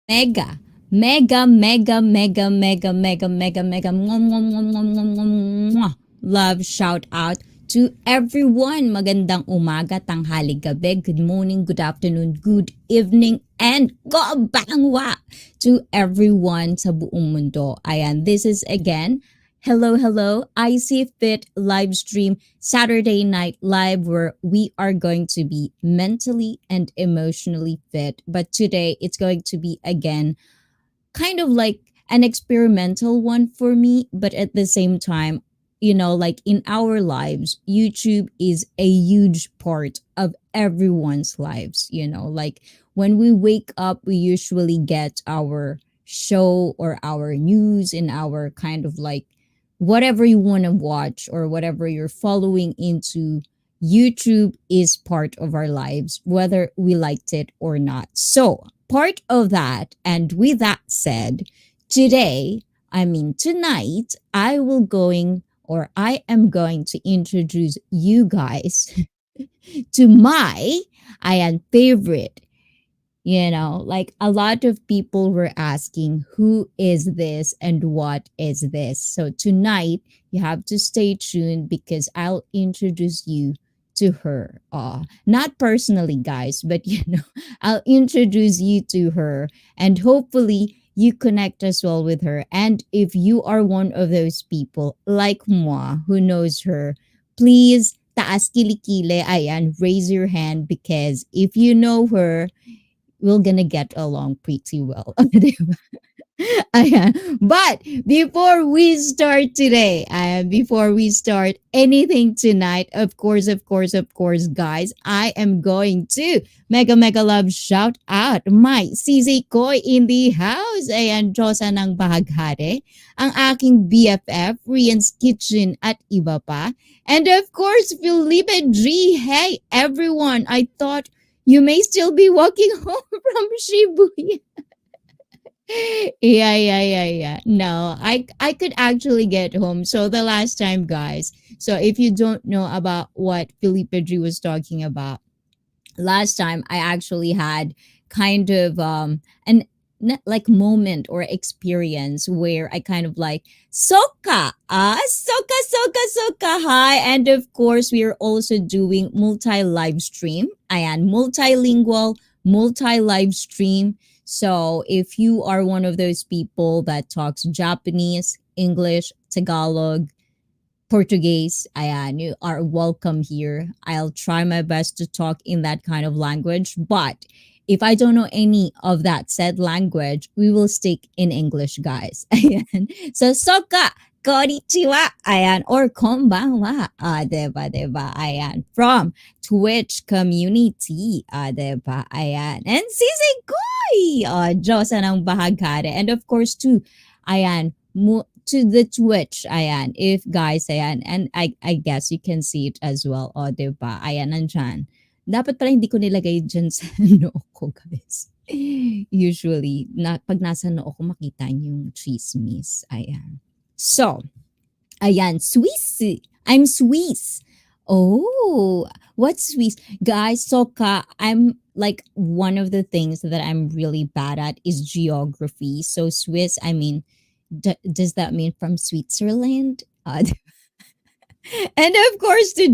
Mega, mega, mega, mega, mega, mega, mega, mega, mwah, mwah, mwah, mwah, mwah, mwah, mwah. Love shout out to everyone. Magandang umaga, tanghali, gabi, good morning, good afternoon, good evening, and kabangwa to everyone sa buong mundo. Ayan, this is again Hello, hello. IC Fit live stream Saturday night live where we are going to be mentally and emotionally fit. But today it's going to be again kind of like an experimental one for me, but at the same time, like in our lives, YouTube is a huge part of everyone's lives, like when we wake up, we usually get our show or our news in our kind of like whatever you want to watch or whatever you're following into YouTube is part of our lives, whether we liked it or not. So, part of that, and with that said, tonight, I am going to introduce you guys to my favorite. Like a lot of people were asking, who is this and what is this? So tonight, you have to stay tuned because I'll introduce you to her. Not personally, guys, but I'll introduce you to her and hopefully you connect as well with her. And if you are one of those people like moi who knows her, please taas kilikili, ayan, raise your hand because if you know her, we're gonna get along pretty well. Ayan. But before we start today, before we start anything tonight, of course, guys, I am going to mega mega love shout out my Sisi Koy in the house. Ayan, Diyosa ng bahaghari. Ang aking BFF, Rian's Kitchen at iba pa. And of course, Felipe G. Hey, everyone, I thought you may still be walking home from Shibuya. Yeah. No, I could actually get home. So the last time, guys. So if you don't know about what Felipe G was talking about, last time I actually had kind of an like moment or experience where I kind of like soka hi, and of course we are also doing multi live stream. Ayan, multilingual, multi live stream. So if you are one of those people that talks Japanese, English, Tagalog, Portuguese, ayan, you are welcome here. I'll try my best to talk in that kind of language, but if I don't know any of that said language, we will stick in English, guys. Ayan. So, soka, Konnichiwa, ayan, or konbanwa, 'di ba, ayan, from Twitch community, 'di ba, ayan. And Sisig Koy, Diyos ng bahagkare. And of course, too, ayan, to the Twitch, ayan, if guys, ayan, and I guess you can see it as well, 'di ba, ayan, nandyan. Dapat pala hindi ko nilagay dyan sa noo ko, guys. Usually, pag nasa noo ko, makita niyo yung chismis, ayan. So, ayan, Swiss. I'm Swiss. Oh, what's Swiss? Guys, Soka, I'm like one of the things that I'm really bad at is geography. So Swiss, I mean, does that mean from Switzerland? And of course, the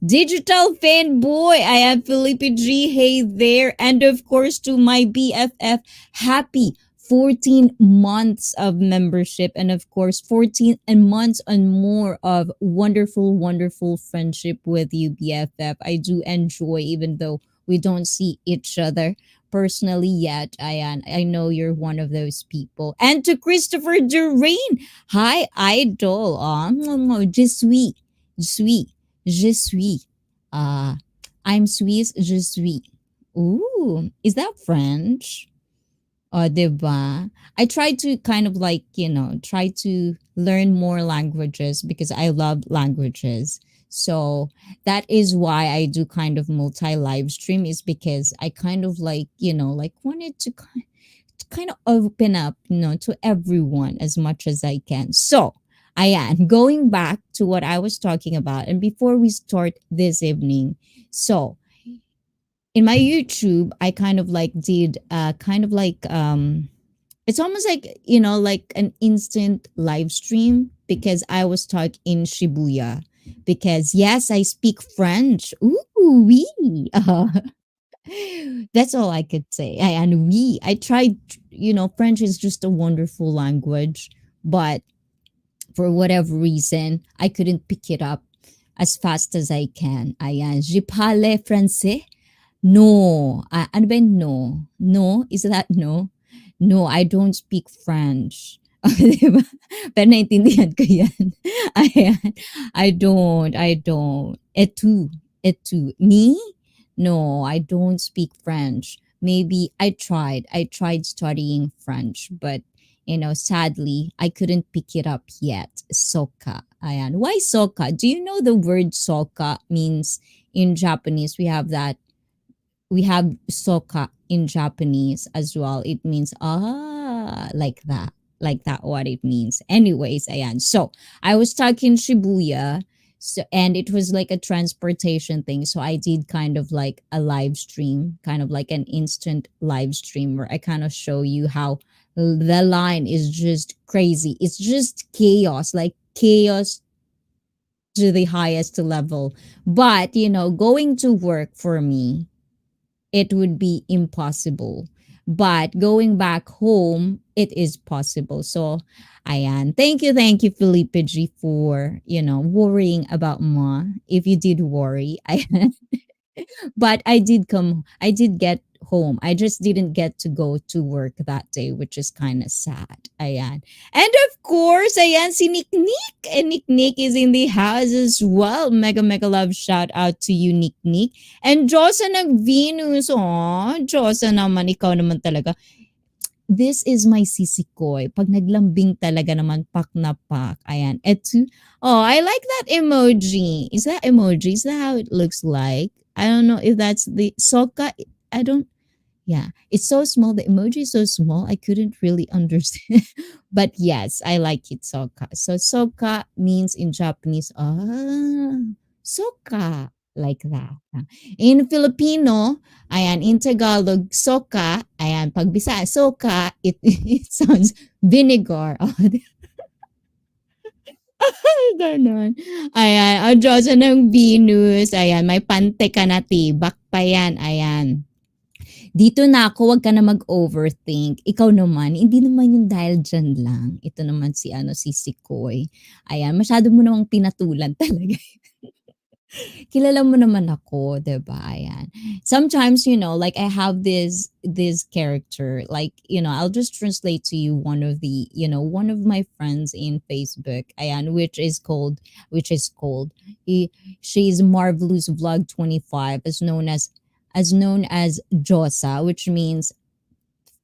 digital fanboy, I am Felipe G. Hey there. And of course, to my BFF, happy 14 months of membership. And of course, 14 and months and more of wonderful, wonderful friendship with you, BFF. I do enjoy, even though we don't see each other personally yet. I know you're one of those people. And to Christopher Durain, hi, idol. Je suis. Je suis. Je suis. Uh, I'm Swiss. Je suis. Ooh, is that French? 'Di ba? I try to kind of like, try to learn more languages because I love languages. So that is why I do kind of multi live stream is because I kind of like, like wanted to kind of open up, to everyone as much as I can. So, ayan, going back to what I was talking about, and before we start this evening, so in my YouTube, I kind of like did kind of like it's almost like like an instant live stream because I was stuck in Shibuya because yes, I speak French. Ooh, oui. That's all I could say. And we, I tried, French is just a wonderful language, but for whatever reason, I couldn't pick it up as fast as I can. Ayan, je parle français. No. Ano ba yung no? No? Is that no? No, I don't speak French. Diba? Pero naintindihan ko yan. Ayan. I don't. Et tu? Et tu? Me? No, I don't speak French. Maybe I tried. I tried studying French, but sadly, I couldn't pick it up yet. Soka. Ayan. Why soka? Do you know the word soka means in Japanese? We have soka in Japanese as well. It means like that. Like that what it means. Anyways, ayan. So I was stuck in Shibuya. So and it was like a transportation thing. So I did kind of like a live stream, kind of like an instant live stream where I kind of show you how the line is just crazy. It's just chaos, like chaos to the highest level. But going to work for me, it would be impossible. But going back home, it is possible. So, ayan. Thank you, Felipe G, for, worrying about Ma. If you did worry, but I did get home. I just didn't get to go to work that day, which is kind of sad. Ayan. And of course, ayan, si Nick Nick. And Nick Nick is in the house as well. Mega, mega love shout out to you, Nick Nick. And Josa ng Venus. Oh, Josa naman, ikaw naman talaga. This is my sisikoy. Pag naglambing talaga naman, pak na pak. Ayan. Eto. Oh, I like that emoji. Is that emoji? Is that how it looks like? I don't know if that's the soka. I don't. Yeah, it's so small. The emoji is so small. I couldn't really understand. But yes, I like it, soka. So soka means in Japanese, soka, like that. In Filipino, ayan, in Tagalog, soka, ayan, pag Bisaya, soka, it sounds vinegar. Ganon. Ayan, o Diyosa ng Venus. Ayan, may pante ka na tibak pa yan. Ayan. Dito na ako, wag ka na mag-overthink. Ikaw naman, hindi naman yung dahil dyan lang. Ito naman si Sikoy. Ayan, masyado mo namang pinatulan talaga. Kilala mo naman ako, 'di ba? Ayan. Sometimes, like I have this character, like, I'll just translate to you one of my friends in Facebook, ayan, which is called he, she's Marvelous Vlog 25, as known as Josa, which means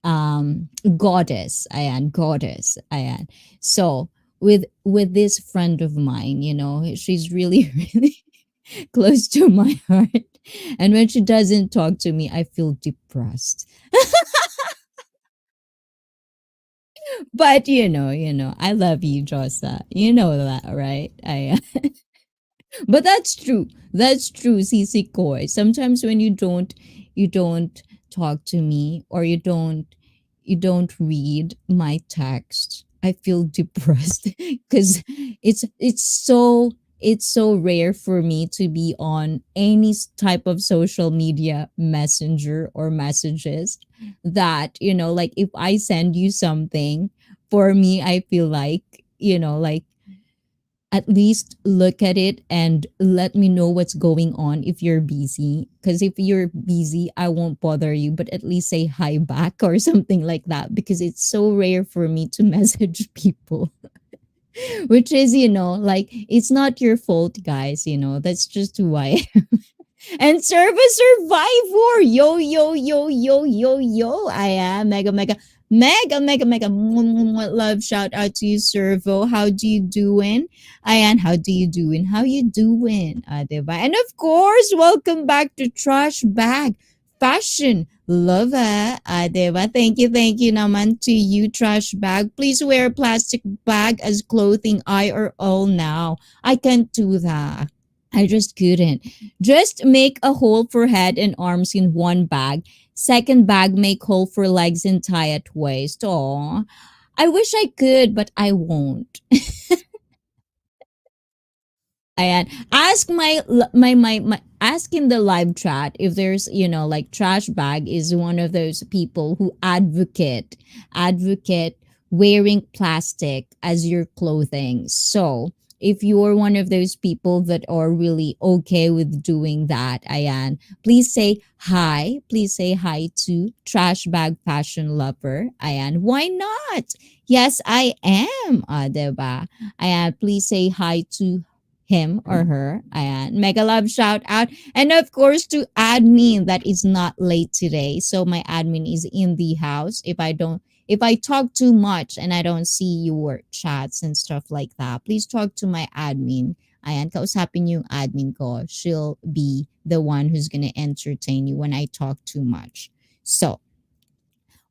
goddess, ayan, goddess, ayan. So with this friend of mine, she's really really close to my heart. And when she doesn't talk to me, I feel depressed. But I love you, Josa. You know that, right? I But that's true. That's true, CC Koi. Sometimes when you don't talk to me, or you don't read my text, I feel depressed because it's so rare for me to be on any type of social media messenger or messages that, like if I send you something, for me I feel like at least look at it and let me know what's going on if you're busy. Because if you're busy, I won't bother you, but at least say hi back or something like that, because it's so rare for me to message people. Which is, like, it's not your fault, guys. That's just who I and serve a survivor. Yo, yo, yo, yo, yo, yo. I am mega, mega, mega, mega, mega. Love shout out to you, Servo. How do you doing? Ayan, how do you doing? How you doing? Diba? And of course, welcome back to Trash Bag Fashion Lover. Diba? Thank you naman to you, Trash Bag. Please wear a plastic bag as clothing. I are all now. I can't do that. I just couldn't. Just make a hole for head and arms in one bag. Second bag, make hole for legs and tie at waist. Aw, I wish I could, but I won't. And ask ask in the live chat if there's, like, trash bag is one of those people who advocate wearing plastic as your clothing. So if you're one of those people that are really okay with doing that, Ayan, please say hi to Trash Bag Fashion Lover. Ayan, why not? Yes, I am, diba? Ayan, please say hi to him or her. Ayan. Mega love shout out. And of course to admin that is not late today. So my admin is in the house. If I talk too much and I don't see your chats and stuff like that, please talk to my admin. Ayan, kausapin yung admin ko. She'll be the one who's gonna entertain you when I talk too much. So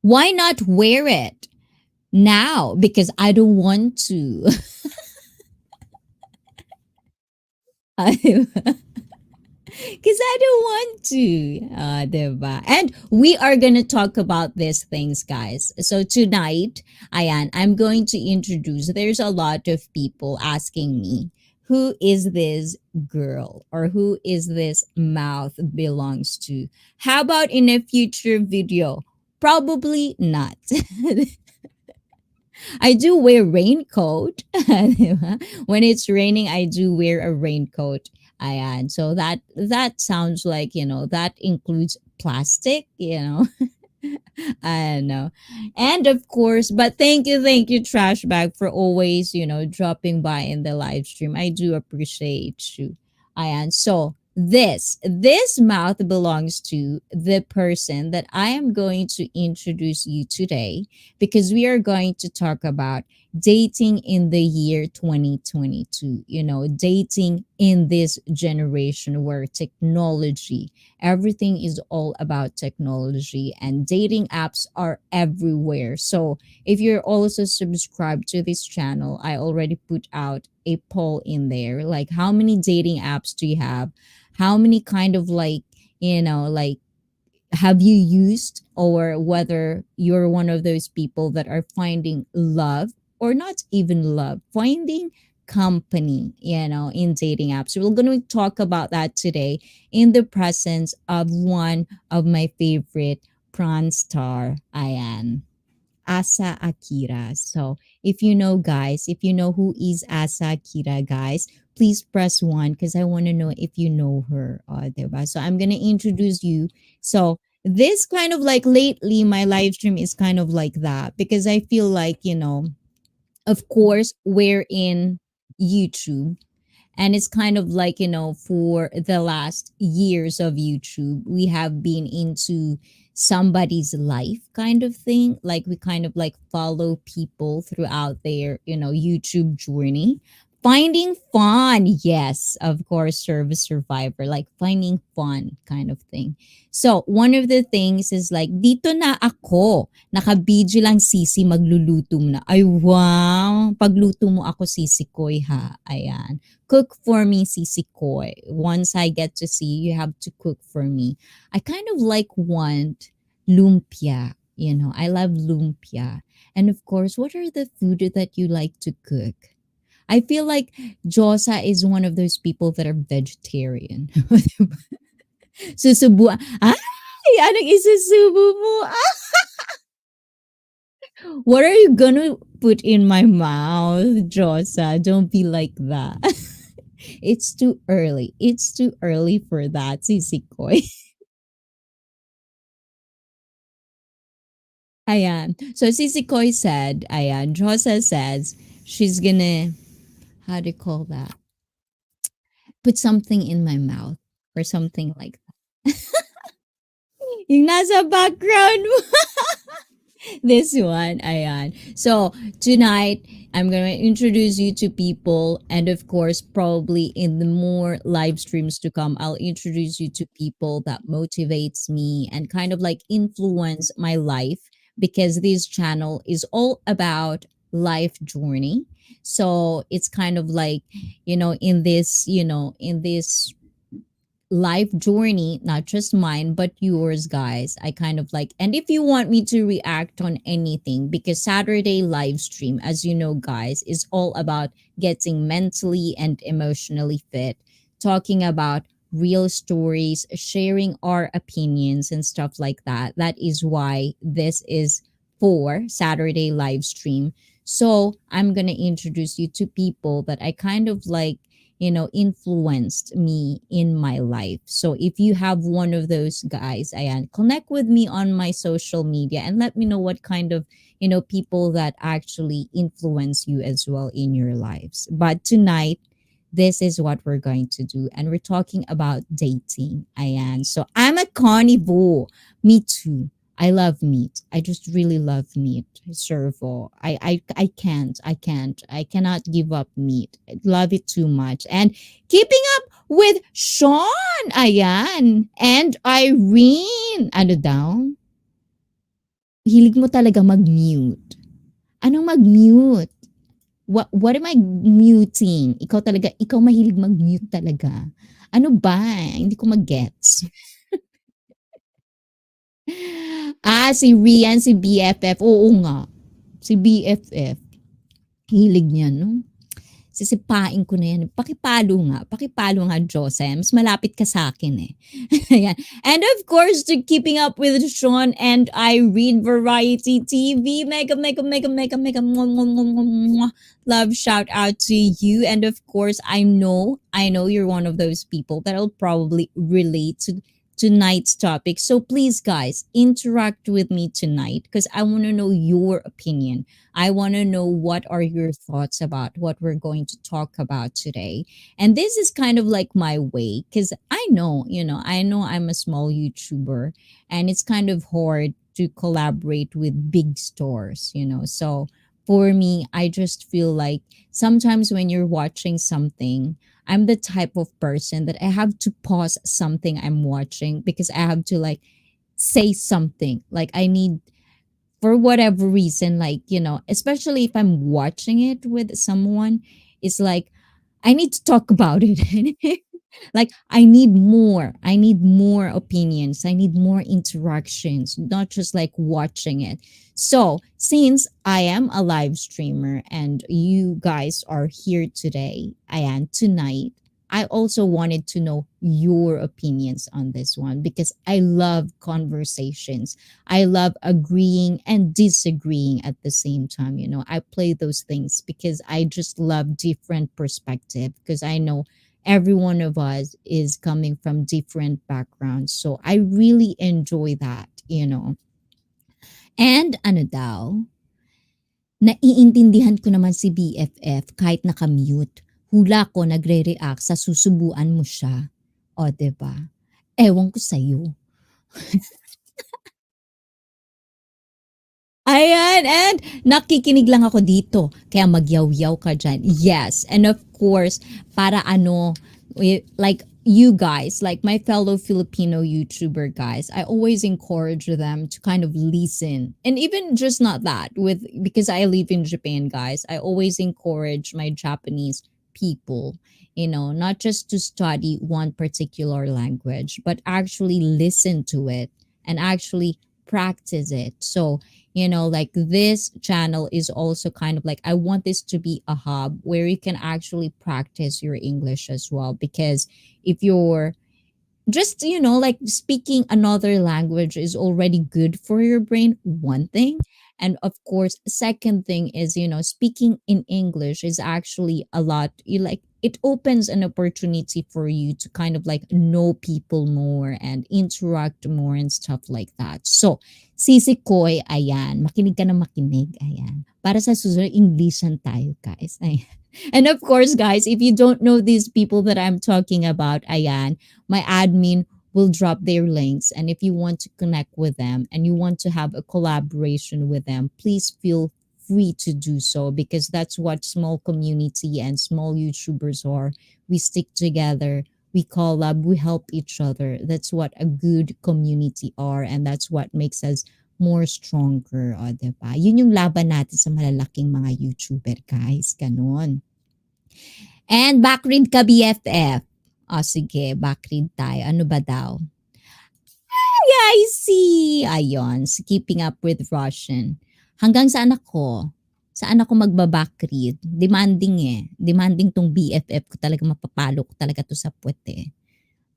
why not wear it now? Because I don't want to. Because I don't want to. Diba? And we are going to talk about these things, guys. So tonight, ayan, I'm going to introduce, there's a lot of people asking me, who is this girl or who is this mouth belongs to? How about in a future video? Probably not. I do wear raincoat. When it's raining, I do wear a raincoat. Ayan. So that sounds like, that includes plastic. I know. And of course, but thank you, Trash Bag, for always, dropping by in the live stream. I do appreciate you. Ayan. So this mouth belongs to the person that I am going to introduce you today, because we are going to talk about dating in the year 2022. Dating in this generation where technology, everything is all about technology, and dating apps are everywhere. So if you're also subscribed to this channel, I already put out a poll in there, like, how many dating apps do you have? How many kind of, like, like, have you used, or whether you're one of those people that are finding love, or not even love, finding company, in dating apps. We're going to talk about that today in the presence of one of my favorite prawn star, Ayan. Asa Akira. So if you know, guys, if you know who is Asa Akira, guys, please press one because I want to know if you know her. Diba? So I'm gonna introduce you. So this kind of like lately, my live stream is kind of like that because I feel like, of course, we're in YouTube, and it's kind of like, for the last years of YouTube, we have been into somebody's life kind of thing. Like we kind of like follow people throughout their, YouTube journey. Finding fun. Yes, of course, Service Survivor, like finding fun kind of thing. So, one of the things is like, dito na ako. Naka-video lang sisi, magluluto na. Ay, wow. Pagluto mo ako sisi koy ha. Ayan. Cook for me, Sisi Koy. Once I get to see you have to cook for me. I kind of like want lumpia. I love lumpia. And of course, what are the food that you like to cook? I feel like Josa is one of those people that are vegetarian. Susubu. Ay, anong isusubo mo? What are you gonna put in my mouth, Josa? Don't be like that. It's too early. It's too early for that, Sisikoy. Ayan. So Sisikoy said, ayan, Josa says she's gonna, how do you call that? Put something in my mouth or something like that. Yung nasa background mo. This one, ayan. So tonight, I'm gonna introduce you to people, and of course, probably in the more live streams to come, I'll introduce you to people that motivates me and kind of like influence my life because this channel is all about life journey. So it's kind of like, in this life journey, not just mine, but yours, guys. I kind of like, and if you want me to react on anything, because Saturday live stream, as you know, guys, is all about getting mentally and emotionally fit, talking about real stories, sharing our opinions and stuff like that. That is why this is for Saturday live stream. So I'm going to introduce you to people that I kind of like, influenced me in my life. So if you have one of those guys, ayan, connect with me on my social media and let me know what kind of, people that actually influence you as well in your lives. But tonight, this is what we're going to do. And we're talking about dating. Ayan. So I'm a carnivore. Me too. I love meat. I just really love meat. Servo. I cannot give up meat. I love it too much. And keeping up with Sean. Ayan. And Irene. Ano daw? Hilig mo talaga mag-mute. Anong mag-mute? What am I muting? Ikaw mahilig mag-mute talaga. Ano ba? Hindi ko mag-gets. Si Rian, si BFF. Oo nga. Si BFF. Hilig niya, no? Sisipain ko na yan. Pakipalo nga, Josem. Mas malapit ka sa akin eh. Ayan. And of course, to keeping up with Sean and Irene Variety TV. Mega, love shout out to you. And of course, I know you're one of those people that'll probably relate to tonight's topic. So please, guys, interact with me tonight because I want to know your opinion. I want to know what are your thoughts about what we're going to talk about today. And this is kind of like my way because I know I'm a small YouTuber and it's kind of hard to collaborate with big stores. So for me, I just feel like sometimes when you're watching something, I'm the type of person that I have to pause something I'm watching because I have to like say something. Like I need, for whatever reason, like, especially if I'm watching it with someone, it's like I need to talk about it. Like I need more opinions. I need more interactions, not just like watching it. So since I am a live streamer and you guys are here today and tonight, I also wanted to know your opinions on this one because I love conversations. I love agreeing and disagreeing at the same time. I play those things because I just love different perspective because I know every one of us is coming from different backgrounds. So I really enjoy that. And ano daw, naiintindihan ko naman si BFF kahit naka-mute. Hula ko nagre-react sa susubuan mo siya. O, 'di ba? Ewan ko sa'yo. Ayan, and nakikinig lang ako dito. Kaya magyaw-yaw ka dyan. Yes, and of course, para like you guys, like my fellow Filipino YouTuber guys, I always encourage them to kind of listen. And even just not that, because I live in Japan, guys, I always encourage my Japanese people, not just to study one particular language, but actually listen to it and actually practice it. So, like this channel is also kind of like, I want this to be a hub where you can actually practice your English as well. Because if you're just like speaking another language is already good for your brain, one thing. And of course, second thing is speaking in English is actually a lot, you like it opens an opportunity for you to kind of like know people more and interact more and stuff like that. So Sisi Koy, ayan, makinig ka na makinig, ayan, para sa susunod Englishan tayo, guys, ayan. And of course, guys, if you don't know these people that I'm talking about, ayan, my admin will drop their links. And if you want to connect with them and you want to have a collaboration with them, please feel free to do so because that's what small community and small YouTubers are. We stick together, we collab, we help each other. That's what a good community are and that's what makes us more stronger, o, diba? Yun yung laban natin sa malalaking mga YouTuber, guys. Ganon. And backread ka, BFF. O, sige, backread tayo. Ano ba daw? Yeah, I see. Ayon, keeping up with Russian. Hanggang saan ako? Saan ako magbabackread? Demanding eh. Demanding tong BFF ko talaga, mapapalo ko talaga to sa puwet eh.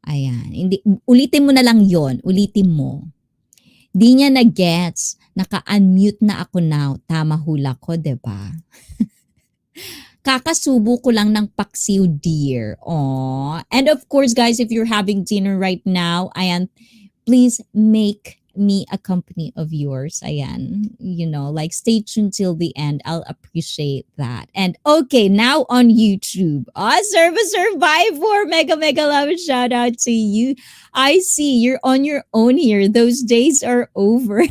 Ayan. Hindi, ulitin mo na lang yon. Ulitin mo. Di niya na-gets. Naka-unmute na ako now. Tama hula ko, diba? Kakasubo ko lang ng paksiw, dear. Aww. And of course, guys, if you're having dinner right now, ayan, please make me a company of yours. Ayan, like stay tuned till the end. I'll appreciate that. And okay, now on YouTube. Service Survivor. Mega, mega love. Shout out to you. I see you're on your own here. Those days are over.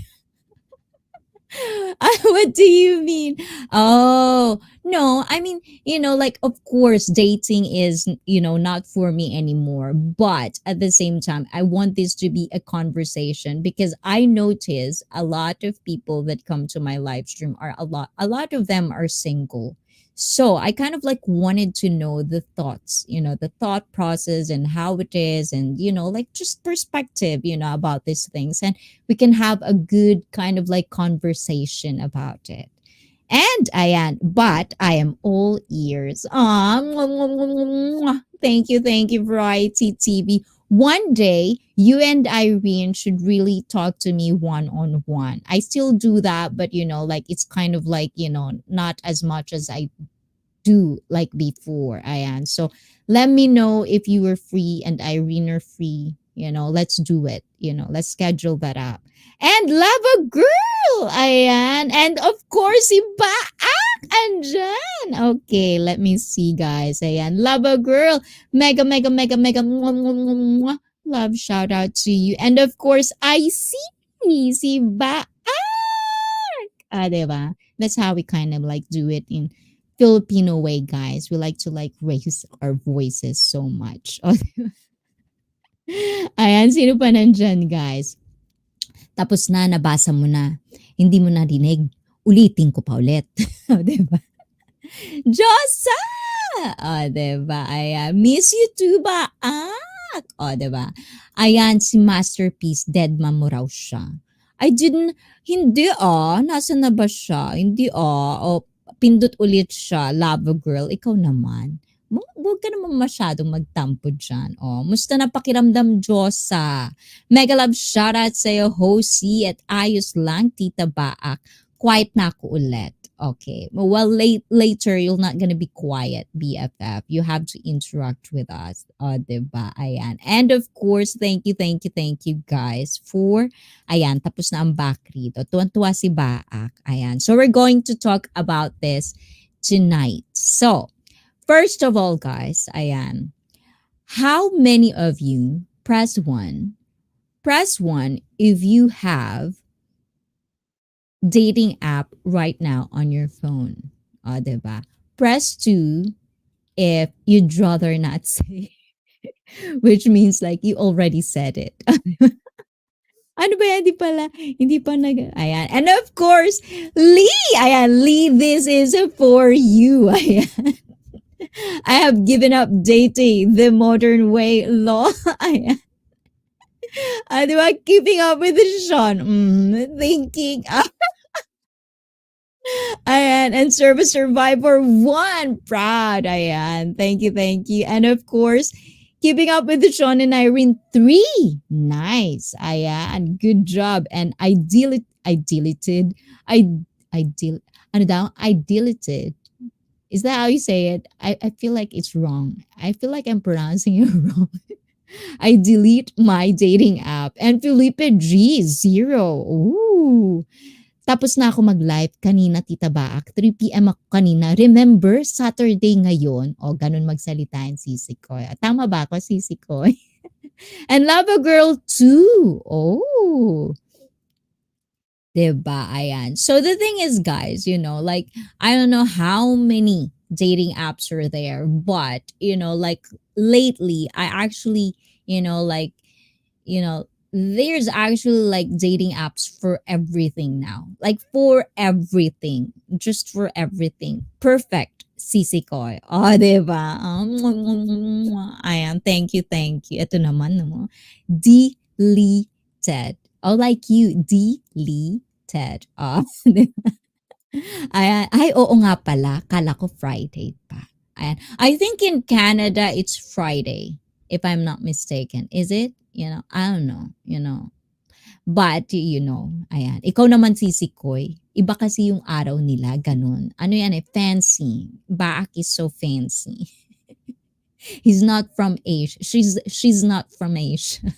What do you mean? Oh, no. I mean, like, of course, dating is, not for me anymore. But at the same time, I want this to be a conversation because I notice a lot of people that come to my live stream are a lot of them are single. So I kind of like wanted to know the thoughts, the thought process and how it is and, like just perspective, about these things. And we can have a good kind of like conversation about it. And ayan, but I am all ears. Thank you, Variety TV. One day, you and Irene should really talk to me one on one. I still do that, but like it's kind of like, not as much as I do like before. Ayan. So let me know if you are free and Irene are free. Let's do it. Let's schedule that up. And Lava Girl! Ayan. And of course, si Baak andyan. Okay, let me see, guys. Ayan. Lava Girl. Mega, mega, mega, mega. Mwah, mwah, mwah, mwah. Love shout out to you. And of course, I see si Baak. Diba? That's how we kind of like do it in Filipino way, guys. We like to like raise our voices so much. Ayan, sino pa nandyan, guys? Tapos na, nabasa mo na. Hindi mo narinig. Ulitin ko pa ulit. O, diba? Josa! O, diba? Ayan. Miss you too ba? O, diba? Ayan, si Masterpiece. Dead mom mo raw siya. Hindi Nasaan na ba siya? Hindi O, pindot ulit siya. Lava Girl. Ikaw naman. Huwag ka naman masyadong magtampo diyan. Oh, musta na pakiramdam, Diyosa? Mega love shoutout sa'yo, Hosi, at ayos lang, Tita Baak. Quiet na ako ulit. Okay. Well, later, you're not gonna be quiet, BFF. You have to interact with us. Diba? Ayan. And of course, thank you guys for, ayan, tapos na ang back read. O, tuwan-tuwa si Baak. Ayan. So, we're going to talk about this tonight. So, first of all, guys, ayan, how many of you, press one if you have dating app right now on your phone. O, diba? Press 2 if you'd rather not say, which means like you already said it. Ano ba yan? Hindi pa ayan. And of course, Lee, ayan, Lee, this is for you. Ayan. I have given up dating the modern way law. Ayan. Di ba? Keeping up with Sean. Thinking. Ayan. And Service Survivor 1. Proud. Ayan. Thank you, thank you. And of course, Keeping Up with Sean and Irene 3. Nice. Ayan. Good job. And I deleted. I del, ano daw? I deleted. Is that how you say it? I feel like it's wrong. I feel like I'm pronouncing it wrong. I delete my dating app. And Felipe G, 0. Ooh. Tapos na ako mag-live kanina, Tita Baak. 3 p.m. ako kanina. Remember, Saturday ngayon. O, ganun magsalita yung Sisi Koy. Tama ba ako, Sisi Koy? And Love a Girl 2. Oh. Diba? Ayan. So the thing is, guys, like, I don't know how many dating apps are there, but, like, lately, I actually, like, there's actually like dating apps for everything now. Like, for everything. Just for everything. Perfect. Sisi Koy. Oh, diba? Ayan. Thank you, thank you. Ito naman, no? Deleted. Oh, like you, deleted. Ayan. Ay, oo nga pala. Kala ko Friday pa. Ayan. I think in Canada, it's Friday, if I'm not mistaken. Is it? I don't know. But, ayan. Ikaw naman, Sisikoy, iba kasi yung araw nila, ganun. Ano yan fancy. Baak is so fancy. He's not from Asia. She's not from Asia.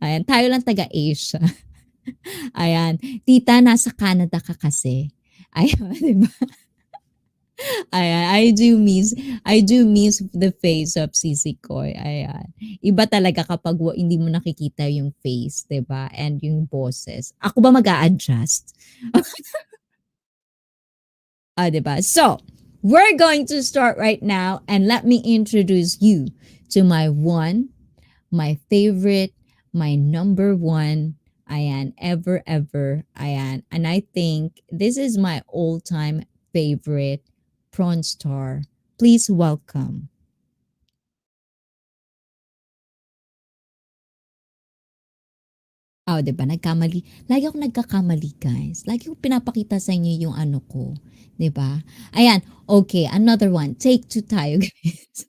Ayan, tayo lang taga-Asia. Ayan, tita, nasa Canada ka kasi. Ayan, di ba? Ayan, I do miss the face of Sisi Koy. Ayan. Iba talaga kapag hindi mo nakikita yung face, di ba? And yung boses. Ako ba mag-a-adjust? Di ba? So, we're going to start right now and let me introduce you to my favorite, my number one, ayan, ever, ayan. And I think this is my all-time favorite Prnstar. Please welcome. Oh, 'di ba? Nagkamali. Lagi ako nagkakamali, guys. Lagi ko pinapakita sa inyo yung ano ko, 'di ba? Ayan, okay, another one. Take two tayo, guys.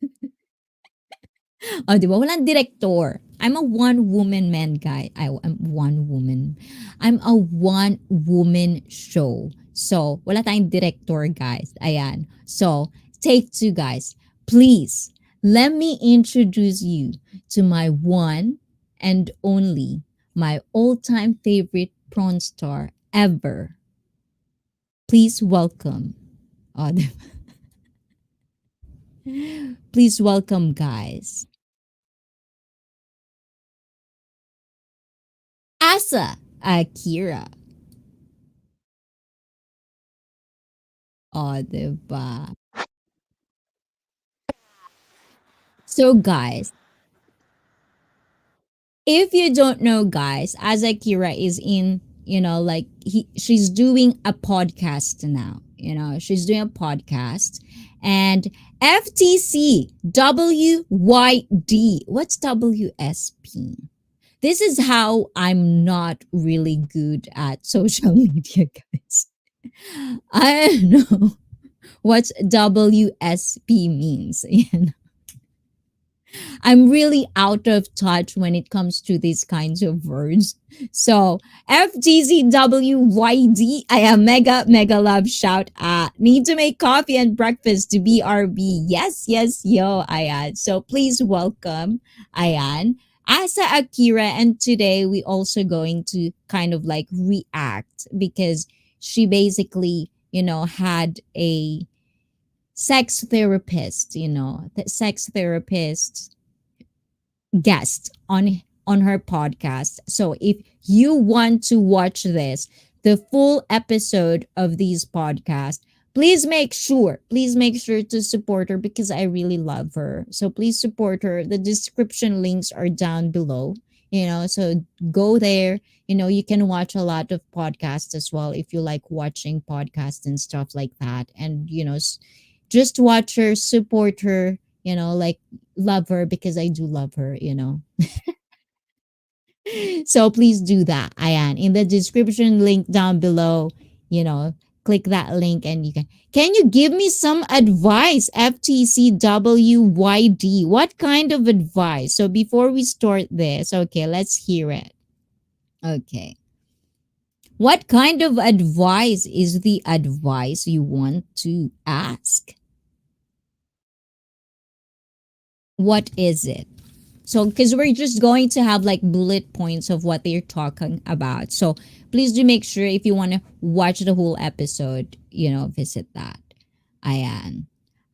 Oh, di ba? Walang director. I'm a one-woman man guy. I'm one woman. I'm a one-woman show. So, wala tayong director, guys. Ayan. So, take two, guys. Please, let me introduce you to my one and only, my all-time favorite prawn star ever. Please welcome. Oh, please welcome, guys. Asa Akira. Oh, diba? So, guys, if you don't know, guys, Azakira is in, like she's doing a podcast now. She's doing a podcast, and FTC WYD. What's WSP? This is how I'm not really good at social media, guys. I don't know. what's WSP means. I'm really out of touch when it comes to these kinds of words. So FGZWYD, I am mega love shout out. Need to make coffee and breakfast to BRB. Yes, yo, Ayan. So please welcome Ayan. Asa Akira, and today we also going to kind of like react because she basically, had a sex therapist, the sex therapist guest on her podcast. So if you want to watch this, the full episode of these podcasts, please make sure to support her because I really love her. So please support her. The description links are down below. So go there. You can watch a lot of podcasts as well if you like watching podcasts and stuff like that. And just watch her, support her, like love her because I do love her. So please do that. Ayan. In the description link down below, you know, click that link and you can you give me some advice, FTCWYD? What kind of advice? So before we start this, okay, let's hear it. Okay. What kind of advice is the advice you want to ask? What is it? So, because we're just going to have like bullet points of what they're talking about. So, please do make sure if you want to watch the whole episode, visit that. Ayan.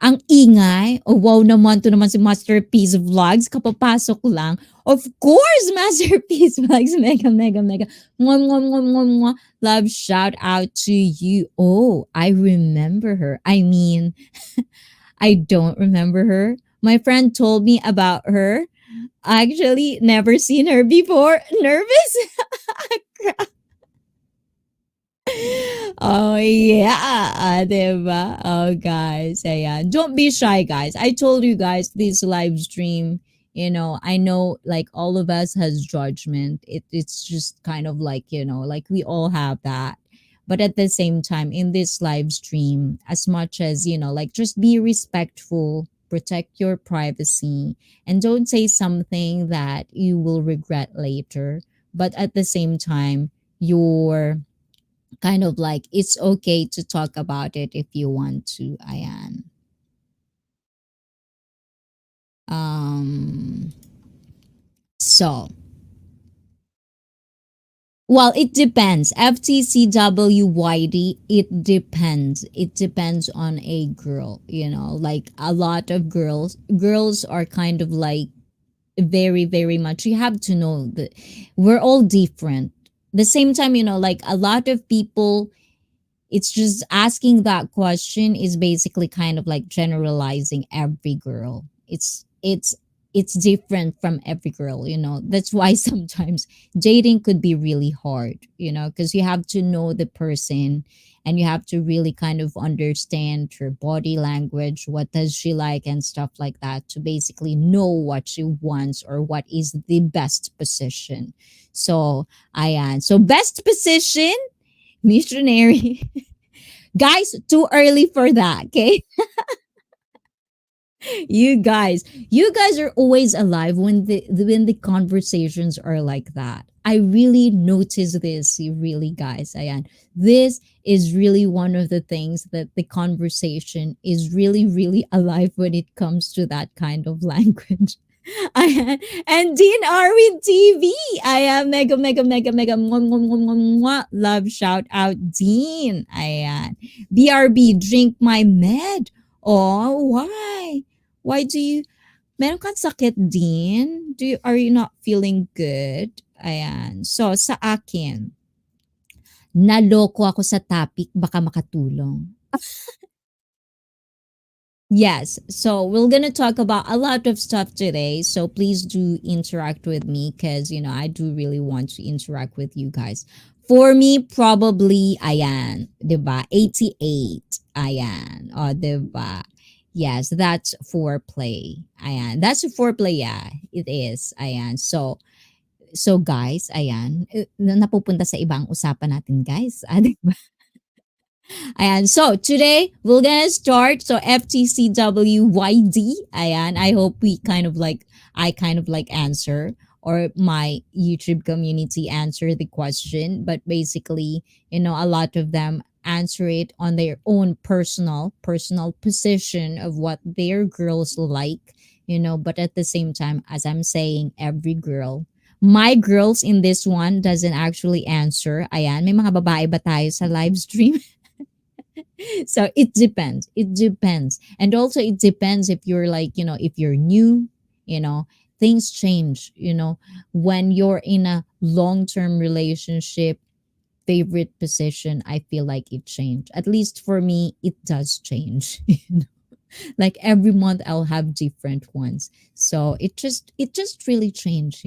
Ang ingay. Oh, wow naman to naman si Masterpiece Vlogs. Kapapasok lang. Of course, Masterpiece Vlogs. Mega. Mwah, mwah, mwah, mwah, mwah. Love shout out to you. Oh, I remember her. I mean, I don't remember her. My friend told me about her. Actually, never seen her before. Nervous? Oh, yeah. Diba? Oh, guys. Ayan. Don't be shy, guys. I told you guys this live stream, I know like all of us has judgment. It's just kind of like, like we all have that. But at the same time, in this live stream, as much as, like just be respectful, protect your privacy, and don't say something that you will regret later. But at the same time, you're kind of like it's okay to talk about it if you want to. Ayan. um so well, it depends. FTCWYD, it depends on a girl. Like a lot of girls are kind of like very much, you have to know that we're all different. The same time, like a lot of people, it's just asking that question is basically kind of like generalizing every girl. It's different from every girl. That's why sometimes dating could be really hard, because you have to know the person and you have to really kind of understand her body language, what does she like and stuff like that, to basically know what she wants or what is the best position. So so best position, missionary. Guys, too early for that, okay? You guys are always alive when the conversations are like that. I really notice this, you really, guys. Ayan. This is really one of the things that the conversation is really alive when it comes to that kind of language. Ayan. And Dean Arwin TV. Ayan. Mega. Mwah, mwah, mwah, mwah, mwah. Love shout out, Dean. Ayan. BRB, drink my med. Oh, why? Why do you, meron kang sakit din? Are you not feeling good? Ayan. So, sa akin, naloko ako sa topic, baka makatulong. Yes. So we're going to talk about a lot of stuff today. So please do interact with me because, I do really want to interact with you guys. For me, probably, ayan, diba? 88, ayan. O, diba? Yes, that's foreplay. Ayan. That's foreplay, yeah. It is. Ayan. So guys, ayan, napupunta sa ibang usapan natin, guys. Diba? And so today we're gonna start. So FTCWYD. Ayan. I hope we kind of like I kind of like answer or my YouTube community answer the question. But basically, a lot of them answer it on their own personal position of what their girls like, but at the same time, as I'm saying, every girl. My girls in this one doesn't actually answer. Ayan, may mga babae ba tayo sa live stream? So it depends. It depends. And also it depends if you're like, if you're new, you know, things change, when you're in a long-term relationship, favorite position, I feel like it changed. At least for me, it does change. Like every month I'll have different ones. So it just really changed.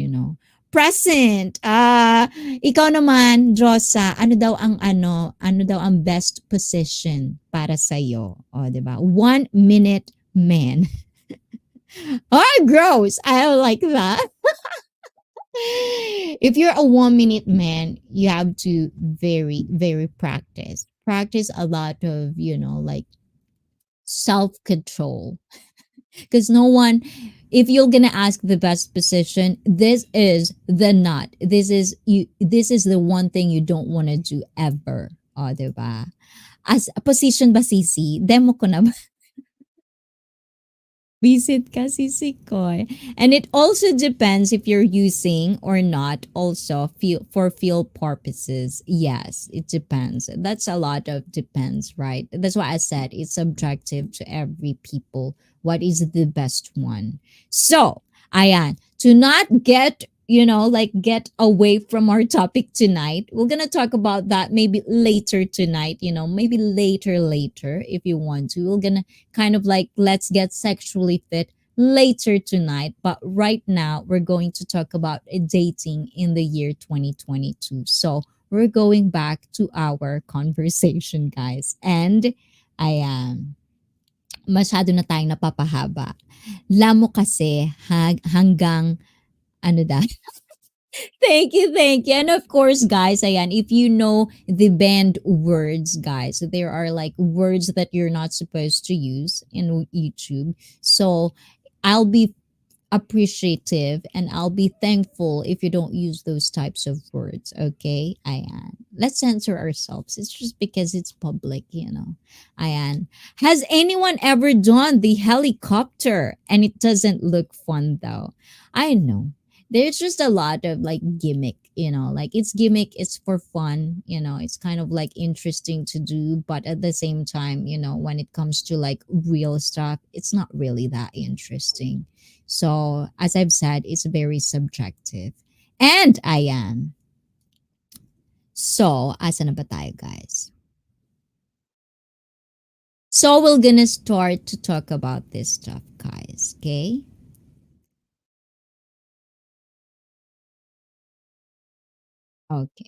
Present. Ikaw naman, Josa, ano daw ang best position para sa iyo? O, 'di ba? 1 minute man. Oh, gross. I don't like that. If you're a 1 minute man, you have to very, very practice a lot of, like self control. Because no one, if you're gonna ask the best position, this is the not. This is the one thing you don't want to do ever. O, diba? As a position ba, Sisi? Demo ko na ba? Visit kasi si Koy. And it also depends if you're using or not also feel for field purposes. Yes, it depends. That's a lot of depends, right? That's why I said it's subjective to every people. What is the best one? So, ayan, to not get away from our topic tonight, we're gonna talk about that maybe later tonight, maybe later if you want to. We're gonna kind of like let's get sexually fit later tonight. But right now, we're going to talk about dating in the year 2022. So we're going back to our conversation, guys. And ayan, masyado na tayong napapahaba. Lamo kasi hanggang ano da. Thank you. And of course, guys, ayan, if you know the banned words, guys, there are like words that you're not supposed to use in YouTube. So I'll be appreciative and I'll be thankful if you don't use those types of words. Okay, Ayan. Let's censor ourselves. It's just because it's public. Ayan. Has anyone ever done the helicopter? And it doesn't look fun though. I know. There's just a lot of like gimmick. Like it's gimmick, it's for fun. It's kind of like interesting to do, but at the same time, when it comes to like real stuff, it's not really that interesting. So, as I've said, it's very subjective. And I am. So, asa na ba tayo, guys? So, we're gonna start to talk about this stuff, guys. Okay? Okay.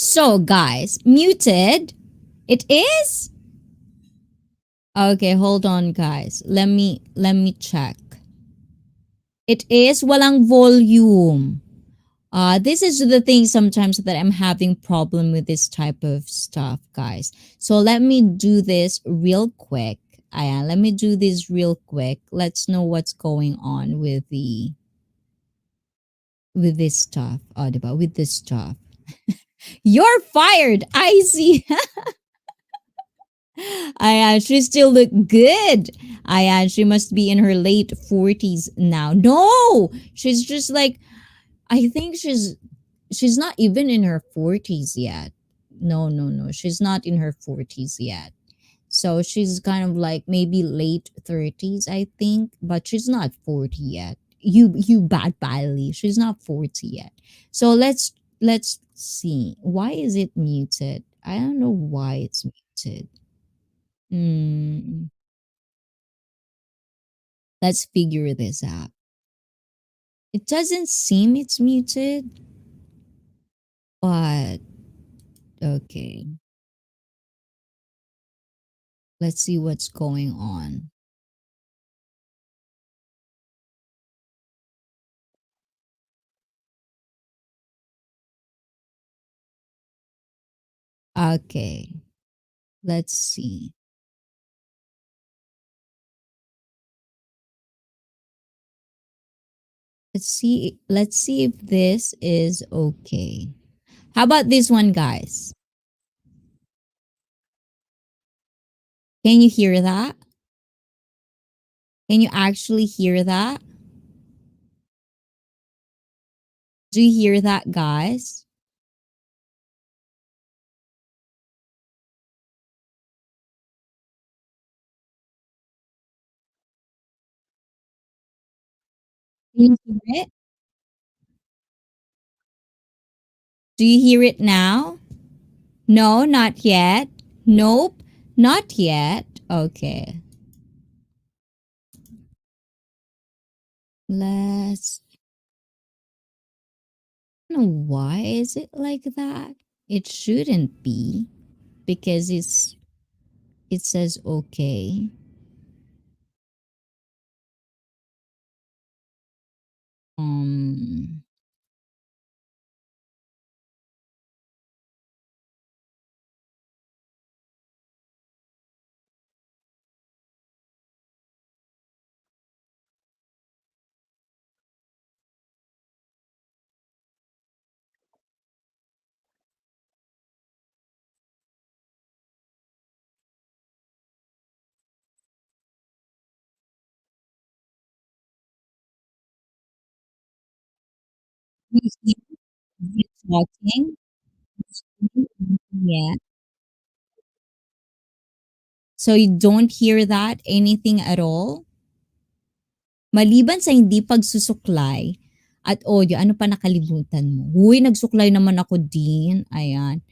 So, guys, muted. It is? Okay, hold on, guys. Let me check. It is walang volume. This is the thing sometimes that I'm having problem with this type of stuff, guys. So let me do this real quick. Let me do this real quick. Let's know what's going on with this stuff. Diba? With this stuff. You're fired. I see. She still look good. She must be in her late 40s now. No, she's just like I think she's not even in her 40s yet. No, no, no. She's not in her 40s yet. So she's kind of like maybe late 30s, I think, but she's not 40 yet. you bad Bailey. She's not 40 yet. So let's see. Why is it muted? I don't know why it's muted. Hmm. Let's figure this out. It doesn't seem it's muted, but okay. Let's see what's going on. Okay. Let's see. Let's see if this is okay. How about this one, guys? Can you hear that? Can you actually hear that? Do you hear that, guys? Can you hear it? Do you hear it now? No, not yet. Nope, not yet. Okay. Let's I don't know why is it like that? It shouldn't be because it says okay. Um you see you talking? Yeah. So you don't hear that anything at all? Maliban sa hindi pagsusuklay at audio, ano pa nakalimutan mo? Huy, nagsuklay naman ako din. Ayan.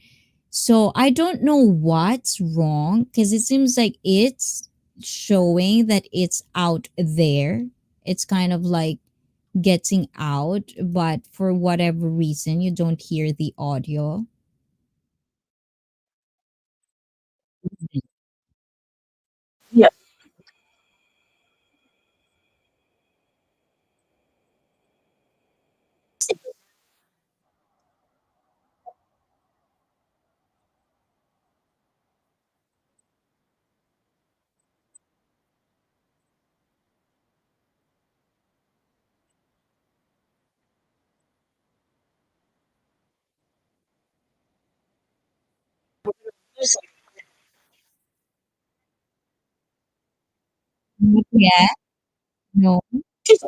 So I don't know what's wrong because it seems like it's showing that it's out there. It's kind of like getting out, but for whatever reason, you don't hear the audio. Yeah. Not yet. No. She's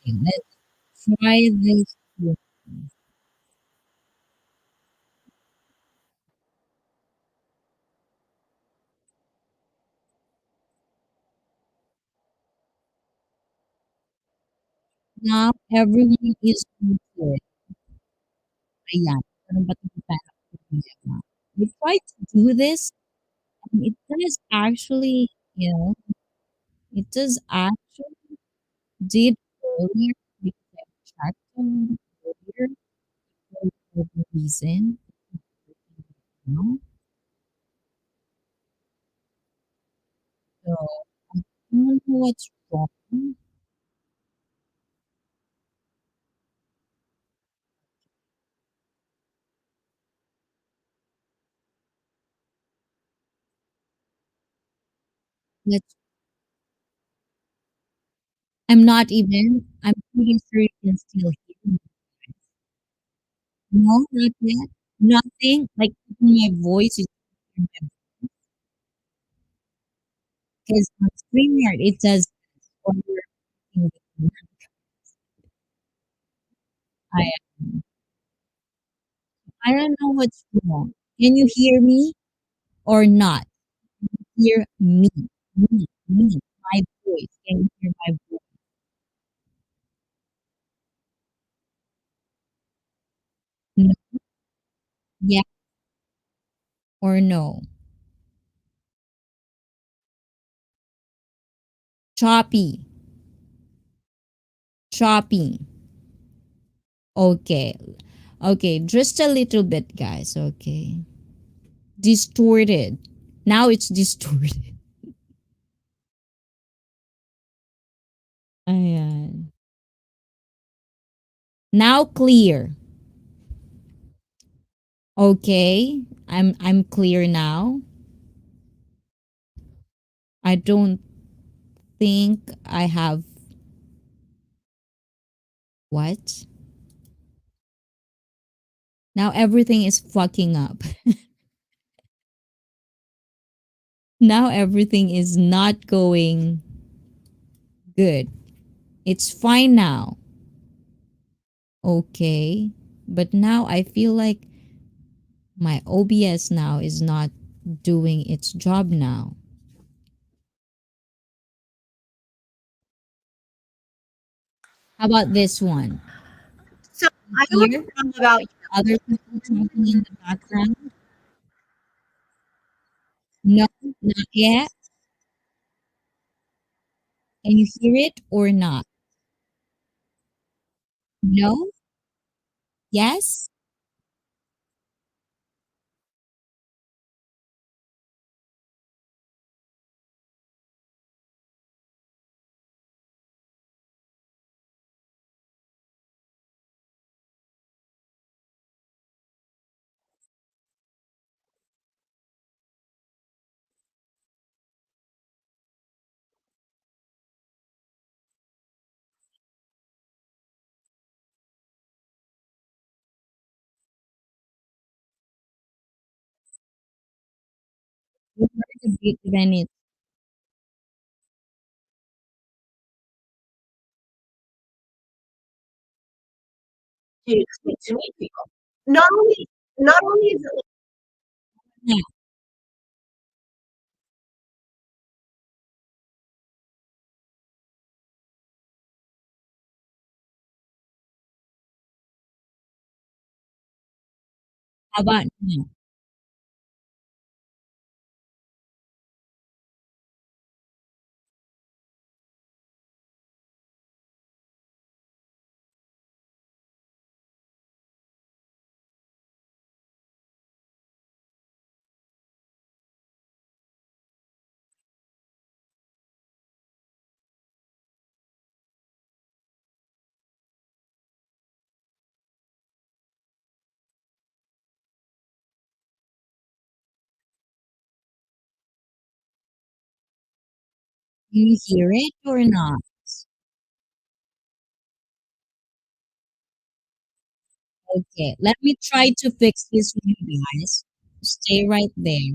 Let's try this. Now everyone is muted. Ayan, meron ba tayong setup problema? We tried to do this, and it does actually, it does actually did earlier because I checked on earlier for the reason. No, so I don't know what's wrong. Let's. I'm pretty sure you can still hear me. No, not yet. Nothing. Like my voice is because on StreamYard it says or you're speaking with me. I I don't know what's wrong. Can you hear me or not? Hear me, my voice. Can you hear my voice? No, yeah or no? Choppy, choppy. Okay, okay, just a little bit, guys. Okay, distorted. Now it's distorted. Ayan. Now clear. Okay, I'm clear now. I don't think I have what? Now everything is fucking up. Now everything is not going good. It's fine now. Okay. But now I feel like my OBS now is not doing its job now. How about this one? So I don't Here, know about other people talking in the background? No, not yet. Can you hear it or not? No? Yes? We heard a bit when it. to meet people. Not only is it Yeah, how about now? Can you hear it or not? Okay, let me try to fix this one, guys. Stay right there.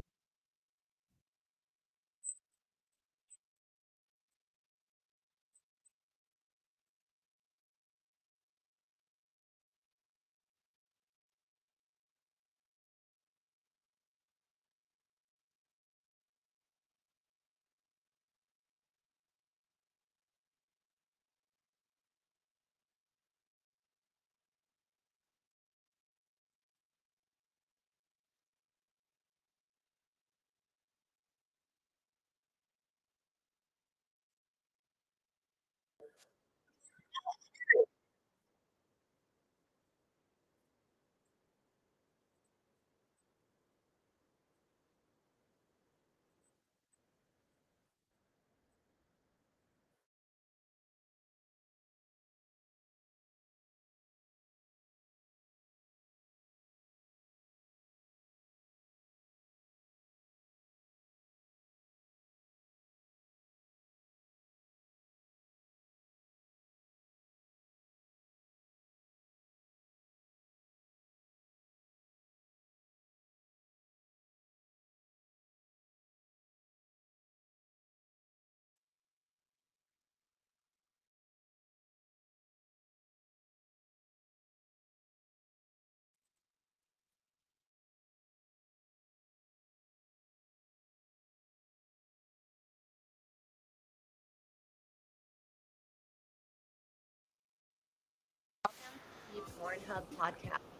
Pornhub podcast.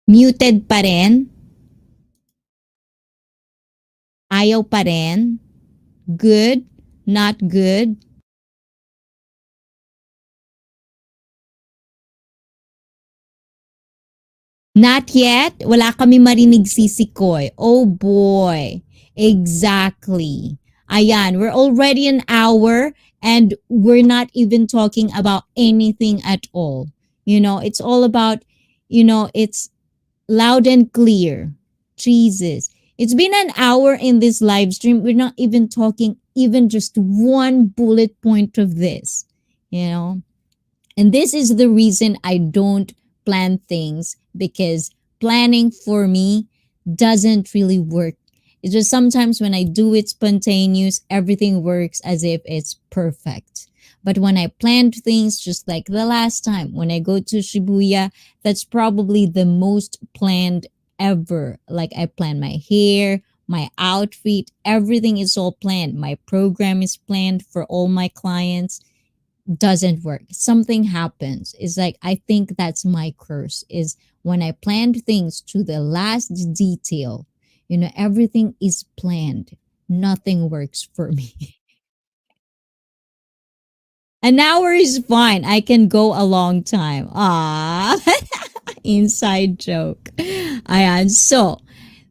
Muted pa rin? Ayaw pa rin? Good? Not good? Not yet? Wala kami marinig sisikoy. Oh boy. Exactly. Ayan, we're already an hour and we're not even talking about anything at all. It's all about, it's loud and clear. Jesus. It's been an hour in this live stream. We're not even talking even just one bullet point of this. You know? And this is the reason I don't plan things, because planning for me doesn't really work. It's just sometimes when I do it spontaneous, everything works as if it's perfect. But when I planned things, just like the last time when I go to Shibuya, that's probably the most planned ever. Like I plan my hair, my outfit, everything is all planned. My program is planned for all my clients. Doesn't work. Something happens. It's like I think that's my curse, is when I planned things to the last detail, everything is planned. Nothing works for me. An hour is fine. I can go a long time. Ah, inside joke. Ayan. So,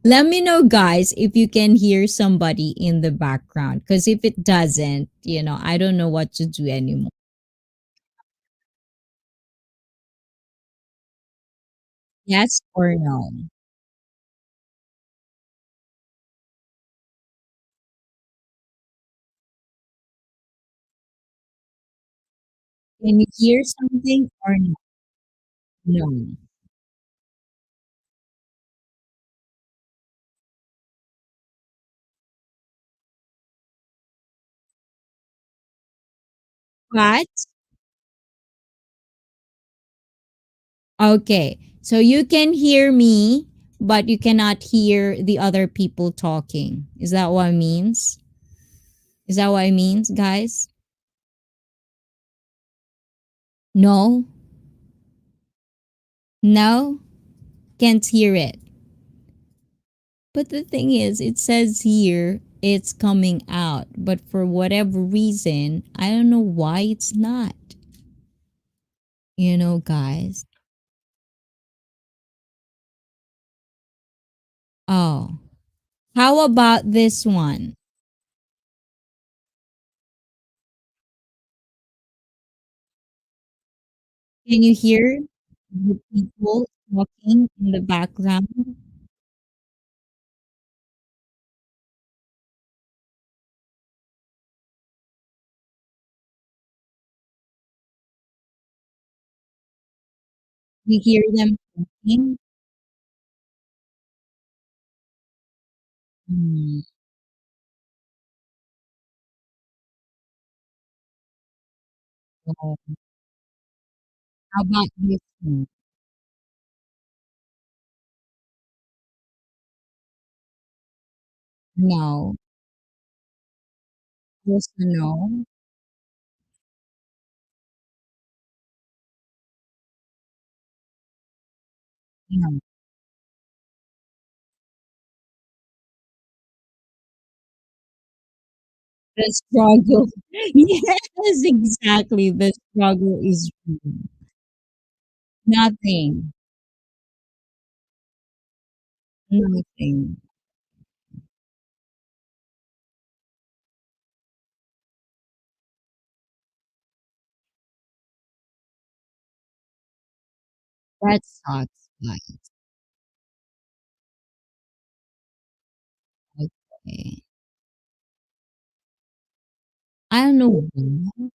let me know, guys, if you can hear somebody in the background. Because if it doesn't, I don't know what to do anymore. Yes or no? Can you hear something or no? No. But okay. So you can hear me, but you cannot hear the other people talking. Is that what it means? Is that what it means, guys? No. No. Can't hear it. But the thing is, it says here it's coming out, but for whatever reason, I don't know why it's not. Guys. Oh. How about this one? Can you hear the people talking in the background? You hear them talking? Hmm. Oh, how about this one? No. Also no. No. The struggle. Yes, exactly. The struggle is real. Nothing. Nothing. That sucks, guys. Okay. I don't know why.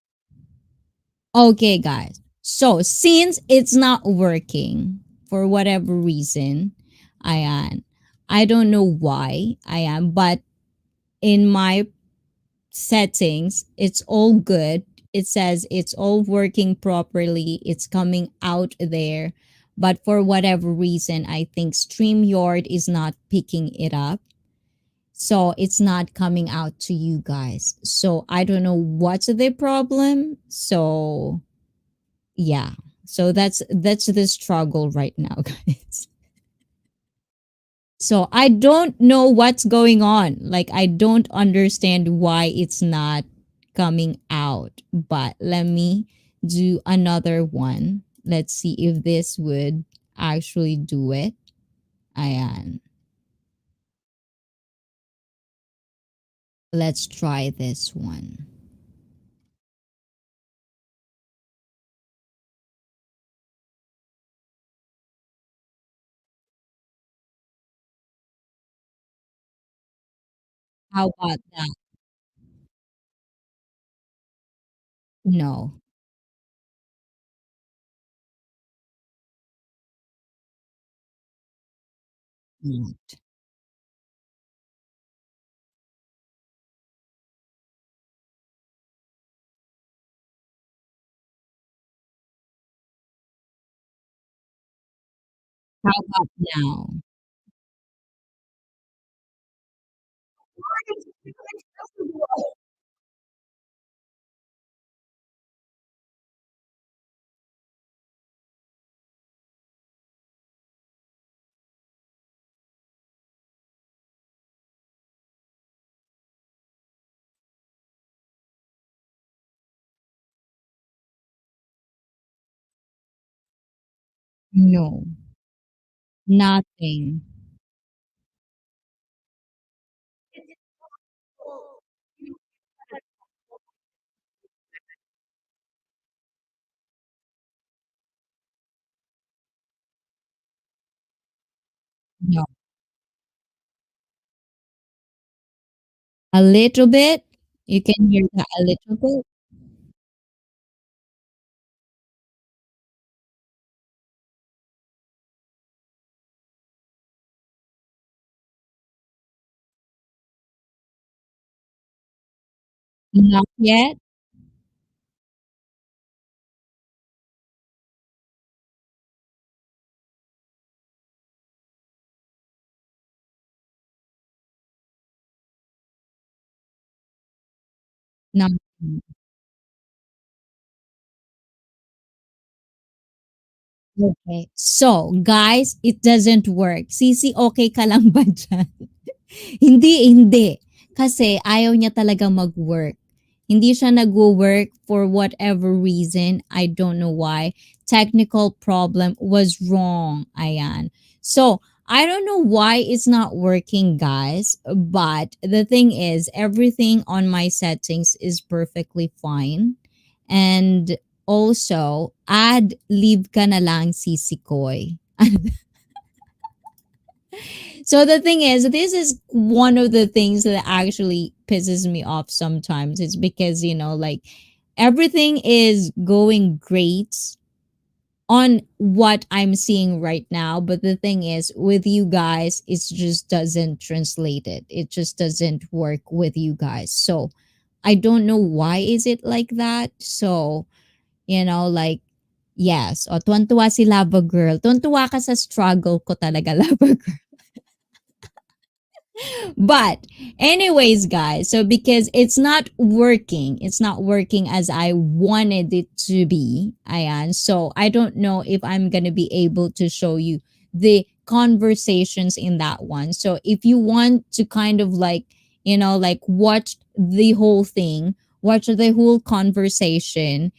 Okay, guys. So since it's not working for whatever reason, I am. I don't know why I am, but in my settings, it's all good. It says it's all working properly. It's coming out there. But for whatever reason, I think StreamYard is not picking it up. So it's not coming out to you guys. So I don't know what's the problem. So yeah. So that's the struggle right now, guys. So I don't know what's going on. Like, I don't understand why it's not coming out. But let me do another one. Let's see if this would actually do it. Ayan. Let's try this one. How about that? No. Mm. How about now? It's inaccessible. No. Nothing. It's impossible. You cannot No. A little bit. You can hear that a little bit. Not yet. Not. Okay. So, guys, it doesn't work. Sisi, okay ka lang ba dyan? Hindi, hindi. Kasi ayaw niya talaga mag-work. Hindi siya nag-work for whatever reason. I don't know why. Technical problem was wrong. Ayan. So, I don't know why it's not working, guys. But the thing is, everything on my settings is perfectly fine. And also, add leave ka na lang sisikoy. So the thing is, this is one of the things that actually pisses me off sometimes. It's because, like everything is going great on what I'm seeing right now. But the thing is, with you guys, it just doesn't translate it. It just doesn't work with you guys. So I don't know why is it like that. So, like, yes. O, tuwan-tuwa si Lava Girl. Tuwan-tuwa ka sa struggle ko talaga, Lava Girl. But anyways, guys, so because it's not working as I wanted it to be, ayan. So I don't know if I'm gonna be able to show you the conversations in that one. So if you want to kind of like, like watch the whole thing, watch the whole conversation,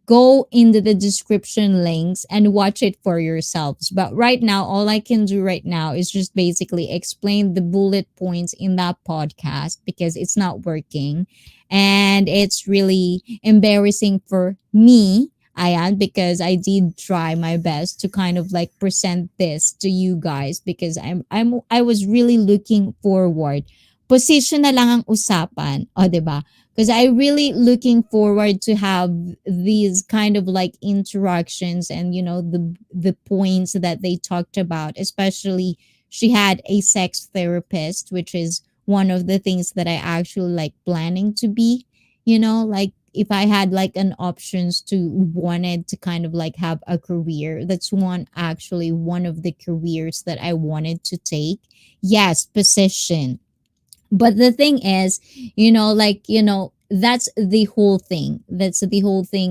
go into the description links and watch it for yourselves. But right now, all I can do right now is just basically explain the bullet points in that podcast because it's not working. And it's really embarrassing for me. I am because I did try my best to kind of like present this to you guys because I was really looking forward. Position na lang ang usapan. O, 'di ba? Because I really looking forward to have these kind of like interactions and the points that they talked about, especially she had a sex therapist, which is one of the things that I actually like planning to be, like if I had like an options to wanted to kind of like have a career, that's one of the careers that I wanted to take. Yes, position, but the thing is, that's the whole thing,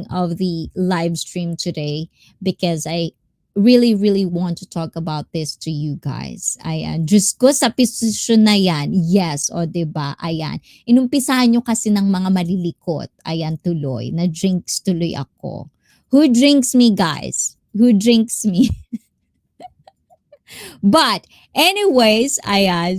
of the live stream today, because I really want to talk about this to you guys. Ayan. Diyos ko, sa posisyon na yan. Yes, o ba diba? Ayan. Inumpisahan nyo kasi ng mga malilikot. Ayan, tuloy. Na drinks tuloy ako. Who drinks me, guys? Who drinks me? But anyways,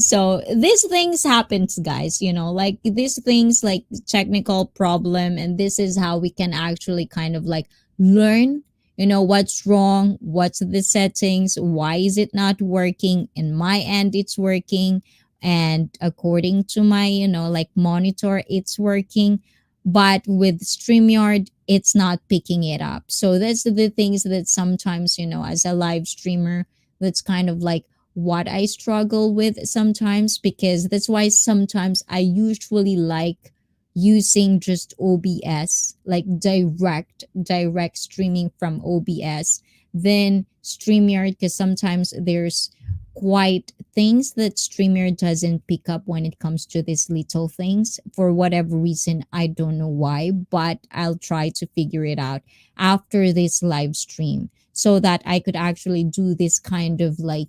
so these things happens, guys, like these things like technical problem, and this is how we can actually kind of like learn, what's wrong, what's the settings, why is it not working. In my end, it's working, and according to my, like monitor, it's working. But with StreamYard, it's not picking it up. So that's the things that sometimes, as a live streamer, that's kind of like what I struggle with sometimes, because that's why sometimes I usually like using just OBS, like direct streaming from OBS, then StreamYard, because sometimes there's quite things that StreamYard doesn't pick up when it comes to these little things for whatever reason. I don't know why, but I'll try to figure it out after this live stream, so that I could actually do this kind of like,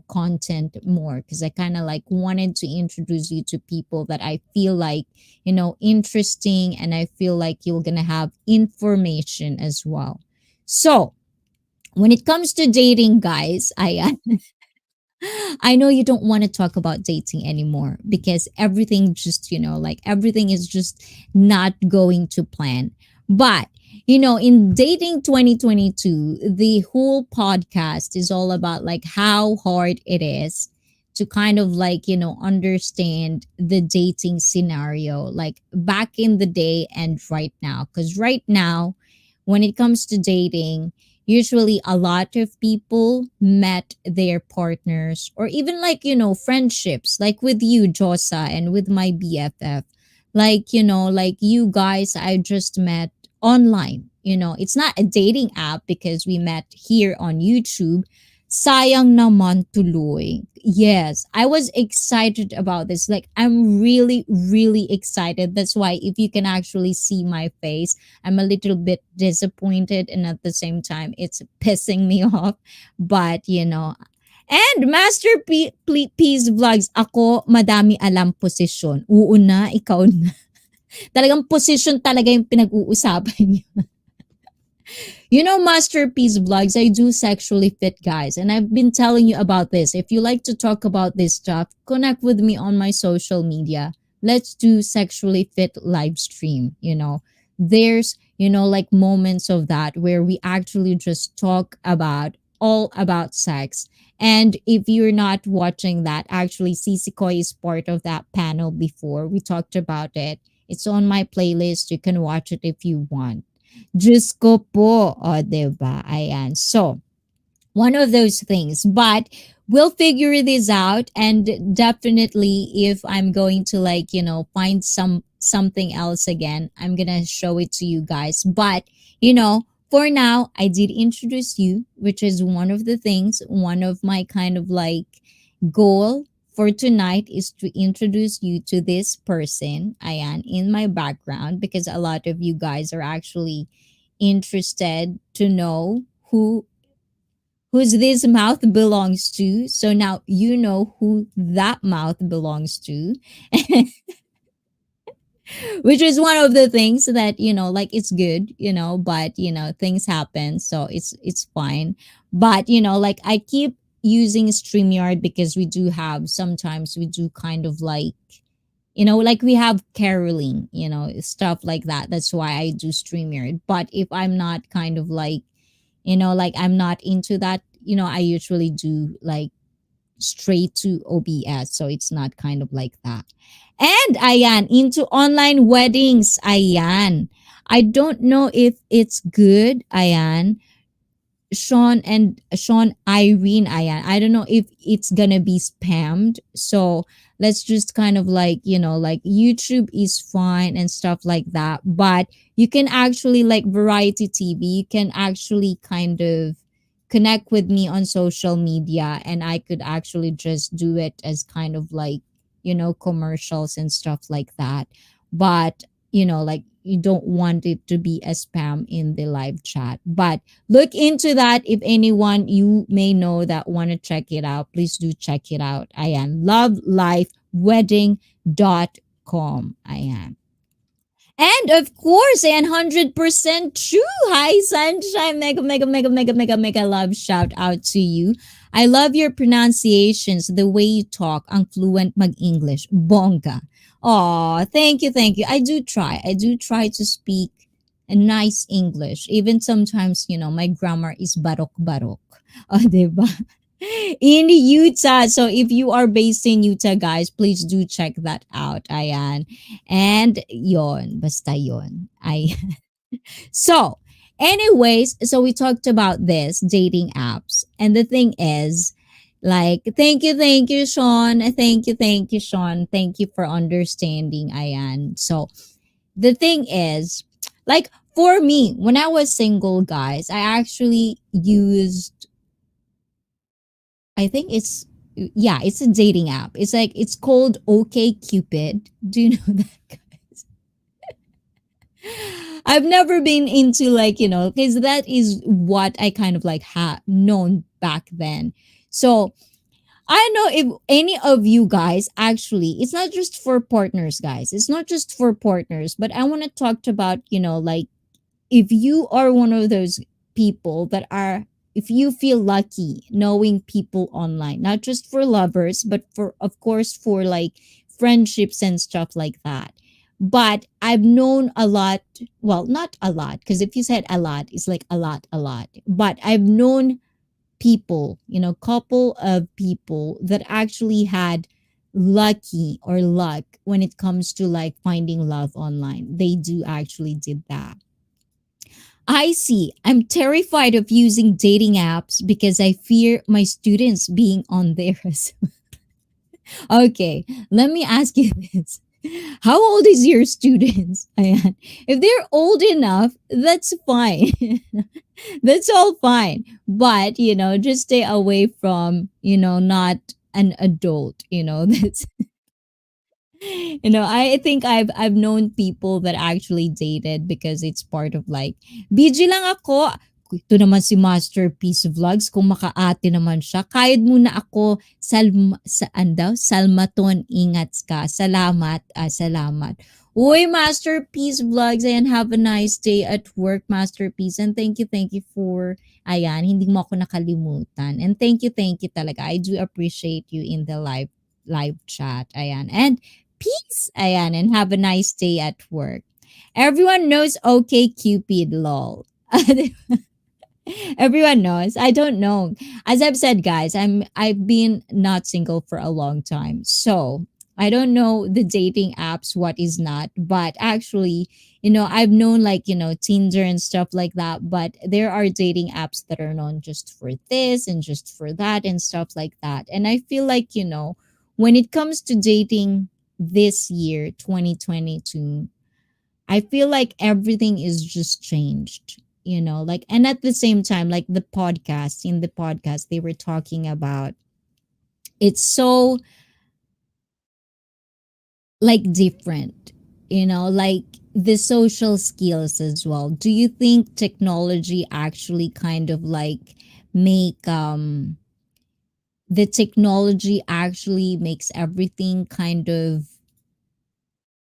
content more, because I kind of like wanted to introduce you to people that I feel like, interesting, and I feel like you're going to have information as well. So, when it comes to dating, guys, I know you don't want to talk about dating anymore, because everything just, like everything is just not going to plan. But, in dating 2022, the whole podcast is all about like how hard it is to kind of like, understand the dating scenario, like back in the day and right now. Because right now, when it comes to dating, usually a lot of people met their partners, or even like, friendships, like with you, Josa, and with my BFF. Like, like you guys, I just met online. It's not a dating app because we met here on YouTube. Sayang naman tuloy. Yes, I was excited about this. Like, I'm really excited. That's why if you can actually see my face, I'm a little bit disappointed, and at the same time, it's pissing me off. But, and Masterpiece Vlogs, ako madami alam posisyon. Oo na, ikaw na. Talagang position talaga yung pinag-uusapan niyo. Masterpiece Vlogs, I do sexually fit guys, and I've been telling you about this. If you like to talk about this stuff, connect with me on my social media. Let's do sexually fit live stream. There's, like moments of that where we actually just talk about all about sex. And if you're not watching that, actually, Cici Koy is part of that panel before. We talked about it. It's on my playlist. You can watch it if you want. Diyos ko po. O, diba? Ayan. So, one of those things. But we'll figure this out, and definitely if I'm going to like, find something else again, I'm gonna show it to you guys. But, for now, I did introduce you, which is one of the things, one of my kind of like goal for tonight is to introduce you to this person, Ayan, in my background, because a lot of you guys are actually interested to know whose this mouth belongs to. So now you know who that mouth belongs to. Which is one of the things that, like it's good, but things happen, so it's fine. But like I keep using StreamYard because we do have, sometimes we do kind of like, like we have caroling, stuff like that. That's why I do StreamYard. But if I'm not kind of like, like I'm not into that, I usually do like straight to OBS. So it's not kind of like that. And ayan, into online weddings. Ayan. I don't know if it's good. Ayan. Sean Irene, ayan. I don't know if it's gonna be spammed. So let's just kind of like, like YouTube is fine and stuff like that. But you can actually like variety TV, you can actually kind of connect with me on social media, and I could actually just do it as kind of like, commercials and stuff like that. But like you don't want it to be a spam in the live chat. But look into that. If anyone you may know that want to check it out, please do check it out. I am lovelifewedding.com. I am. And of course, and 100% true. Hi, Sunshine. Mega, mega, mega, mega, mega, mega love shout out to you. I love your pronunciations, the way you talk, ang fluent mag-English. Bongga. Aw, thank you, thank you. I do try. I do try to speak a nice English. Even sometimes, my grammar is barok-barok. Oh, diba? In Utah. So if you are based in Utah, guys, please do check that out. Ayan. And yon, basta yon. I so anyways, so we talked about this dating apps. And the thing is, like, thank you, Sean. Thank you, Sean. Thank you for understanding, Ayan. So the thing is, like, for me, when I was single, guys, I actually used, I think it's, yeah, it's a dating app. It's like, it's called OK Cupid. Do you know that? I've never been into, like, because that is what I kind of like known back then. So I don't know if any of you guys actually, it's not just for partners, guys. It's not just for partners, but I want to talk about, like, if you are one of those people that are, if you feel lucky knowing people online, not just for lovers, but for, of course, for like friendships and stuff like that. But I've known a lot, well, not a lot, because if you said a lot, it's like a lot. But I've known people, couple of people that actually had lucky or luck when it comes to like finding love online. They do actually did that. I see. I'm terrified of using dating apps because I fear my students being on there as well. Okay, let me ask you this. How old is your students? Ayan. If they're old enough, that's fine. That's all fine. But, just stay away from, not an adult, that's I think I've known people that actually dated because it's part of like, BG lang ako. Ito naman si Masterpiece Vlogs. Kung makaate naman siya, kahit muna ako, Salmaton, ingat ka. Salamat, salamat. Uy, Masterpiece Vlogs, and have a nice day at work, Masterpiece. And thank you for, ayan, hindi mo ako nakalimutan. And thank you talaga. I do appreciate you in the live chat. Ayan. And peace. Ayan. And have a nice day at work. Everyone knows OK Cupid, lol. Everyone knows. I don't know. As I've said, guys, I've been not single for a long time. So I don't know the dating apps, what is not. But actually, I've known like, Tinder and stuff like that. But there are dating apps that are known just for this and just for that and stuff like that. And I feel like, when it comes to dating this year, 2022, I feel like everything is just changed, like, and at the same time, like in the podcast, they were talking about it's so like different, like the social skills as well. Do you think technology actually kind of like make the technology actually makes everything kind of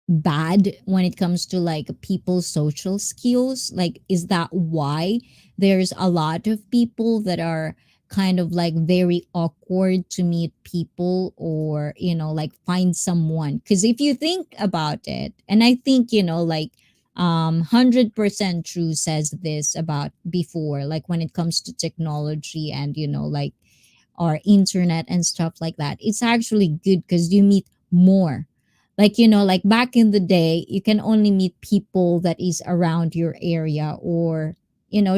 bad when it comes to like people's social skills? Like, is that why there's a lot of people that are kind of like very awkward to meet people, or like find someone? Because if you think about it, and I think, like 100% true says this about before, like when it comes to technology and like or internet and stuff like that, it's actually good because you meet more. Like, like back in the day, you can only meet people that is around your area, or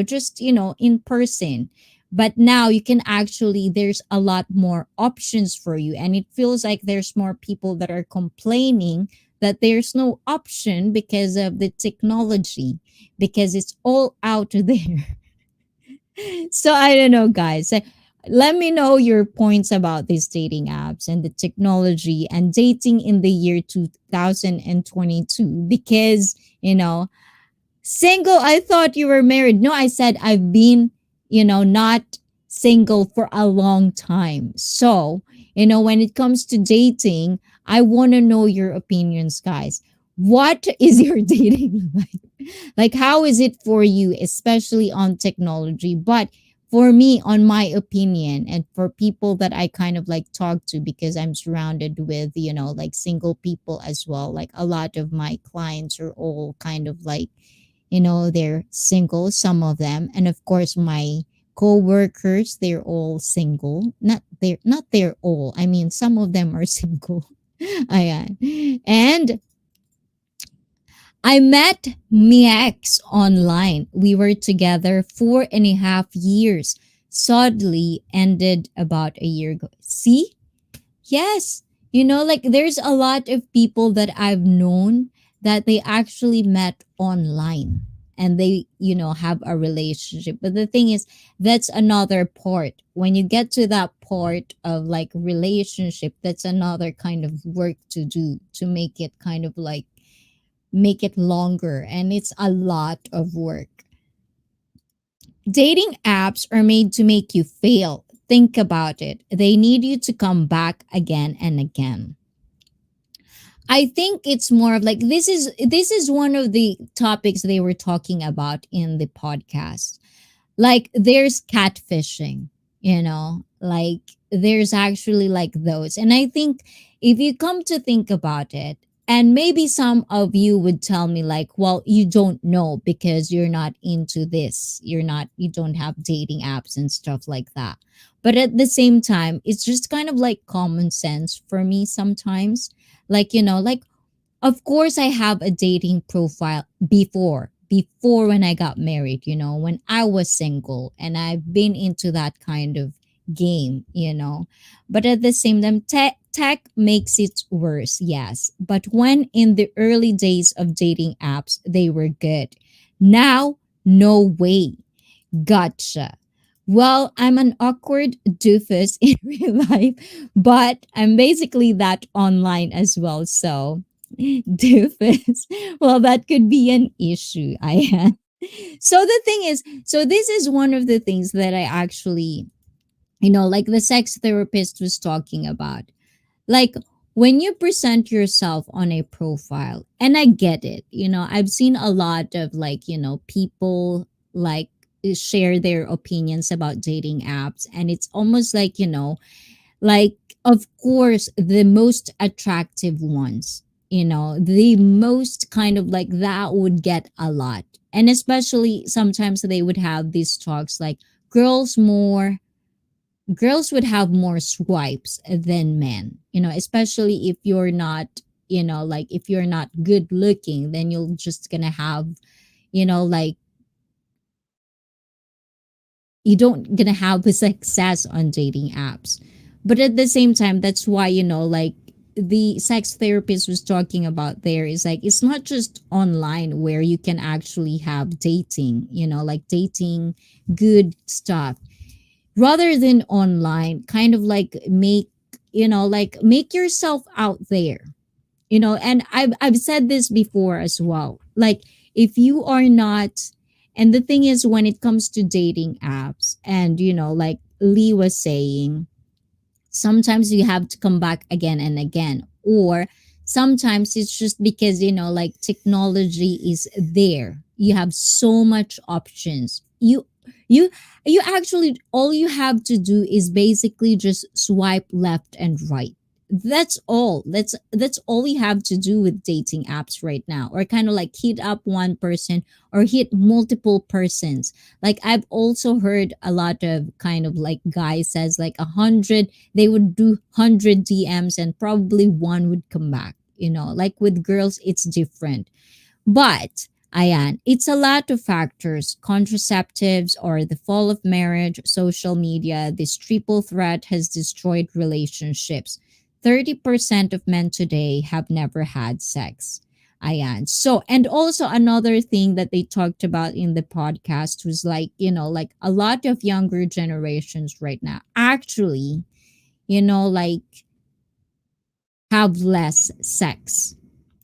just in person. But now you can actually, there's a lot more options for you, and it feels like there's more people that are complaining that there's no option because of the technology, because it's all out there. So I don't know, guys. Let me know your points about these dating apps and the technology and dating in the year 2022 because, you know, single, I thought you were married. No, I said I've been, not single for a long time. So, when it comes to dating, I want to know your opinions, guys. What is your dating like? Like, how is it for you, especially on technology? But for me, on my opinion, and for people that I kind of like talk to, because I'm surrounded with, like single people as well. Like, a lot of my clients are all kind of like, they're single, some of them. And of course, my co-workers, they're all single. Not they're all. I mean, some of them are single. Ayan. And I met my ex online. We were together 4.5 years. Suddenly ended about a year ago. See? Yes. Like there's a lot of people that I've known that they actually met online and they, have a relationship. But the thing is, that's another part. When you get to that part of like relationship, that's another kind of work to do to make it kind of like make it longer. And it's a lot of work. Dating apps are made to make you fail. Think about it. They need you to come back again and again. I think it's more of like this is one of the topics they were talking about in the podcast. Like there's catfishing, like there's actually like those. And I think if you come to think about it, and maybe some of you would tell me like, well, you don't know because you're not into this, you don't have dating apps and stuff like that. But at the same time, it's just kind of like common sense for me sometimes. Like, like of course, I have a dating profile before when I got married, when I was single, and I've been into that kind of game. But at the same time, tech makes it worse, yes. But when in the early days of dating apps, they were good. Now, no way. Gotcha. Well, I'm an awkward doofus in real life, but I'm basically that online as well. So, doofus. Well, that could be an issue. I am. So the thing is, so this is one of the things that I actually, like the sex therapist was talking about. Like when you present yourself on a profile, and I get it, I've seen a lot of like, people like share their opinions about dating apps, and it's almost like, like of course the most attractive ones, the most kind of like that would get a lot. And especially sometimes they would have these talks like girls more girls would have more swipes than men, especially if you're not, like if you're not good looking, then you're just gonna have, like you don't gonna have the success on dating apps. But at the same time, that's why, like the sex therapist was talking about there is like it's not just online where you can actually have dating, like dating good stuff, rather than online, kind of like make yourself out there, and I've said this before as well. Like if you are not, and the thing is when it comes to dating apps, and like Lee was saying, sometimes you have to come back again and again, or sometimes it's just because like technology is there, you have so much options. You you actually, all you have to do is basically just swipe left and right. That's all you have to do with dating apps right now, or kind of like hit up one person or hit multiple persons. Like I've also heard a lot of kind of like guys says like 100, they would do 100 DMs and probably one would come back. Like with girls it's different. But ayan, it's a lot of factors: contraceptives or the fall of marriage, social media. This triple threat has destroyed relationships. 30% of men today have never had sex. Ayan. So, and also another thing that they talked about in the podcast was like, like a lot of younger generations right now actually, like have less sex.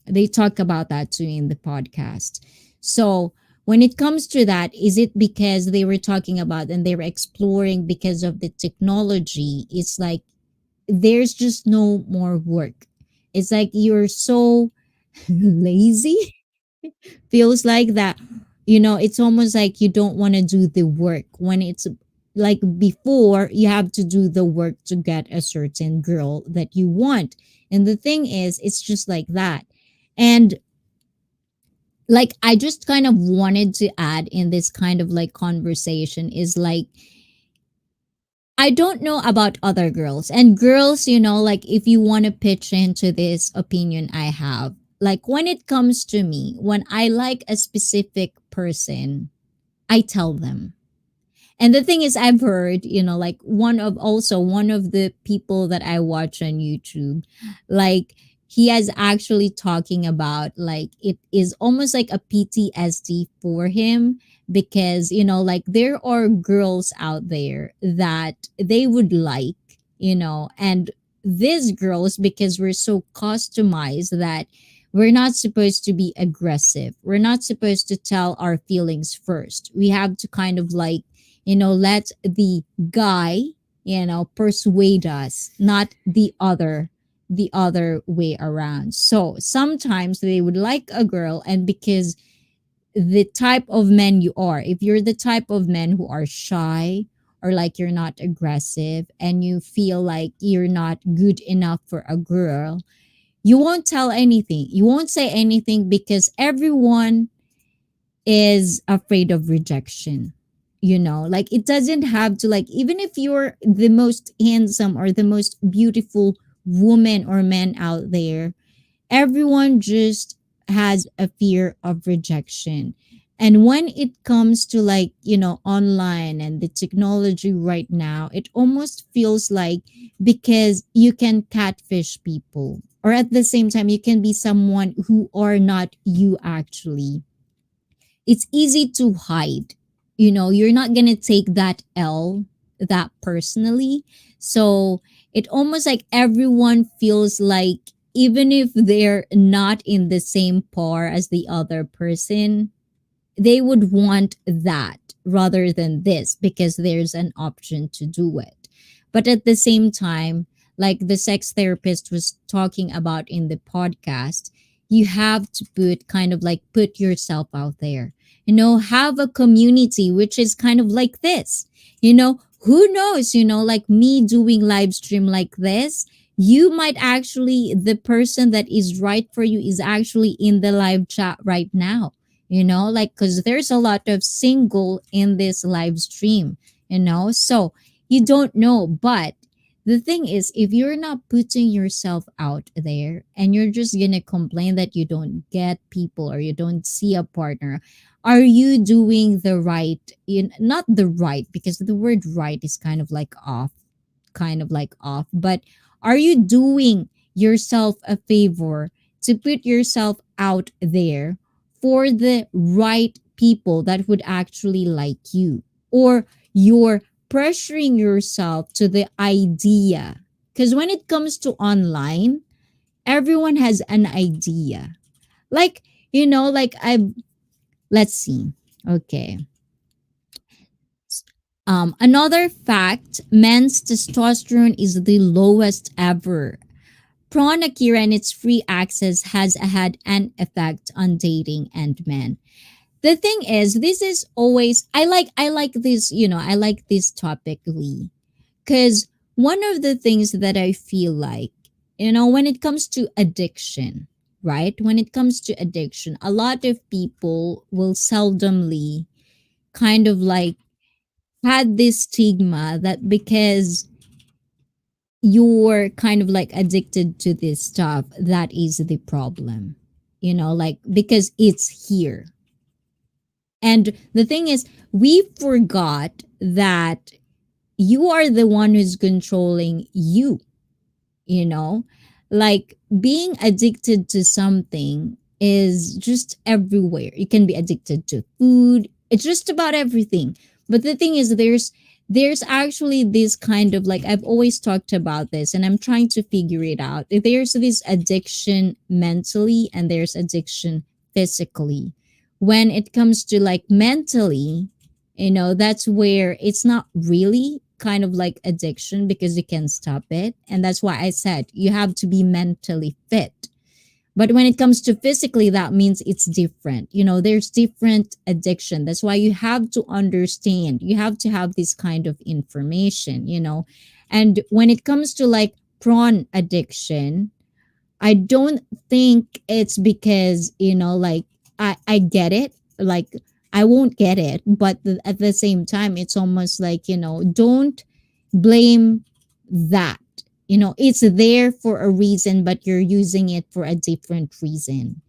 They talk about that too in the podcast. So, when it comes to that, is it because they were talking about and they were exploring because of the technology? It's like there's just no more work. It's like you're so lazy. Feels like that, it's almost like you don't want to do the work when it's like before you have to do the work to get a certain girl that you want. And the thing is, it's just like that. And like I just kind of wanted to add in this kind of like conversation is like I don't know about other girls and girls, like if you want to pitch into this opinion I have, like when it comes to me, when I like a specific person, I tell them. And the thing is, I've heard, like one of the people that I watch on YouTube, like he is actually talking about like it is almost like a PTSD for him because, like there are girls out there that they would like, and these girls, because we're so customized that we're not supposed to be aggressive. We're not supposed to tell our feelings first. We have to kind of like let the guy persuade us, not the other way around. So sometimes they would like a girl, and because the type of men you are, if you're the type of men who are shy or like you're not aggressive and you feel like you're not good enough for a girl, you won't tell anything, you won't say anything because everyone is afraid of rejection. Like it doesn't have to, like, even if you're the most handsome or the most beautiful woman or man out there, everyone just has a fear of rejection. And when it comes to like, online and the technology right now, it almost feels like because you can catfish people, or at the same time you can be someone who are not you actually, it's easy to hide. You're not going to take that L that personally. So it almost like everyone feels like even if they're not in the same par as the other person, they would want that rather than this because there's an option to do it. But at the same time, like the sex therapist was talking about in the podcast, you have to put yourself out there. Have a community which is kind of like this. Who knows, like me doing live stream like this, you might actually, the person that is right for you is actually in the live chat right now, like because there's a lot of single in this live stream, so you don't know. But the thing is, if you're not putting yourself out there and you're just gonna complain that you don't get people or you don't see a partner, are you doing the right, not the right, because the word right is kind of like off, but are you doing yourself a favor to put yourself out there for the right people that would actually like you? Or you're pressuring yourself to the idea? Because when it comes to online, everyone has an idea. Like, like let's see. Okay. Another fact, men's testosterone is the lowest ever. Prawn Akira and its free access has had an effect on dating and men. The thing is, this is always, I like this, I like this topic, Lee, because one of the things that I feel like, when it comes to addiction, right? When it comes to addiction, a lot of people will seldomly kind of like had this stigma that because you're kind of like addicted to this stuff, that is the problem, like because it's here. And the thing is, we forgot that you are the one who's controlling you, you know? Like being addicted to something, is just everywhere. You can be addicted to food. It's just about everything. But the thing is, there's actually this kind of like, I've always talked about this and I'm trying to figure it out. There's this addiction mentally and there's addiction physically. When it comes to like mentally, that's where it's not really kind of like addiction because you can stop it. And that's why I said you have to be mentally fit. But when it comes to physically, that means it's different. There's different addiction. That's why you have to understand. You have to have this kind of information. And when it comes to like prawn addiction, I don't think it's because, like I get it. Like I won't get it. But at the same time, it's almost like, don't blame that. It's there for a reason, but you're using it for a different reason.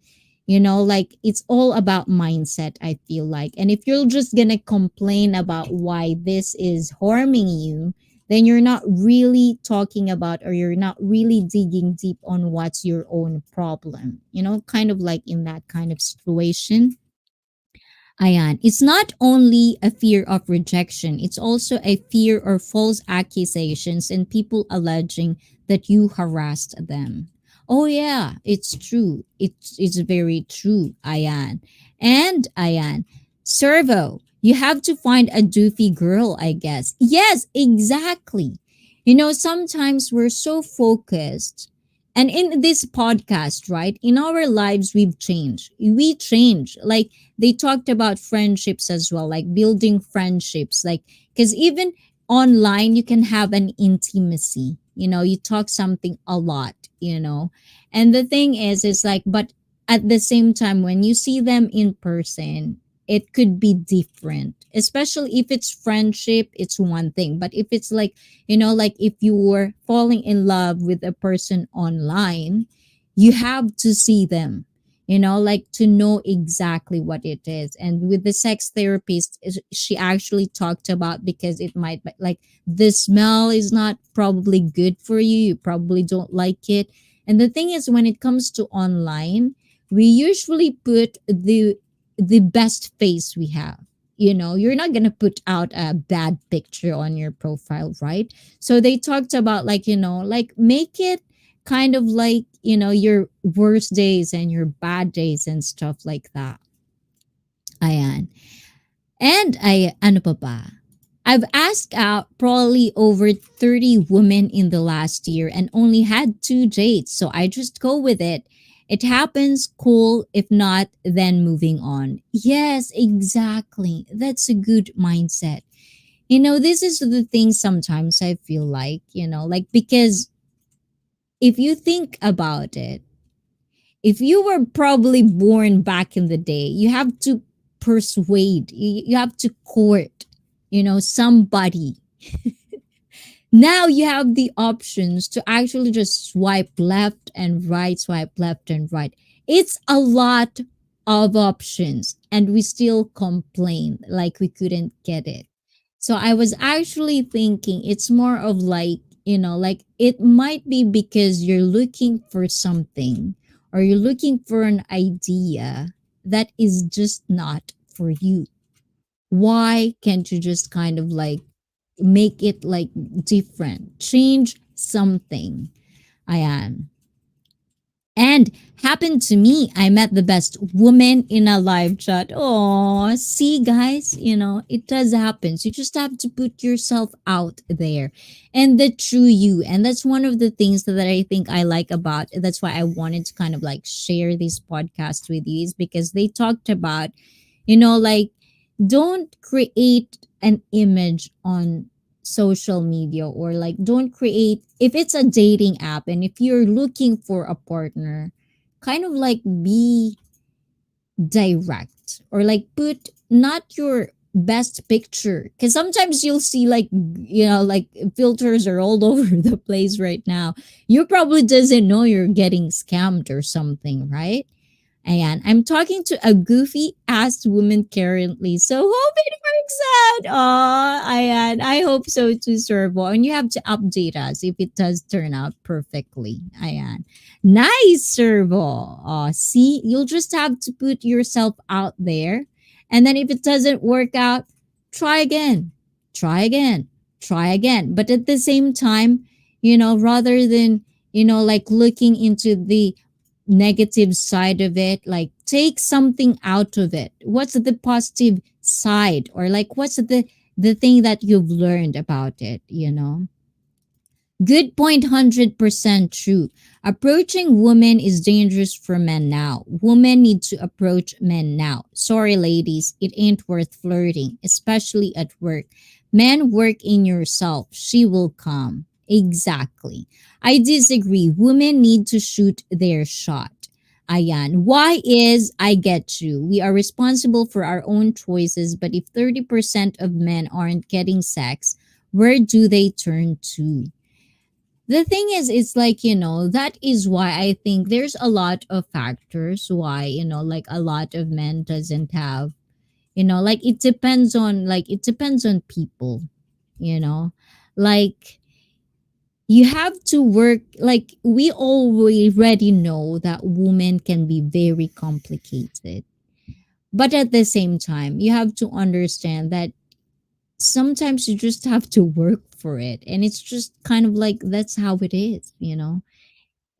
Like it's all about mindset, I feel like. And if you're just gonna complain about why this is harming you, then you're not really talking about, or you're not really digging deep on what's your own problem, kind of like in that kind of situation. Ayan, it's not only a fear of rejection, it's also a fear of false accusations and people alleging that you harassed them. Oh yeah, it's true. It's very true, Ayan. And Ayan, Servo, you have to find a doofy girl, I guess. Yes, exactly. Sometimes we're so focused. And in this podcast, right? In our lives, we've changed. We change. Like they talked about friendships as well, like building friendships, like because even online you can have an intimacy. You talk something a lot. And the thing is like, but at the same time, when you see them in person, it could be different, especially if it's friendship. It's one thing, but if it's like, like if you were falling in love with a person online, you have to see them, like to know exactly what it is. And with the sex therapist, she actually talked about, because it might be like the smell is not probably good for you. You probably don't like it. And the thing is, when it comes to online, we usually put the best face we have. You're not going to put out a bad picture on your profile, right? So they talked about like, like make it kind of like, your worst days and your bad days and stuff like that. Ayan. And ano pa ba? I've asked out probably over 30 women in the last year and only had 2 dates, so I just go with it. It happens, cool. If not, then moving on. Yes, exactly. That's a good mindset. This is the thing sometimes I feel like because if you think about it, if you were probably born back in the day, you have to persuade, you have to court, somebody. Now you have the options to actually just swipe left and right, swipe left and right. It's a lot of options, and we still complain like we couldn't get it. So I was actually thinking it's more of like, like it might be because you're looking for something, or you're looking for an idea that is just not for you. Why can't you just kind of like make it like different, change something? I am. And happened to me, I met the best woman in a live chat. Oh, see, guys, it does happen. So you just have to put yourself out there and the true you. And that's one of the things that I think I like about. That's why I wanted to kind of like share this podcast with you, is because they talked about, like don't create an image on social media, or like don't create, if it's a dating app and if you're looking for a partner, kind of like be direct, or like put not your best picture, because sometimes you'll see like, like filters are all over the place right now. You probably doesn't know you're getting scammed or something, right? And I'm talking to a goofy ass woman currently. So hope it works out. Oh, Ayan. I hope so too, Servo. And you have to update us if it does turn out perfectly. Ayan. Nice, Servo. See, you'll just have to put yourself out there. And then if it doesn't work out, try again. Try again. Try again. But at the same time, rather than, like looking into the negative side of it, like take something out of it. What's the positive side, or like what's the thing that you've learned about it? Good point, 100% true. Approaching women is dangerous for men now. Women need to approach men now. Sorry, ladies, it ain't worth flirting, especially at work. Men, work in yourself. She will come. Exactly. I disagree. Women need to shoot their shot. Ayan. Why is I get you? We are responsible for our own choices, but if 30% of men aren't getting sex, where do they turn to? The thing is, it's like, that is why I think there's a lot of factors why, like a lot of men doesn't have, like it depends on people, you know like you have to work, like we already know that women can be very complicated, but at the same time you have to understand that sometimes you just have to work for it, and it's just kind of like that's how it is.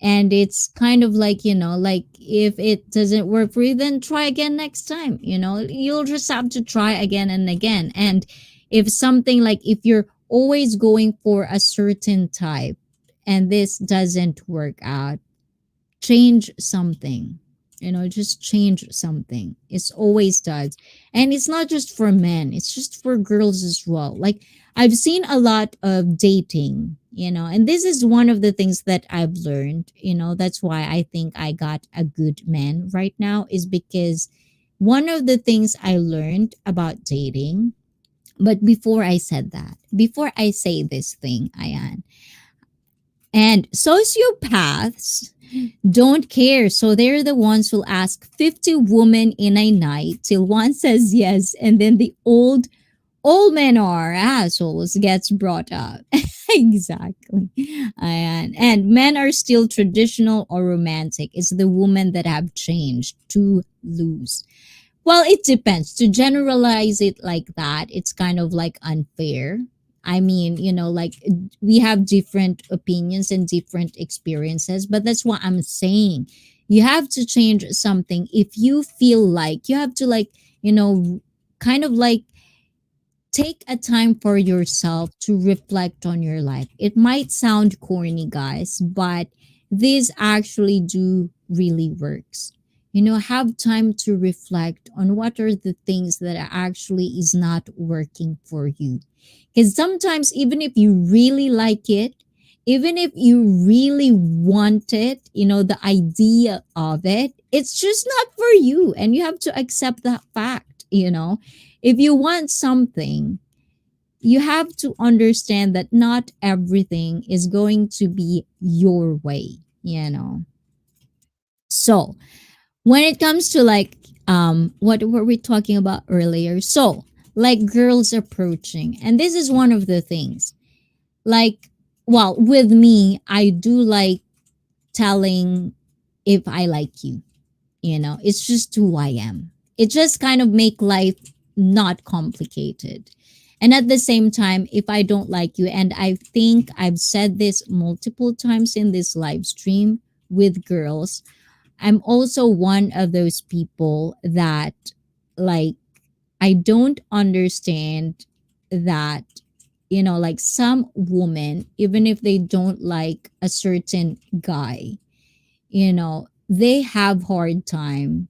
And it's kind of like if it doesn't work for you, then try again next time. You'll just have to try again and again. And if something, like if you're always going for a certain type and this doesn't work out, change something. Just change something. It's always does. And it's not just for men, it's just for girls as well. Like I've seen a lot of dating, and this is one of the things that I've learned. That's why I think I got a good man right now, is because one of the things I learned about dating. But before I say this thing, Ayan, and sociopaths don't care. So they're the ones who'll ask 50 women in a night till one says yes, and then the old men are assholes gets brought up. Exactly. And men are still traditional or romantic. It's the women that have changed to lose. Well, it depends. To generalize it like that, it's kind of like unfair. I mean, like we have different opinions and different experiences, but that's what I'm saying. You have to change something if you feel like you have to, like, kind of like take a time for yourself to reflect on your life. It might sound corny, guys, but this actually do really works. Have time to reflect on what are the things that actually is not working for you. Because sometimes, even if you really like it, even if you really want it, the idea of it, it's just not for you. And you have to accept that fact. If you want something, you have to understand that not everything is going to be your way. So when it comes to, like, what were we talking about earlier? So, like, girls approaching, and this is one of the things, like, well, with me, I do like telling if I like you. It's just who I am. It just kind of make life not complicated. And at the same time, if I don't like you, and I think I've said this multiple times in this live stream with girls, I'm also one of those people that, like, I don't understand that, like some women, even if they don't like a certain guy, they have hard time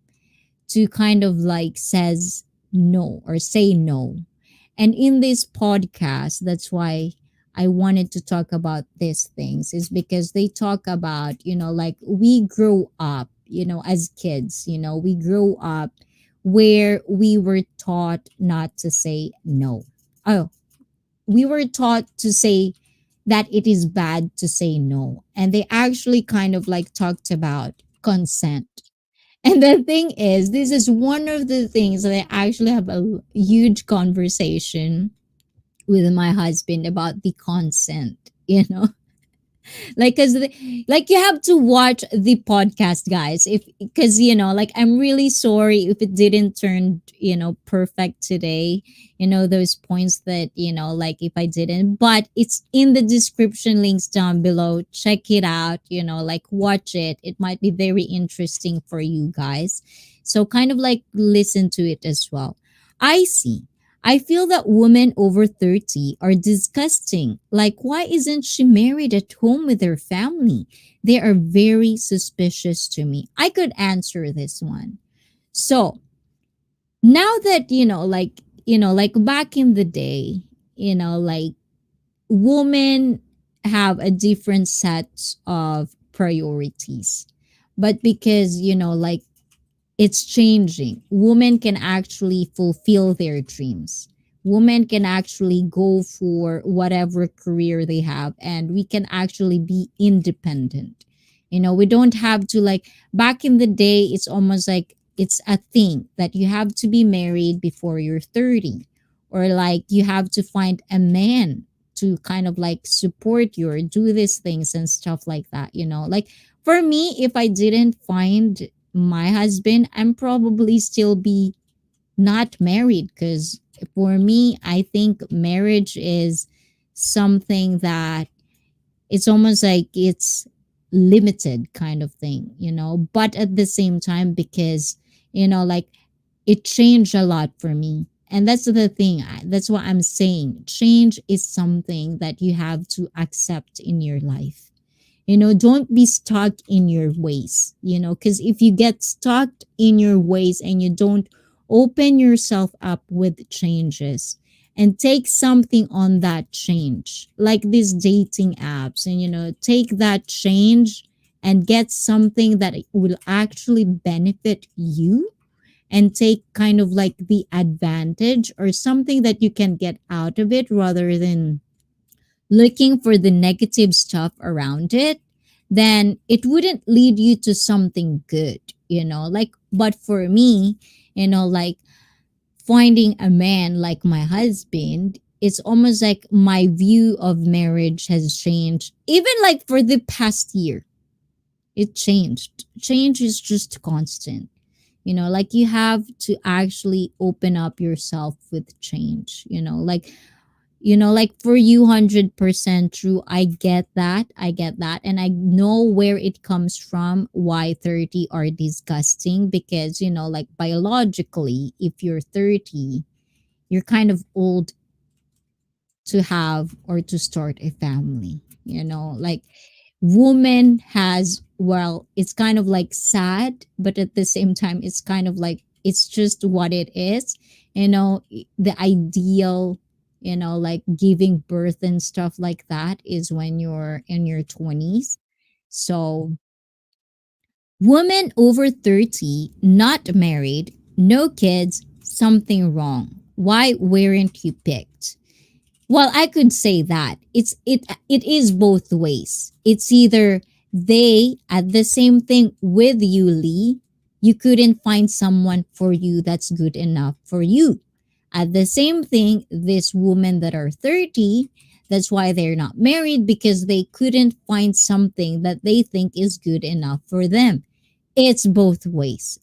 to kind of like says no or say no. And in this podcast, that's why I wanted to talk about these things, is because they talk about, like we grow up, as kids, we grow up where we were taught not to say no. Oh, we were taught to say that it is bad to say no. And they actually kind of like talked about consent. And the thing is, this is one of the things that I actually have a huge conversation with my husband about the consent, you know? Like because like you have to watch the podcast, guys, if because like I'm really sorry if it didn't turn perfect today, those points that like if I didn't, but it's in the description links down below. Check it out, like watch it. It might be very interesting for you guys, so kind of like listen to it as well. I see. I feel that women over 30 are disgusting. Like, why isn't she married at home with her family? They are very suspicious to me. I could answer this one. So, now that, like back in the day, like women have a different set of priorities. But because, like it's changing. Women can actually fulfill their dreams. Women can actually go for whatever career they have, and we can actually be independent. We don't have to, like, back in the day, it's almost like it's a thing that you have to be married before you're 30, or like you have to find a man to kind of like support you or do these things and stuff like that. Like for me, if I didn't find my husband, I'm probably still be not married, because for me, I think marriage is something that it's almost like it's limited kind of thing, but at the same time, because like it changed a lot for me. And that's the thing. That's what I'm saying. Change is something that you have to accept in your life. Don't be stuck in your ways, because if you get stuck in your ways and you don't open yourself up with changes and take something on that change, like these dating apps, and take that change and get something that will actually benefit you, and take kind of like the advantage or something that you can get out of it, rather than looking for the negative stuff around it, then it wouldn't lead you to something good, like. But for me, like finding a man like my husband, it's almost like my view of marriage has changed, even like for the past year. It changed. Change is just constant. Like you have to actually open up yourself with change, like like for you, 100% true. I get that and I know where it comes from, why 30 are disgusting, because like biologically, if you're 30, you're kind of old to have or to start a family, like woman has, well, it's kind of like sad, but at the same time it's kind of like it's just what it is. The ideal, like giving birth and stuff like that is when you're in your 20s. So women over 30 not married, no kids, something wrong. Why weren't you picked? Well, I could say that it is both ways. It's either they at the same thing with you, Lee. You couldn't find someone for you that's good enough for you. At the same thing, this women that are 30, that's why they're not married, because they couldn't find something that they think is good enough for them. It's both ways,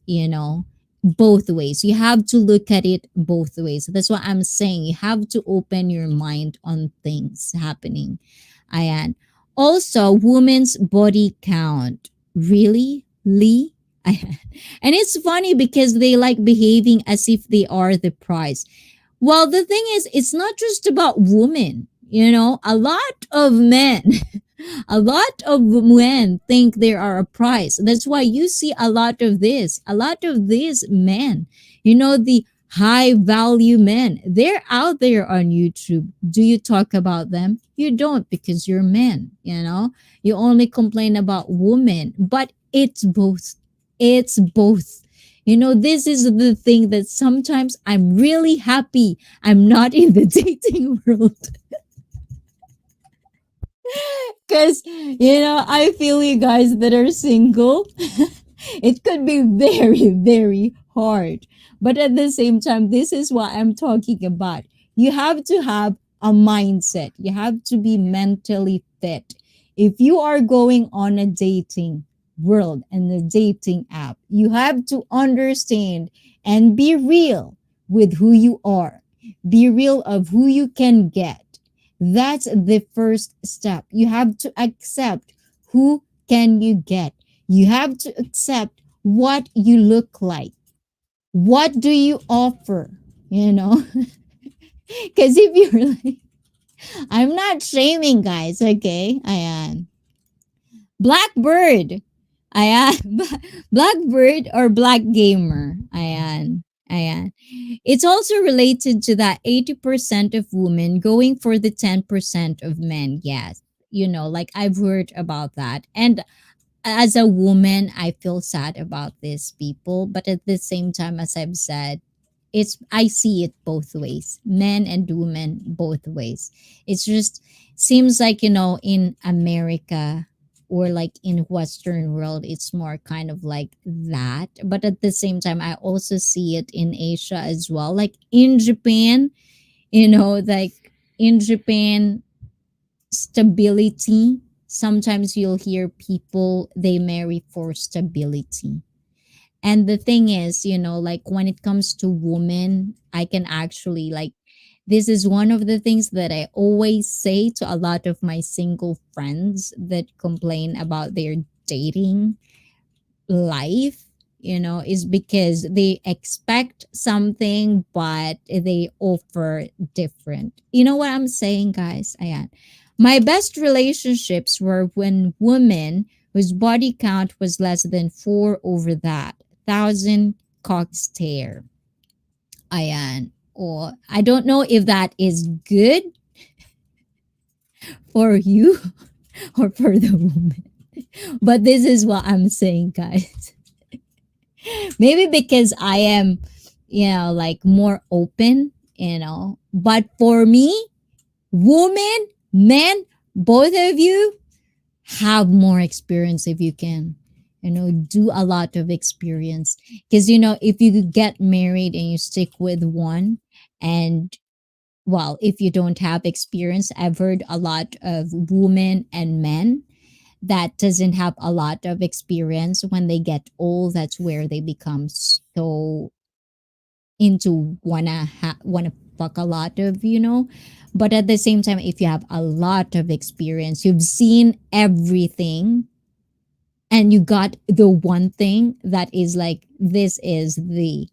both ways. You have to look at it both ways. That's what I'm saying. You have to open your mind on things happening. Ayan. Also, women's body count. Really, Lee? Ayan. And it's funny because they like behaving as if they are the prize. Well, the thing is, it's not just about women. A lot of men, a lot of men think they are a prize. That's why you see a lot of these men, the high value men, they're out there on YouTube. Do you talk about them? You don't, because you're men, you only complain about women, but it's both. It's both. This is the thing that sometimes I'm really happy I'm not in the dating world. Because, I feel you guys that are single. It could be very, very hard. But at the same time, this is what I'm talking about. You have to have a mindset, you have to be mentally fit. If you are going on a dating world and a dating app, you have to understand and be real with who you are, be real of who you can get. That's the first step. You have to accept who can you get. You have to accept what you look like. What do you offer? You know? Because if you're like, I'm not shaming guys, okay? I am. Blackbird. Ayan. Blackbird or black gamer. Ayan. Ayan. It's also related to that 80% of women going for the 10% of men. Yes. You know, like I've heard about that. And as a woman, I feel sad about these people, but at the same time, as I've said, it's I see it both ways, men and women both ways. It's just seems like in America or like in Western world, it's more kind of like that. But at the same time, I also see it in Asia as well, like in Japan. Like in Japan, stability. Sometimes you'll hear people they marry for stability. And the thing is, like when it comes to women, I can actually like this is one of the things that I always say to a lot of my single friends that complain about their dating life, is because they expect something but they offer different. You know what I'm saying, guys? Ayan. My best relationships were when women whose body count was less than 4 over that 1,000 cock stare. Ayan. Or I don't know if that is good for you or for the woman. But this is what I'm saying, guys. Maybe because I am, like more open, But for me, women, men, both of you have more experience if you can, do a lot of experience. Because, if you get married and you stick with one, and well, if you don't have experience, I've heard a lot of women and men that doesn't have a lot of experience when they get old. That's where they become so into wanna fuck a lot of, but at the same time, if you have a lot of experience, you've seen everything, and you got the one thing that is like this is the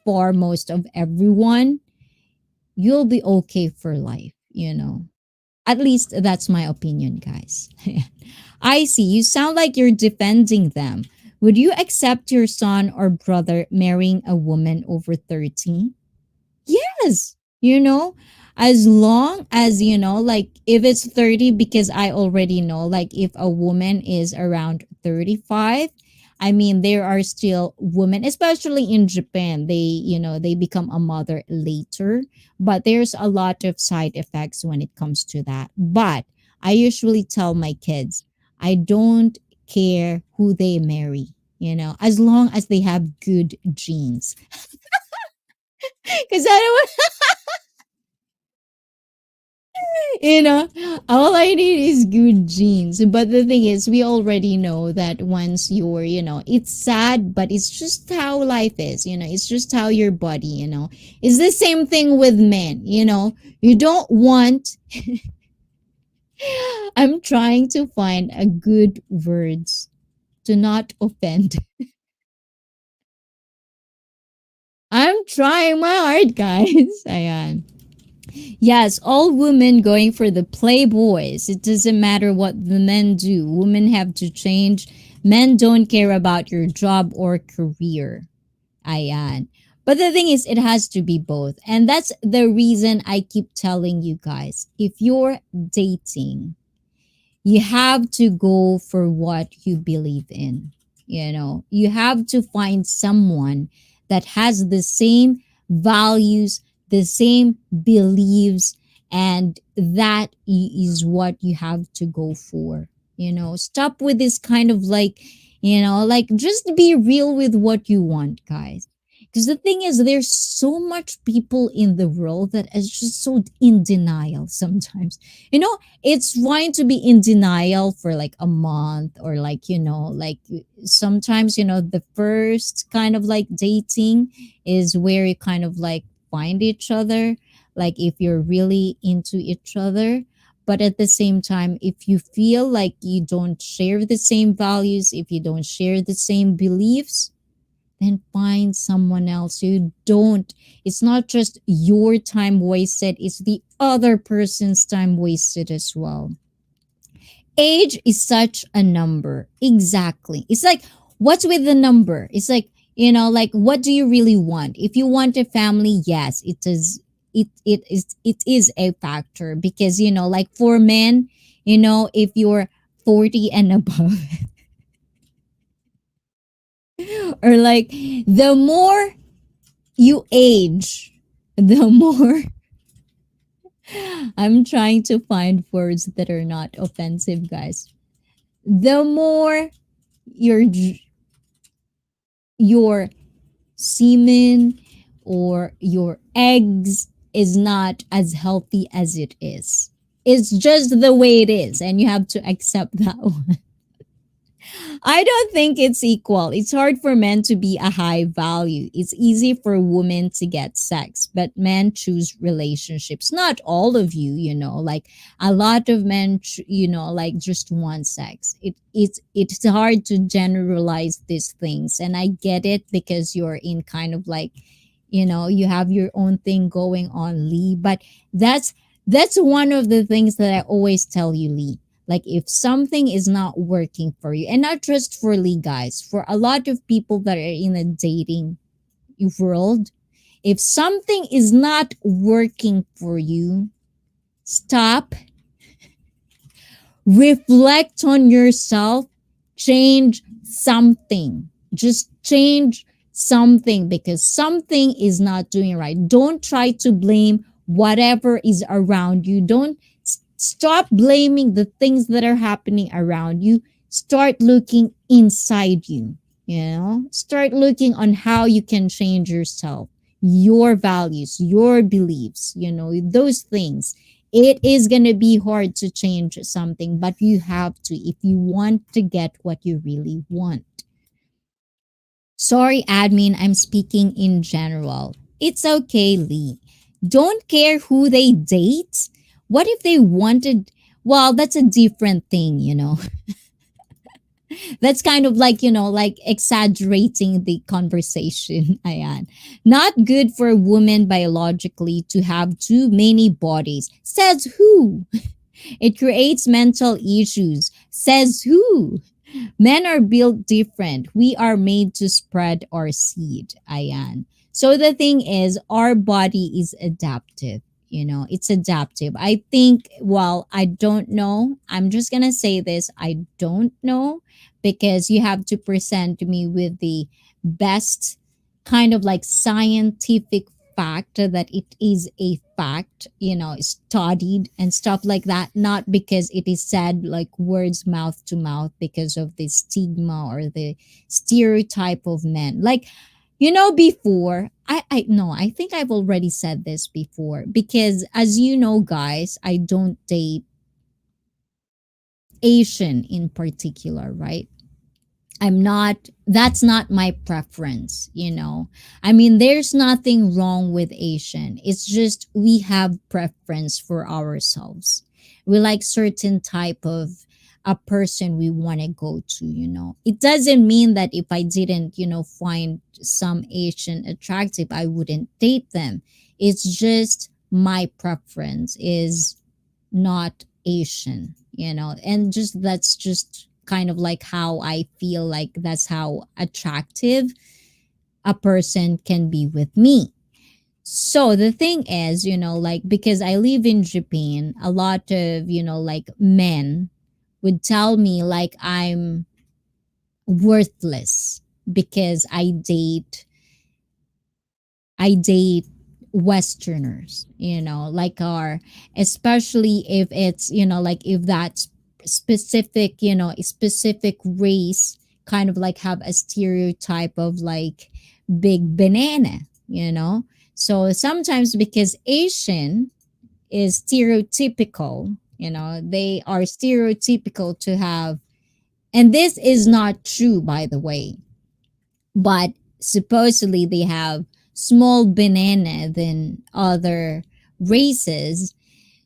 foremost of everyone, you'll be okay for life. At least that's my opinion, guys. I see. You sound like you're defending them. Would you accept your son or brother marrying a woman over 13? Yes. As long as, like if it's 30, because I already know, like if a woman is around 35, I mean, there are still women, especially in Japan, they become a mother later, but there's a lot of side effects when it comes to that. But I usually tell my kids, I don't care who they marry, as long as they have good genes. Because I don't you know, all I need is good genes. But the thing is, we already know that once it's sad, but it's just how life is, it's just how your body. It's the same thing with men. You don't want, I'm trying to find a good words to not offend. I'm trying my hard, guys. Ayan. Yes, all women going for the playboys. It doesn't matter what the men do. Women have to change. Men don't care about your job or career. Ayan. But the thing is, it has to be both. And that's the reason I keep telling you guys, if you're dating, you have to go for what you believe in. You have to find someone that has the same values, the same beliefs, and is what you have to go for. Stop with this kind of like Like just be real with what you want, guys. Because the thing is, there's so much people in the world that is just so in denial sometimes. It's fine to be in denial for like a month, or like, like sometimes, the first kind of like dating is where you kind of like find each other, like if you're really into each other. But at the same time, if you feel like you don't share the same values, if you don't share the same beliefs, then find someone else. You don't, it's not just your time wasted, it's the other person's time wasted as well. Age is such a number. Exactly. It's like, what's with the number? It's like, like what do you really want? If you want a family, yes, it is. It is a factor, because like for men, if you're 40 and above, or like the more you age, the more I'm trying to find words that are not offensive, guys. The more your your semen or your eggs is not as healthy as it is. It's just the way it is, and you have to accept that one. I don't think it's equal. It's hard for men to be a high value. It's easy for women to get sex, but men choose relationships. Not all of you, like a lot of men, like just want sex. It's hard to generalize these things, and I get it because you're in kind of like, you have your own thing going on, Lee. But that's one of the things that I always tell you, Lee. Like if something is not working for you, and not just for Lee, guys, for a lot of people that are in a dating world, if something is not working for you, stop, reflect on yourself, change something. Just change something, because something is not doing right. Don't try to blame whatever is around you. Don't stop blaming the things that are happening around you. Start looking inside you. Start looking on how you can change yourself, your values, your beliefs, those things. It is going to be hard to change something, but you have to if you want to get what you really want. Sorry, admin, I'm speaking in general. It's okay, Lee. Don't care who they date. What if they wanted? Well, that's a different thing. That's kind of like, like exaggerating the conversation, Ayan. Not good for a woman biologically to have too many bodies. Says who? It creates mental issues. Says who? Men are built different. We are made to spread our seed, Ayan. So the thing is, our body is adaptive. It's adaptive. I think, well, I don't know. I'm just going to say this. I don't know, because you have to present me with the best kind of like scientific fact that it is a fact, studied and stuff like that, not because it is said like words mouth to mouth because of the stigma or the stereotype of men. Like, before, I no, I think I've already said this before, because as you know, guys, I don't date Asian in particular, right? I'm not, that's not my preference. I mean, there's nothing wrong with Asian. It's just we have preference for ourselves. We like certain type of a person we want to go to. It doesn't mean that if I didn't, find some Asian attractive, I wouldn't date them. It's just my preference is not Asian. And just that's just kind of like how I feel like that's how attractive a person can be with me. So the thing is, like because I live in Japan, a lot of, like men would tell me like I'm worthless because I date Westerners, like our, especially if it's, like if that's specific, a specific race kind of like have a stereotype of like big banana, you know? So sometimes because Asian is stereotypical, they are stereotypical to have, and this is not true, by the way, but supposedly they have small banana than other races.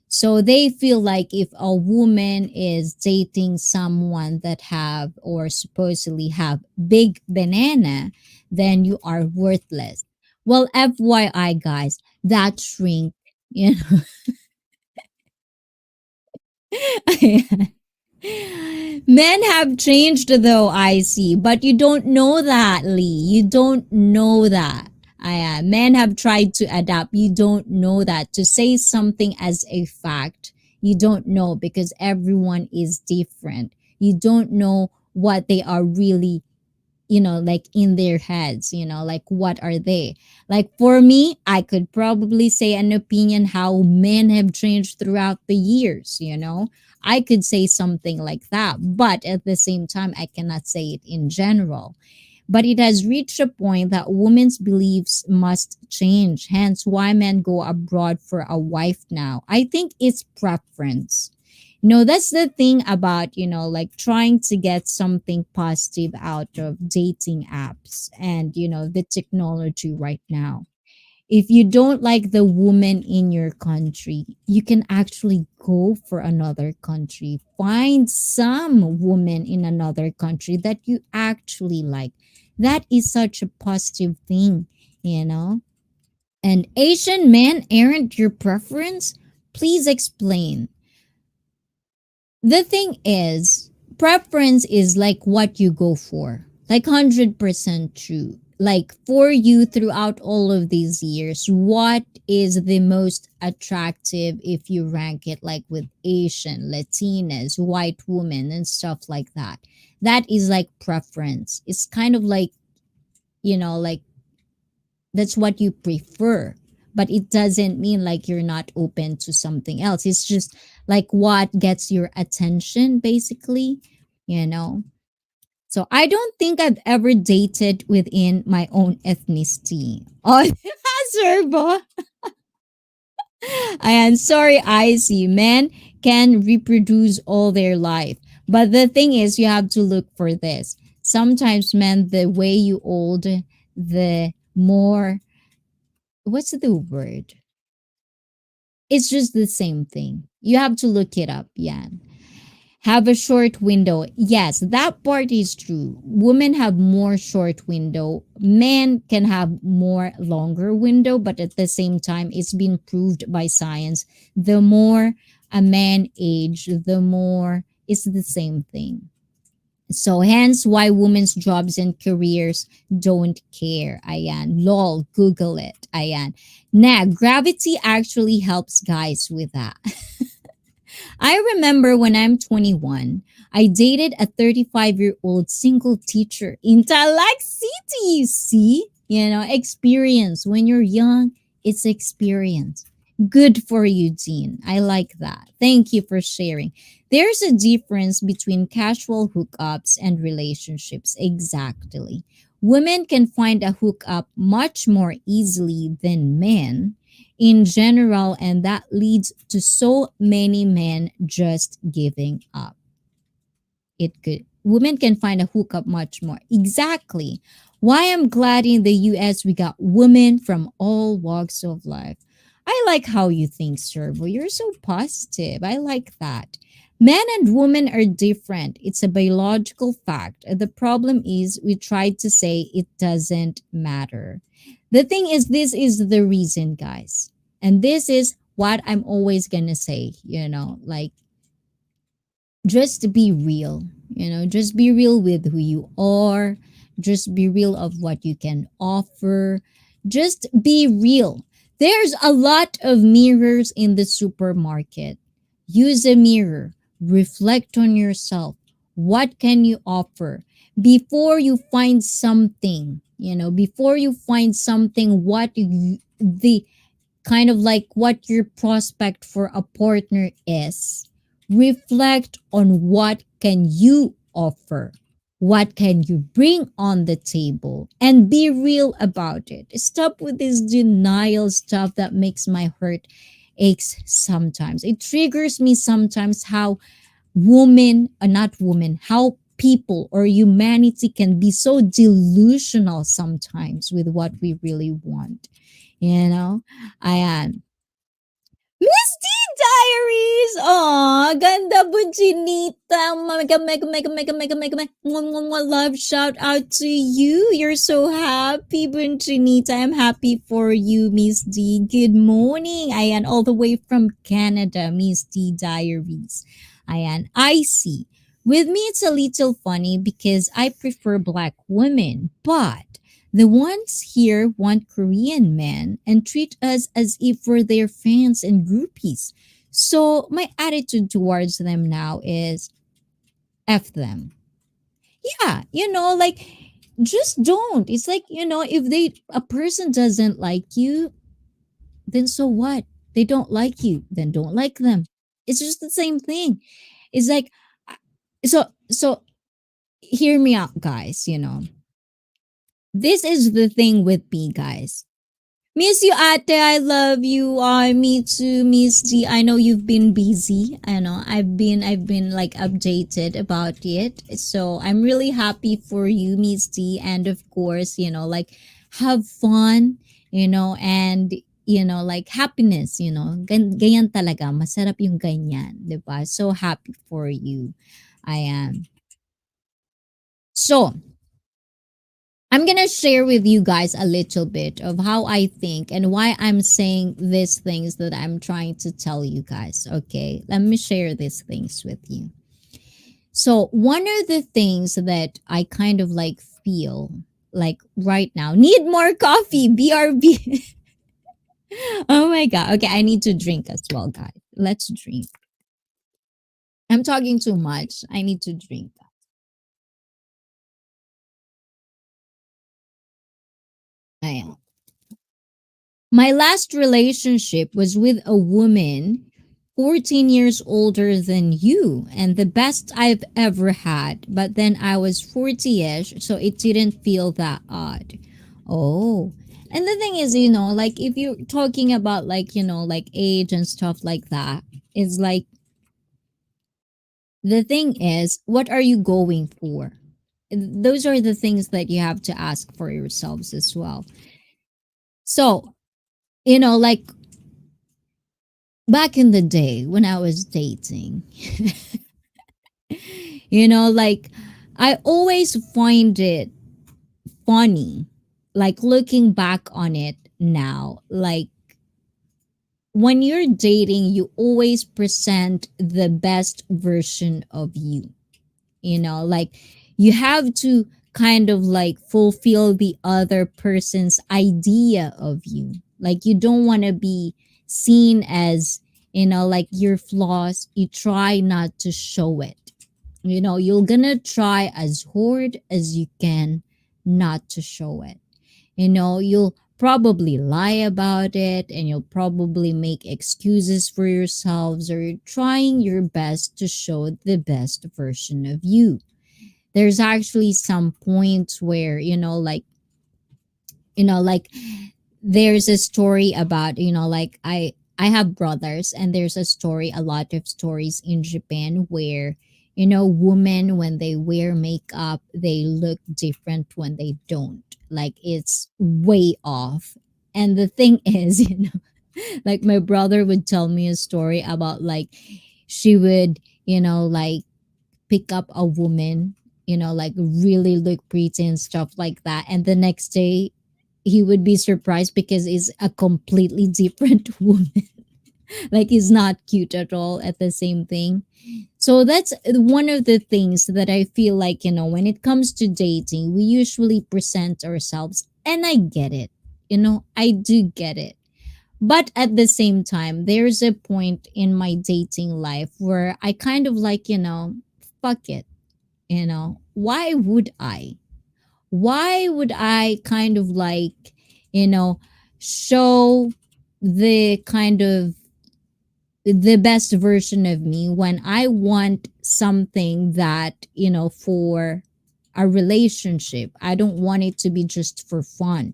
So they feel like if a woman is dating someone that have or supposedly have big banana, then you are worthless. Well, FYI guys, that shrink, you know. Men have changed though, I see, but you don't know that, Lee. You don't know that. Men have tried to adapt. You don't know that. To say something as a fact, you don't know because everyone is different. You don't know what they are really, like in their heads, like what are they. Like for me, I could probably say an opinion how men have changed throughout the years, I could say something like that, but at the same time I cannot say it in general. But it has reached a point that women's beliefs must change, hence why men go abroad for a wife now. I think it's preference. No, that's the thing about, like trying to get something positive out of dating apps and, the technology right now. If you don't like the woman in your country, you can actually go for another country. Find some woman in another country that you actually like. That is such a positive thing, you know? And Asian men aren't your preference? Please explain. The thing is, preference is like what you go for. Like 100% true. Like for you throughout all of these years, what is the most attractive if you rank it like with Asian, Latinas, white women, and stuff like that? That is like preference. It's kind of like, like that's what you prefer, but it doesn't mean like you're not open to something else. It's just like what gets your attention basically, you know. So I don't think I've ever dated within my own ethnicity. Oh, Serbo. And sorry, I see men can reproduce all their life, but the thing is you have to look for this. Sometimes men, the way you old, the more, what's the word, it's just the same thing. You have to look it up, Yan. Have a short window. Yes, that part is true. Women have more short window. Men can have more longer window, but at the same time, it's been proved by science. The more a man age, the more it's the same thing. So hence why women's jobs and careers don't care. Ayan. Lol, Google it. Ayan. Now, gravity actually helps guys with that. I remember when I'm 21, I dated a 35-year-old single teacher in Tallac City. You see? Experience. When you're young, it's experience. Good for you, Dean. I like that. Thank you for sharing. There's a difference between casual hookups and relationships. Exactly. Women can find a hookup much more easily than men in general, and that leads to so many men just giving up. It could Women can find a hookup much more. Exactly. Why I'm glad in the US we got women from all walks of life. I like how you think, Servo. You're so positive. I like that. Men and women are different. It's a biological fact. The problem is we try to say it doesn't matter. The thing is, this is the reason, guys. And this is what I'm always going to say, like just be real, just be real with who you are, just be real of what you can offer, just be real. There's a lot of mirrors in the supermarket. Use a mirror, reflect on yourself. What can you offer before you find something, before you find something, the kind of like what your prospect for a partner is. Reflect on what can you offer. What can you bring on the table? And be real about it. Stop with this denial stuff that makes my heart aches sometimes. It triggers me sometimes how not women, how people or humanity can be so delusional sometimes with what we really want. You know, I am. Misty Diaries! Aw, ganda Bunjinita. Mega, mega, mega, mega, mega, mega, mega. Mwah, mwah, mwah. Love shout out to you. You're so happy, Bunjinita. I'm happy for you, Miss D. Good morning. Ayan, all the way from Canada, Miss D Diaries. Ayan, I see. With me, it's a little funny because I prefer black women, but the ones here want Korean men and treat us as if we're their fans and groupies. So my attitude towards them now is F them. Yeah, like just don't. It's like, if a person doesn't like you, then so what? They don't like you, then don't like them. It's just the same thing. It's like so hear me out, guys. This is the thing with me, guys. Miss you, Ate. I love you. Me too, Miss G. I know you've been busy. I know I've been like updated about it. So I'm really happy for you, Miss G. And of course, like have fun, and like happiness, ganyan talaga. Masarap yung ganyan, 'di ba? So happy for you. I am. So, I'm going to share with you guys a little bit of how I think and why I'm saying these things that I'm trying to tell you guys. Okay, let me share these things with you. So, one of the things that I kind of like feel like right now, need more coffee, BRB. Oh my God. Okay, I need to drink as well, guys. Let's drink. I'm talking too much. I need to drink. I am. My last relationship was with a woman 14 years older than you, and the best I've ever had. But then I was 40 ish, so it didn't feel that odd. Oh. And the thing is, like if you're talking about like, like age and stuff like that, it's like the thing is, what are you going for? Those are the things that you have to ask for yourselves as well. So, like back in the day when I was dating, like I always find it funny, like looking back on it now, like when you're dating, you always present the best version of you, like you have to kind of like fulfill the other person's idea of you. Like you don't want to be seen as, like your flaws. You try not to show it. You're gonna try as hard as you can not to show it. You'll probably lie about it, and you'll probably make excuses for yourselves, or you're trying your best to show the best version of you. There's actually some points where, like there's a story about, like I have brothers, and there's a lot of stories in Japan where, women when they wear makeup, they look different when they don't. Like it's way off. And the thing is, like my brother would tell me a story about like she would, like pick up a woman, like really look pretty and stuff like that. And the next day he would be surprised because it's a completely different woman. Like he's not cute at all at the same thing. So that's one of the things that I feel like, when it comes to dating, we usually present ourselves. And I get it. I do get it. But at the same time, there's a point in my dating life where I kind of like, fuck it. Why would I? Why would I kind of like, you know, show the kind of the best version of me when I want something that, for a relationship. I don't want it to be just for fun.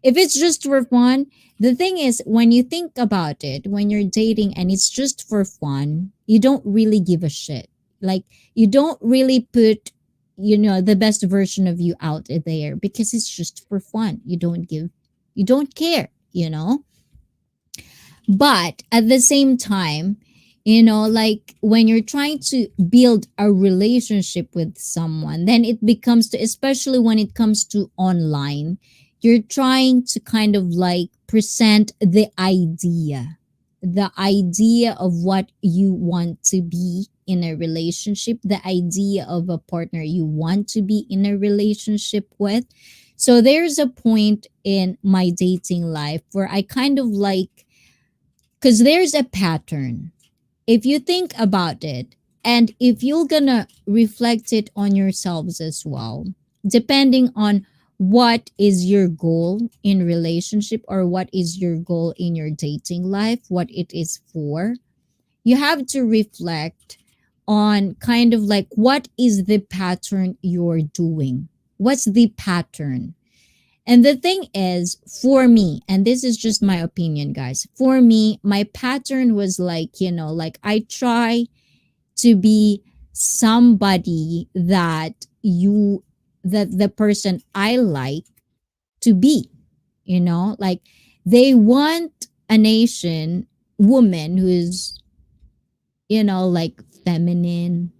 If it's just for fun, the thing is, when you think about it, when you're dating and it's just for fun, you don't really give a shit. Like, you don't really put, the best version of you out there because it's just for fun. You don't care, But at the same time, like when you're trying to build a relationship with someone, then it becomes to, especially when it comes to online, you're trying to kind of like present the idea of what you want to be in a relationship, the idea of a partner you want to be in a relationship with. So there's a point in my dating life where I kind of like, because there's a pattern. If you think about it, and if you're gonna reflect it on yourselves as well, depending on what is your goal in relationship or what is your goal in your dating life, what it is for, you have to reflect on kind of like what is the pattern you're doing. What's the pattern? And the thing is, for me, and this is just my opinion, guys, for me, my pattern was like, like I try to be somebody that the person I like to be, like they want a nation woman who's, like feminine,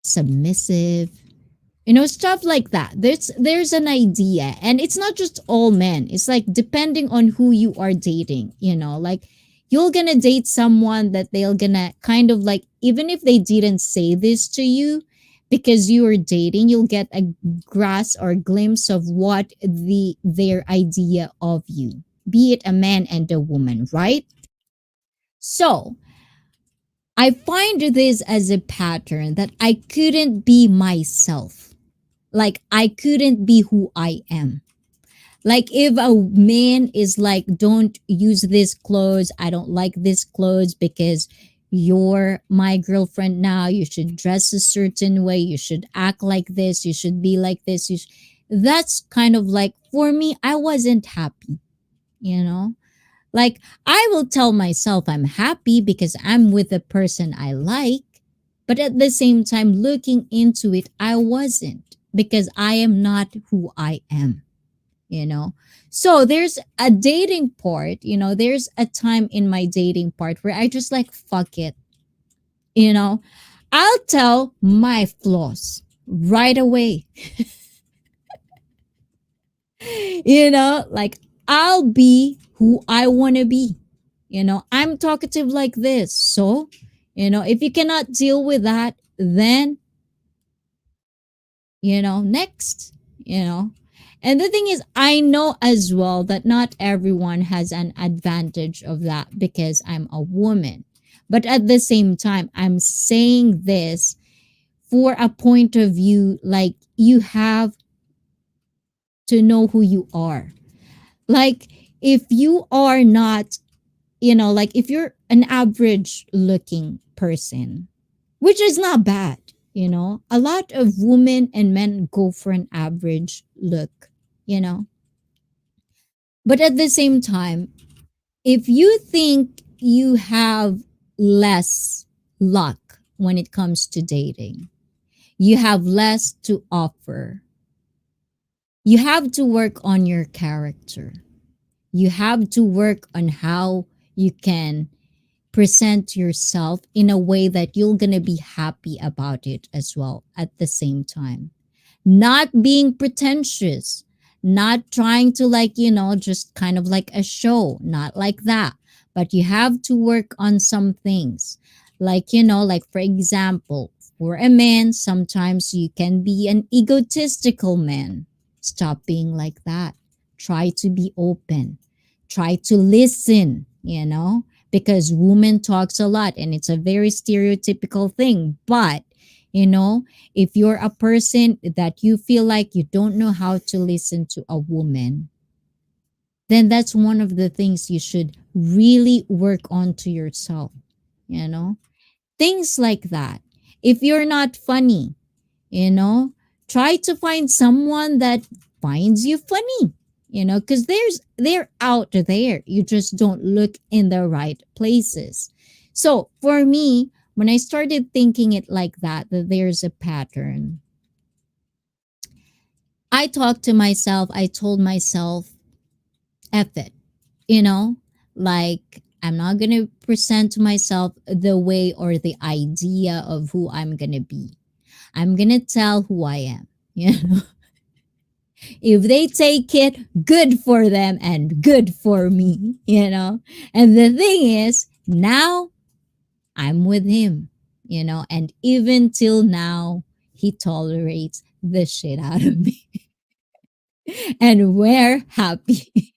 submissive, stuff like that. There's an idea, and it's not just all men. It's like depending on who you are dating, like you're gonna date someone that they're gonna kind of like, even if they didn't say this to you, because you are dating, you'll get a grasp or glimpse of what their idea of you, be it a man and a woman, right? So I find this as a pattern that I couldn't be myself. Like I couldn't be who I am. Like if a man is like, don't use this clothes, I don't like this clothes because you're my girlfriend now, you should dress a certain way, you should act like this, you should be like this. That's kind of like, for me, I wasn't happy, you know? Like I will tell myself I'm happy because I'm with the person I like, but at the same time, looking into it, I wasn't because I am not who I am, you know? So there's a dating part, there's a time in my dating part where I just like, fuck it, you know? I'll tell my flaws right away, like I'll be who I want to be. I'm talkative like this. So, if you cannot deal with that, then next, you know. And the thing is, I know as well that not everyone has an advantage of that because I'm a woman. But at the same time, I'm saying this for a point of view like you have to know who you are. Like, if you are not, like if you're an average looking person, which is not bad. A lot of women and men go for an average look, you know. But at the same time, if you think you have less luck when it comes to dating, you have less to offer, you have to work on your character. You have to work on how you can present yourself in a way that you're going to be happy about it as well at the same time. Not being pretentious, not trying to like, just kind of like a show, not like that. But you have to work on some things. Like, like for example, for a man, sometimes you can be an egotistical man. Stop being like that. Try to be open. Try to listen, because women talks a lot and it's a very stereotypical thing. But, you know, if you're a person that you feel like you don't know how to listen to a woman, then that's one of the things you should really work on to yourself, you know? Things like that. If you're not funny, you know, Try to find someone that finds you funny, because they're out there. You just don't look in the right places. So for me, when I started thinking it like that there's a pattern, I talked to myself, I told myself, F it, you know, like I'm not going to present to myself the way or the idea of who I'm going to be. I'm going to tell who I am. You know, if they take it, good for them and good for me. And the thing is, now I'm with him, and even till now, he tolerates the shit out of me. And we're happy.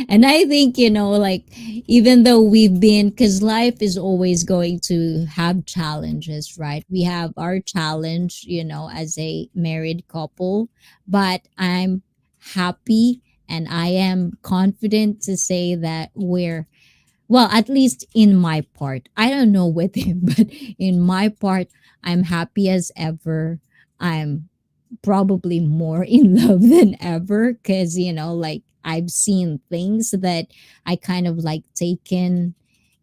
And I think, like, even though we've been, because life is always going to have challenges, right? We have our challenge, as a married couple, but I'm happy and I am confident to say that well, at least in my part. I don't know with him, but in my part, I'm happy as ever. I'm probably more in love than ever because like I've seen things that I kind of like taken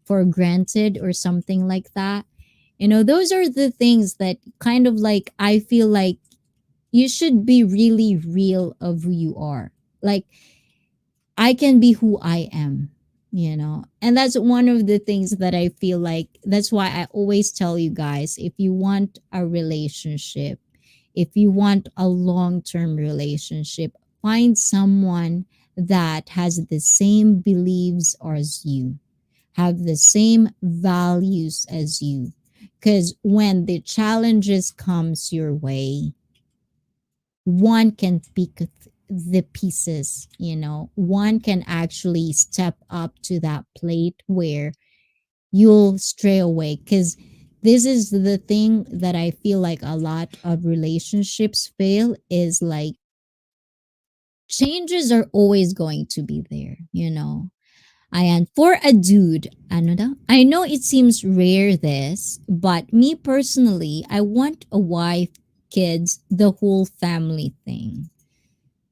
for granted or something like that. Those are the things that kind of like I feel like you should be really real of who you are. Like, I can be who I am. And that's one of the things that I feel like that's why I always tell you guys, if you want a relationship, if you want a long term relationship, find someone that has the same beliefs as you, have the same values as you. Because when the challenges comes your way, one can pick the pieces. One can actually step up to that plate where you'll stray away, because this is the thing that I feel like a lot of relationships fail is like changes are always going to be there. And for a dude, ano daw? I know it seems rare this, but me personally, I want a wife, kids, the whole family thing.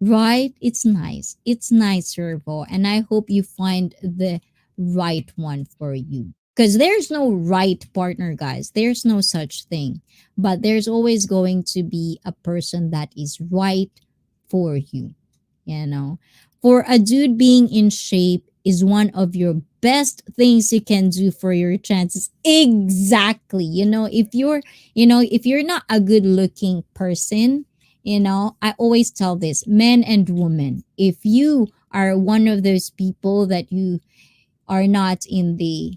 Right? It's nice. It's nice, Servo. And I hope you find the right one for you. Because there's no right partner, guys. There's no such thing. But there's always going to be a person that is right for you. You know, for a dude, being in shape is one of your best things you can do for your chances. Exactly. If you're not a good looking person, I always tell this, men and women, if you are one of those people that you are not in the,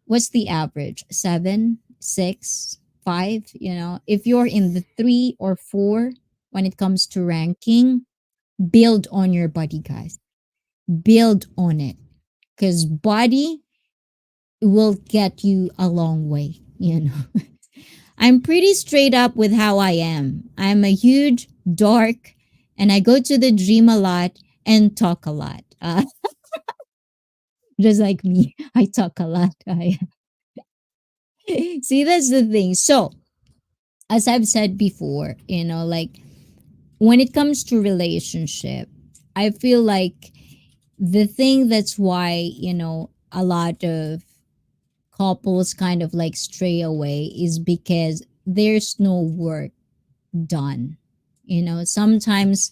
what's the average? 7, 6, 5, if you're in the 3 or 4 when it comes to ranking, build on your body, guys. Build on it. Because body will get you a long way. I'm pretty straight up with how I am. I'm a huge, dark, and I go to the gym a lot and talk a lot. Just like me, I talk a lot. See, that's the thing. So, as I've said before, like when it comes to relationship, I feel like the thing that's why, a lot of couples kind of like stray away is because there's no work done. Sometimes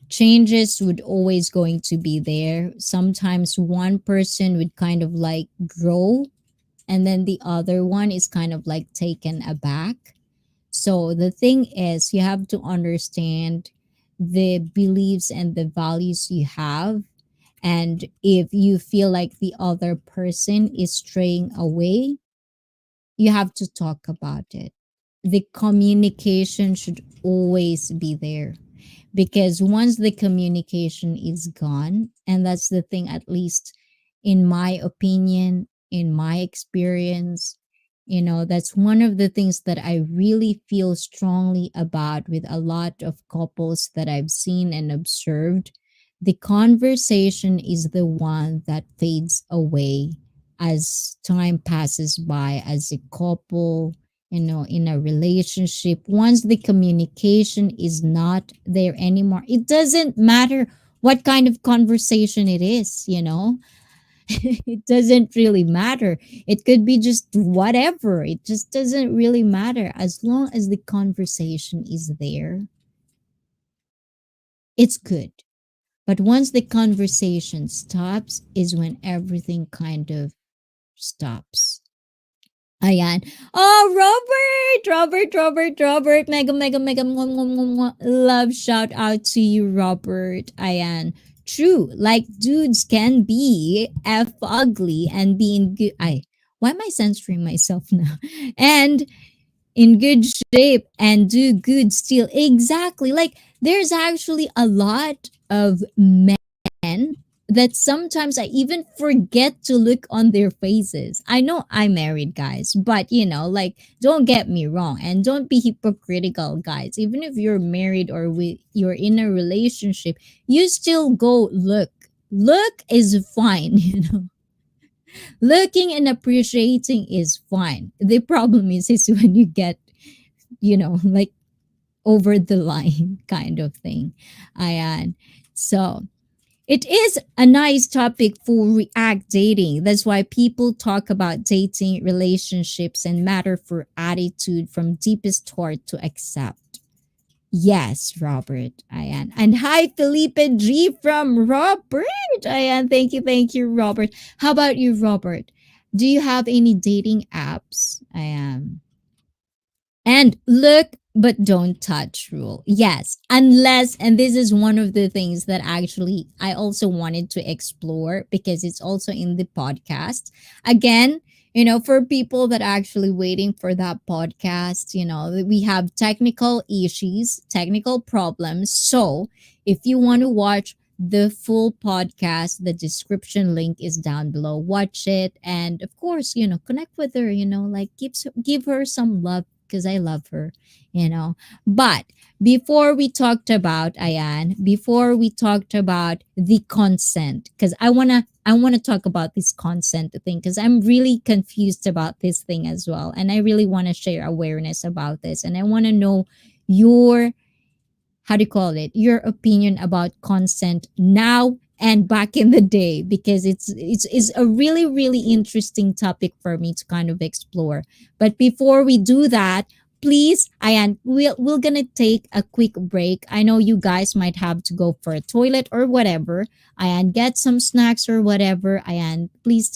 changes would always going to be there. Sometimes one person would kind of like grow and then the other one is kind of like taken aback. So the thing is, you have to understand the beliefs and the values you have. And if you feel like the other person is straying away, you have to talk about it. The communication should always be there, because once the communication is gone, and that's the thing, at least in my opinion, in my experience, that's one of the things that I really feel strongly about with a lot of couples that I've seen and observed. The conversation is the one that fades away as time passes by, as a couple, in a relationship, once the communication is not there anymore, it doesn't matter what kind of conversation it is. It doesn't really matter. It could be just whatever. It just doesn't really matter. As long as the conversation is there, it's good. But once the conversation stops, is when everything kind of stops. Ayan. Oh, Robert. Mega, mega, mega, mwah, mwah, mwah, mwah. Love shout out to you, Robert. Ayan. True. Like, dudes can be F ugly and be in good. Why am I censoring myself now? And in good shape and do good still. Exactly. Like, there's actually a lot of men that sometimes I even forget to look on their faces. I know I'm married, guys, but like, don't get me wrong and don't be hypocritical, guys. Even if you're married or you're in a relationship, you still go look. Look is fine, Looking and appreciating is fine. The problem is when you get, like over the line kind of thing. Ayan. So, it is a nice topic for react dating. That's why people talk about dating, relationships, and matter for attitude from deepest heart to accept. Yes, Robert, Ayan. And hi, Felipe G from Robert. Ayan, thank you, Robert. How about you, Robert? Do you have any dating apps? Ayan. And look but don't touch rule. Yes, unless, and this is one of the things that actually I also wanted to explore because it's also in the podcast. Again, for people that are actually waiting for that podcast, we have technical issues, technical problems. So if you want to watch the full podcast, the description link is down below. Watch it. And of course, connect with her, like give her some love because I love her. But before we talked about the consent, because I wanna talk about this consent thing because I'm really confused about this thing as well. And I really wanna share awareness about this. And I wanna know your how do you call it, your opinion about consent now and back in the day, because it's a really really interesting topic for me to kind of explore. But before we do that, please, Ayan, we're gonna take a quick break. I know you guys might have to go for a toilet or whatever. Ayan, get some snacks or whatever. Ayan, please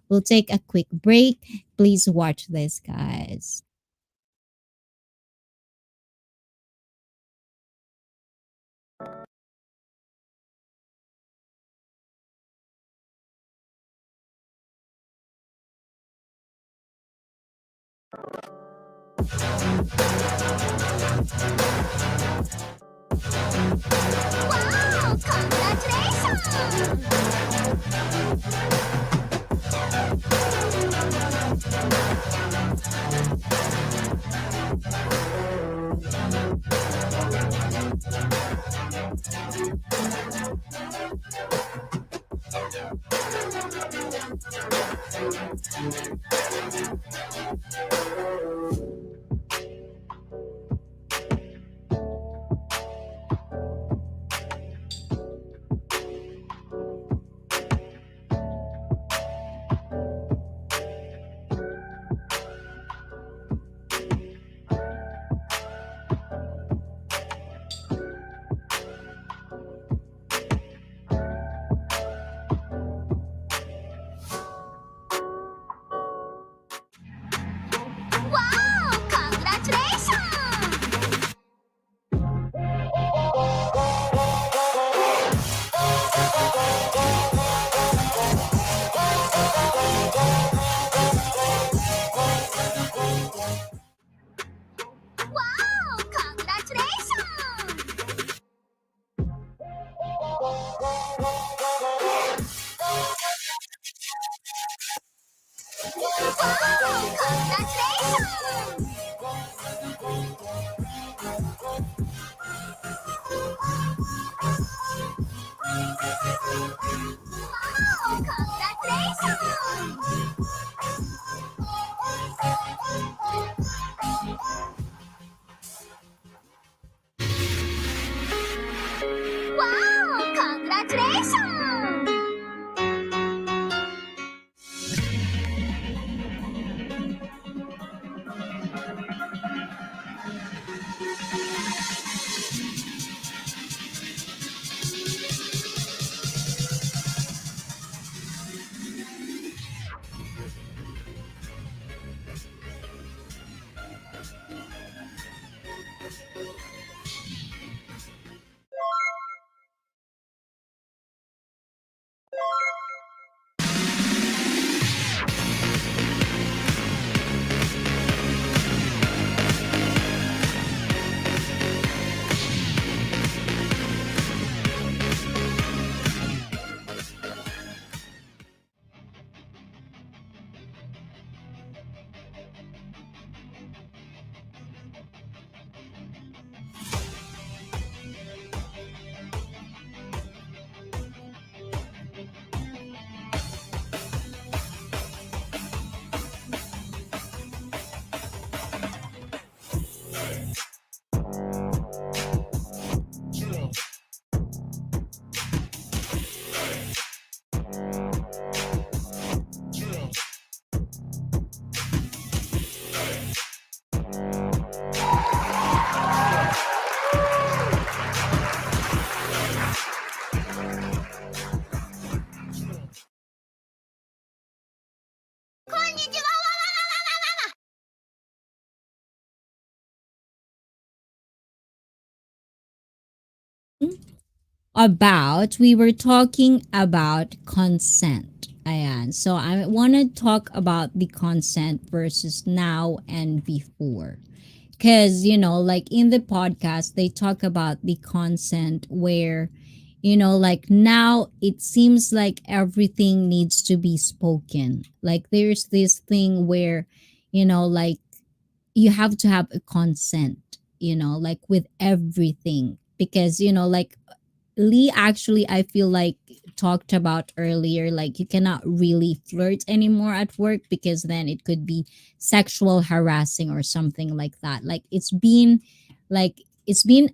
we'll take a quick break. Please watch this, guys. Wow! Congratulations! Wow! Congratulations! Wow! Congratulations! Wow! Congratulations! Wow! Congratulations! we were talking about consent. Ayan. So I want to talk about the consent versus now and before. Because, like in the podcast, they talk about the consent where, like now it seems like everything needs to be spoken. Like there's this thing where, like you have to have a consent, like with everything. Because, like Lee actually, I feel like, talked about earlier, like you cannot really flirt anymore at work because then it could be sexual harassing or something like that. Like it's been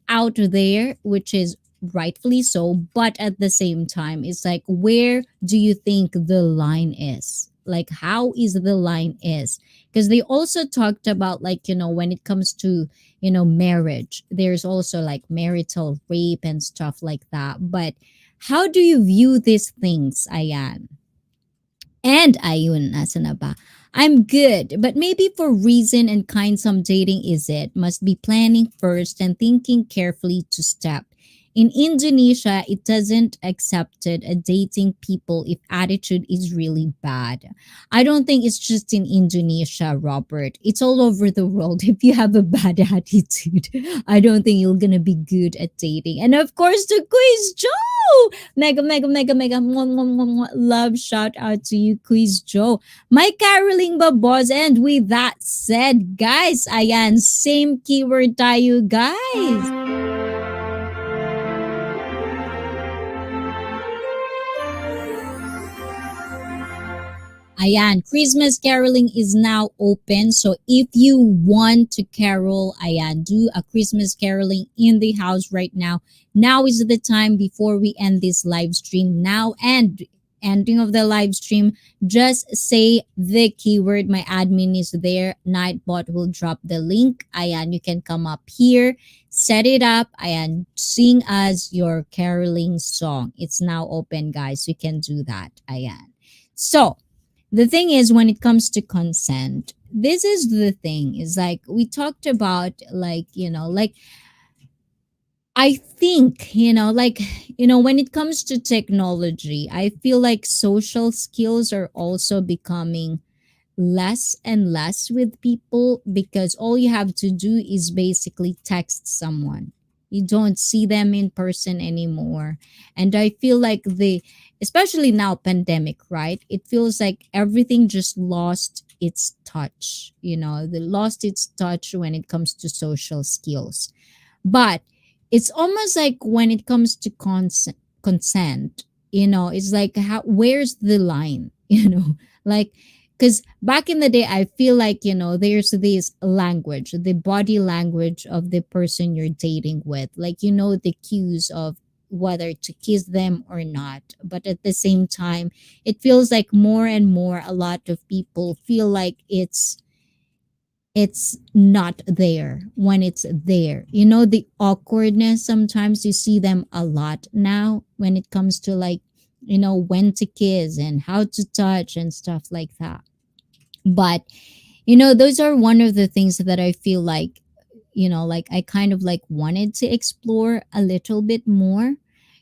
out there, which is rightfully so, but at the same time, it's like, where do you think the line is? Like, how is the line is? Because they also talked about, like, when it comes to marriage, there's also like marital rape and stuff like that. But how do you view these things, Ayan? And ayun, nasa na ba? I'm good, but maybe for reason and kind some dating is it. Must be planning first and thinking carefully to step. In Indonesia, it doesn't accepted a dating people if attitude is really bad. I don't think it's just in Indonesia, Robert. It's all over the world. If you have a bad attitude, I don't think you're gonna be good at dating. And of course, the quiz Joe. Mega, mega, mega, mega. Mwah, mwah, mwah, mwah. Love, shout out to you, Quiz Joe. My caroling ba, boss? And with that said, guys, ayan, same keyword tayo, guys. Ayan, Christmas caroling is now open. So if you want to carol, ayan, do a Christmas caroling in the house right now. Now is the time before we end this live stream. Now and ending of the live stream, just say the keyword. My admin is there. Nightbot will drop the link. Ayan, you can come up here, set it up, ayan, sing us your caroling song. It's now open, guys. You can do that. Ayan. So, the thing is, when it comes to consent, this is the thing, is like we talked about, like, like I think, like, when it comes to technology, I feel like social skills are also becoming less and less with people because all you have to do is basically text someone. You don't see them in person anymore. And I feel like especially now, pandemic, right? It feels like everything just lost its touch. They lost its touch when it comes to social skills. But it's almost like when it comes to consent, it's like, where's the line? Like, because back in the day, I feel like, there's this language, the body language of the person you're dating with, like, the cues of whether to kiss them or not. But at the same time, it feels like more and more a lot of people feel like it's not there when it's there. The awkwardness, sometimes you see them a lot now when it comes to, like, when to kiss and how to touch and stuff like that. But those are one of the things that I feel like, like I kind of like wanted to explore a little bit more.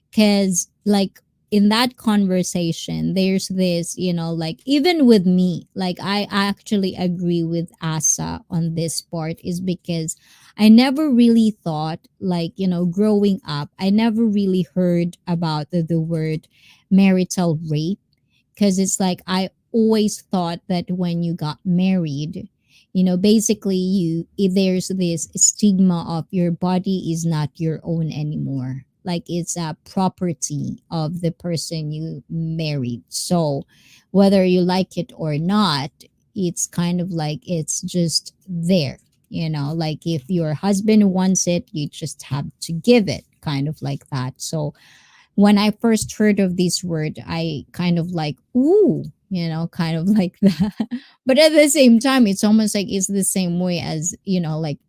Because, like, in that conversation, there's this, like, even with me, like, I actually agree with Asa on this part, is because I never really thought, like, growing up, I never really heard about the word marital rape. Because it's like, I always thought that when you got married, basically, there's this stigma of your body is not your own anymore, like it's a property of the person you married. So whether you like it or not, it's kind of like it's just there. Like if your husband wants it, you just have to give it, kind of like that. So when I first heard of this word, I kind of like, ooh, kind of like that. But at the same time, it's almost like it's the same way as, like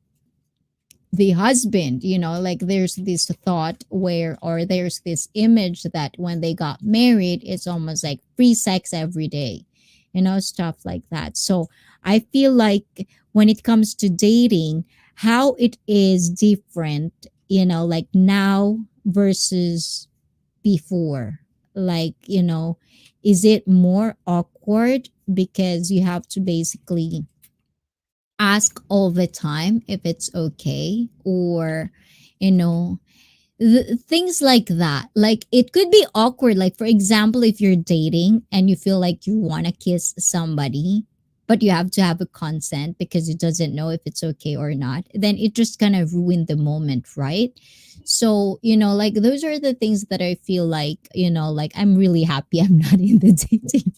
the husband, like there's this thought where, or there's this image that when they got married, it's almost like free sex every day, stuff like that. So I feel like when it comes to dating, how it is different, like now versus before? Like, is it more awkward because you have to basically ask all the time if it's okay, or you know things like that. Like, it could be awkward, like for example, if you're dating and you feel like you want to kiss somebody, but you have to have a consent because it doesn't know if it's okay or not, then it just kind of ruined the moment, right? So, like, those are the things that I feel like, like, I'm really happy I'm not in the dating.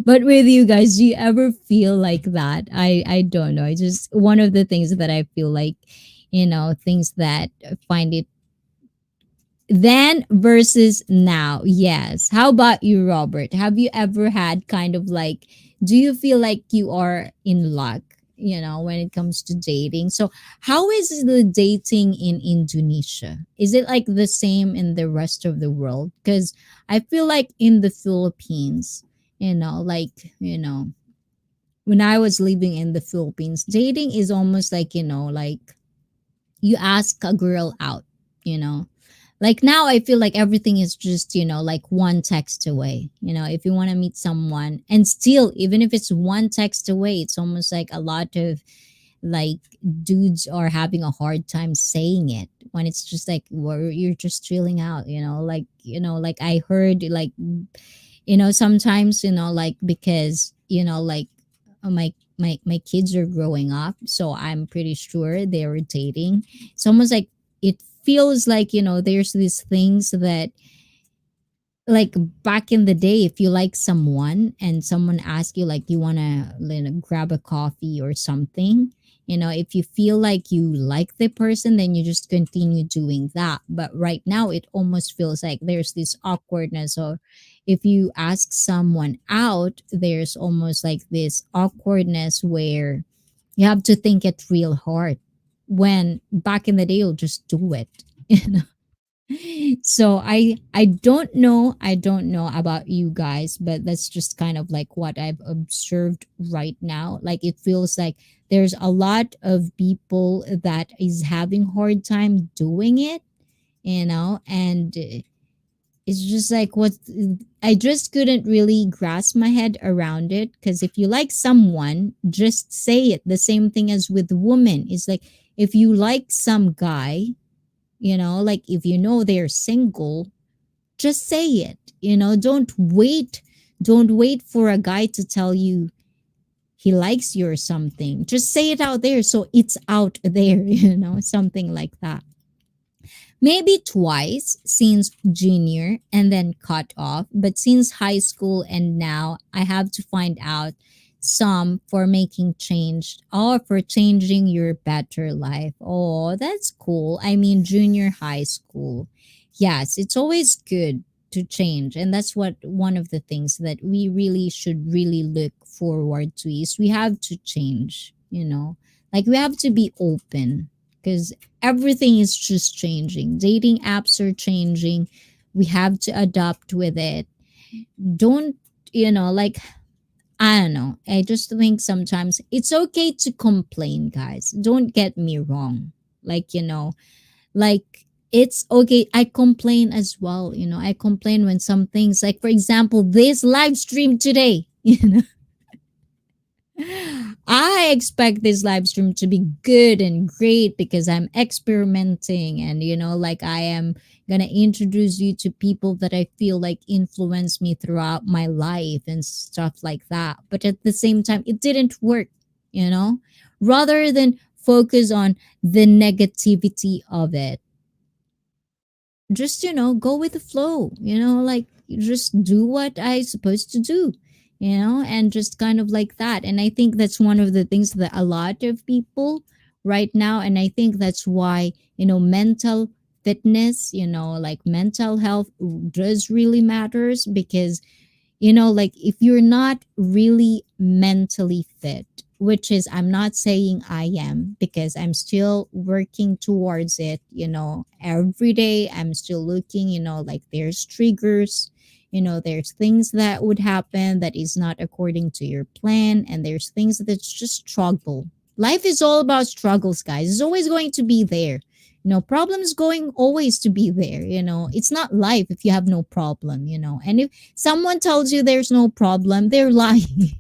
But with you guys, do you ever feel like that? I don't know. It's just one of the things that I feel like, things that I find it then versus now. Yes. How about you, Robert? Have you ever had kind of like, do you feel like you are in luck, when it comes to dating? So, how is the dating in Indonesia? Is it like the same in the rest of the world? Because I feel like in the Philippines, like, when I was living in the Philippines, dating is almost like, like you ask a girl out, you know like now I feel like everything is just, like one text away. If you want to meet someone, and still, even if it's one text away, it's almost like a lot of like dudes are having a hard time saying it when it's just like, well, you're just chilling out, like I heard, like, sometimes, like, because, like, my kids are growing up, so I'm pretty sure they were dating. It's almost like it feels like, there's these things that, like, back in the day, if you like someone and someone asks you, like, you want to, grab a coffee or something, if you feel like you like the person, then you just continue doing that. But right now it almost feels like there's this awkwardness, or if you ask someone out, there's almost like this awkwardness where you have to think it real hard, when back in the day you'll just do it. So I don't know about you guys, but that's just kind of like what I've observed right now. Like, it feels like there's a lot of people that is having hard time doing it, and it's just like, what, I just couldn't really grasp my head around it. Because if you like someone, just say it. The same thing as with women. It's like, if you like some guy, like, if they're single, just say it. Don't wait for a guy to tell you he likes you or something. Just say it out there, so it's out there. Something like that. Maybe twice since junior and then cut off, but since high school and now I have to find out some for making change, or for changing your better life. Oh, that's cool. I mean, junior high school. Yes, it's always good to change. And that's what one of the things that we really should really look forward to is we have to change. Like, we have to be open, because everything is just changing. Dating apps are changing. We have to adapt with it. Don't, like, I don't know. I just think sometimes it's okay to complain, guys. Don't get me wrong. Like, like, it's okay. I complain as well. I complain when some things, like, for example, this live stream today. I expect this live stream to be good and great because I'm experimenting, and like, I am gonna introduce you to people that I feel like influence me throughout my life and stuff like that. But at the same time, it didn't work, you know? Rather than focus on the negativity of it, just go with the flow, like, just do what I supposed to do, and just kind of like that. And I think that's one of the things that a lot of people right now, and I think that's why, mental fitness, like mental health does really matters. Because like, if you're not really mentally fit, which is, I'm not saying I am, because I'm still working towards it, every day I'm still looking, like, there's triggers, there's things that would happen that is not according to your plan, and there's things that's just struggle. Life is all about struggles, guys. It's always going to be there. Problems going always to be there. It's not life if you have no problem. And if someone tells you there's no problem, they're lying.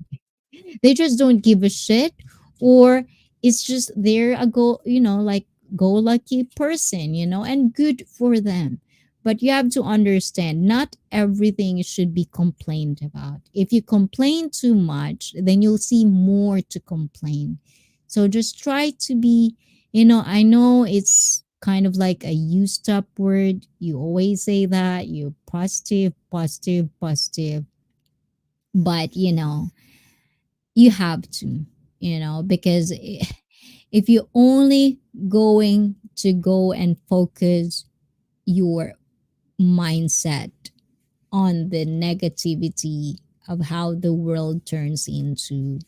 They just don't give a shit, or it's just they're a like go lucky person, and good for them. But you have to understand, not everything should be complained about. If you complain too much, then you'll see more to complain. So just try to be, I know it's kind of like a used up word. You always say that you positive, positive, positive, but you have to, because if you're only going to go and focus your mindset on the negativity of how the world turns into,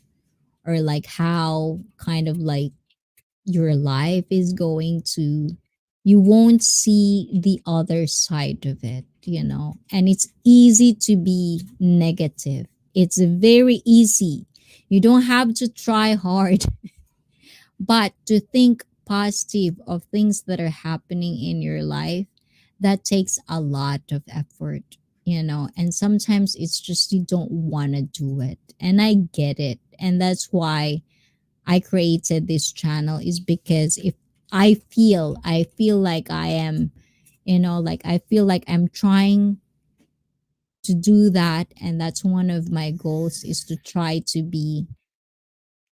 or like how kind of like your life is going to, you won't see the other side of it, and it's easy to be negative. It's very easy. You don't have to try hard. But to think positive of things that are happening in your life, that takes a lot of effort, and sometimes it's just you don't want to do it. And I get it. And that's why I created this channel, is because if I feel like I am, like I feel like I'm trying to do that, and that's one of my goals, is to try to be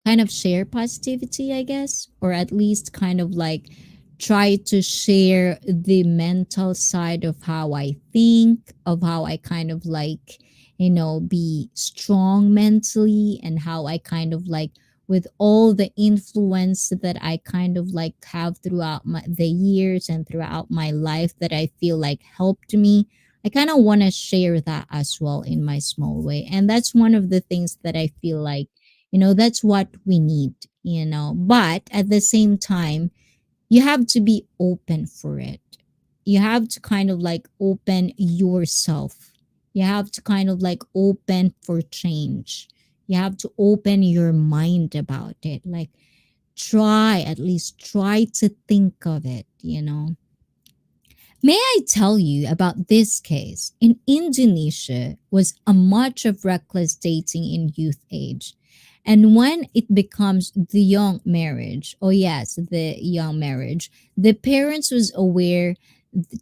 kind of share positivity, I guess, or at least kind of like try to share the mental side of how I think, of how I kind of like, be strong mentally, and how I kind of like, with all the influence that I kind of like have throughout the years and throughout my life that I feel like helped me. I kind of want to share that as well in my small way. And that's one of the things that I feel like, that's what we need, but at the same time, you have to be open for it. You have to kind of like open yourself. You have to kind of like open for change. You have to open your mind about it. Like, at least try to think of it, May I tell you about this case? In Indonesia was a much of reckless dating in youth age. And when it becomes the young marriage, oh yes, the young marriage, the parents was aware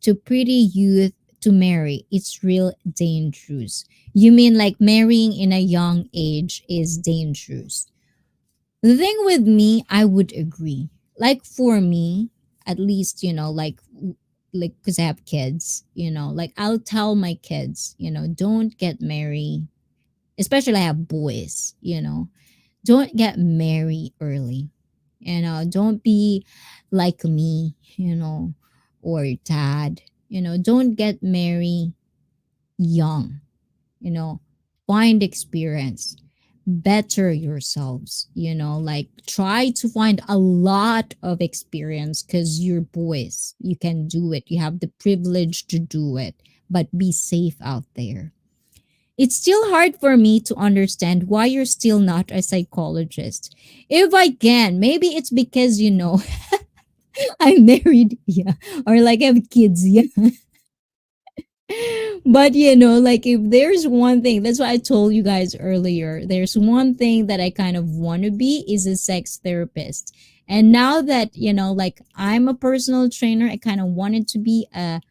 to pretty youth to marry. It's real dangerous. You mean like marrying in a young age is dangerous? The thing with me, I would agree. Like for me, at least, like because I have kids, like I'll tell my kids, don't get married, especially I have boys, don't get married early. Don't be like me, or dad, don't get married young, you know, find experience, better yourselves, like try to find a lot of experience because you're boys. You can do it. You have the privilege to do it, but be safe out there. It's still hard for me to understand why you're still not a psychologist. If I can, maybe it's because, I'm married, yeah, or like I have kids, yeah. But like if there's one thing, that's why I told you guys earlier, there's one thing that I kind of want to be is a sex therapist. And now that, like I'm a personal trainer, I kind of wanted to be a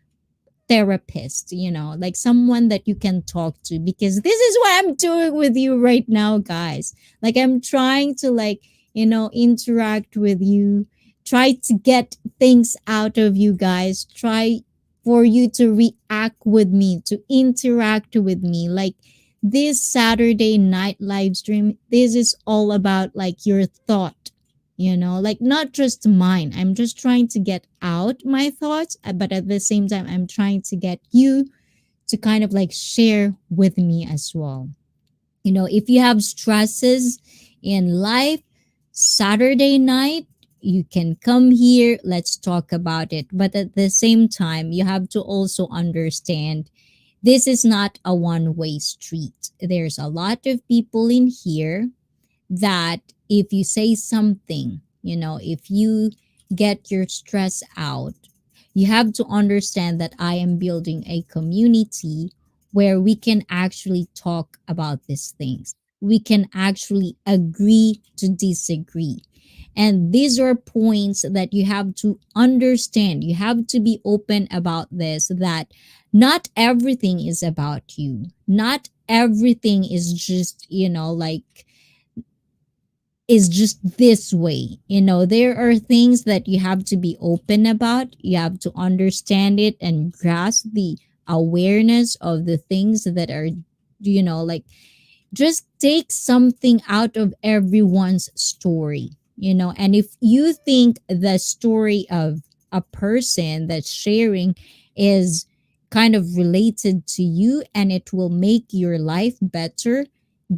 therapist, like someone that you can talk to, because this is what I'm doing with you right now, guys. Like I'm trying to like, interact with you, try to get things out of you guys, try for you to react with me, to interact with me. Like this Saturday night live stream, this is all about like your thought, like not just mine. I'm just trying to get out my thoughts, but at the same time, I'm trying to get you to kind of like share with me as well. If you have stresses in life, Saturday night, you can come here. Let's talk about it. But at the same time, you have to also understand this is not a one way street. There's a lot of people in here that if you say something, if you get your stress out. You have to understand that I am building a community where we can actually talk about these things. We can actually agree to disagree. And these are points that you have to understand. You have to be open about this, that not everything is about you. Not everything is just, is just this way. There are things that you have to be open about. You have to understand it and grasp the awareness of the things that are, like, just take something out of everyone's story. And if you think the story of a person that's sharing is kind of related to you and it will make your life better,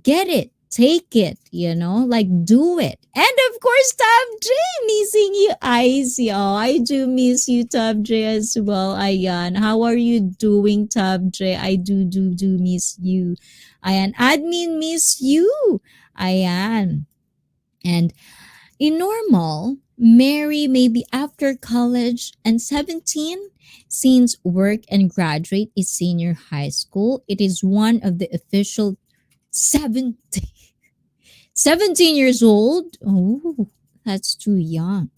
get it, take it, like, do it. And of course, Tab J, missing you, Ice, y'all. I do miss you, Tab J, as well. Ayan, how are you doing, Tab J? I do miss you. Ayan, admin, miss you. Ayan. And in normal, Mary maybe after college and 17, since work and graduate is senior high school, it is one of the official 17 17 years old. Oh, that's too young.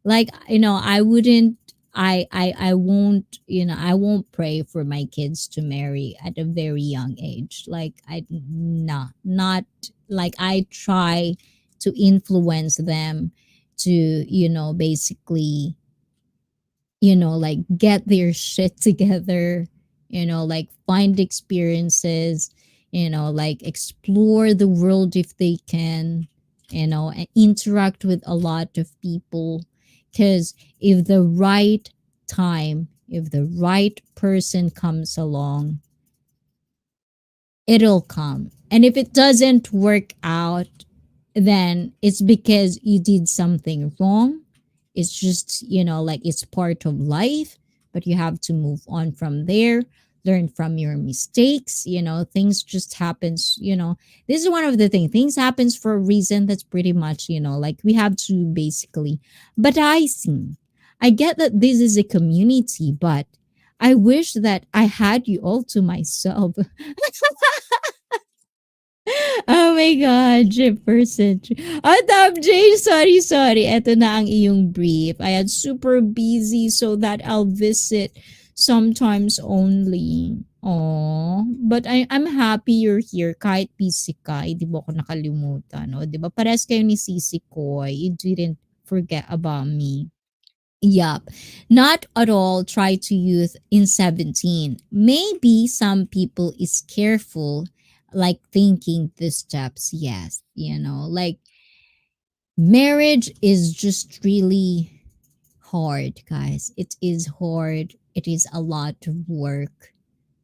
Like, I wouldn't, I won't, I won't pray for my kids to marry at a very young age. Like, nah, not, like, I try to influence them to, basically, like, get their shit together, like, find experiences, like, explore the world if they can, and interact with a lot of people. Because if the right time, if the right person comes along, it'll come. And if it doesn't work out, then it's because you did something wrong. It's just, like, it's part of life, but you have to move on from there, learn from your mistakes. Things just happens, this is one of the things. Things happens for a reason. That's pretty much, like, we have to basically, but I get that this is a community, but I wish that I had you all to myself. Oh my God, Jefferson. Top J, sorry. Ito na ang iyong brief. I had super busy so that I'll visit sometimes only. Oh, but I'm happy you're here kahit busy ka. Di ba ako nakalimutan? O, di ba? Pares kayo ni Sisi Koy. You didn't forget about me. Yup. Not at all try to youth in 17. Maybe some people is careful, like, thinking the steps. Yes, like, marriage is just really hard, guys. It is hard. It is a lot of work.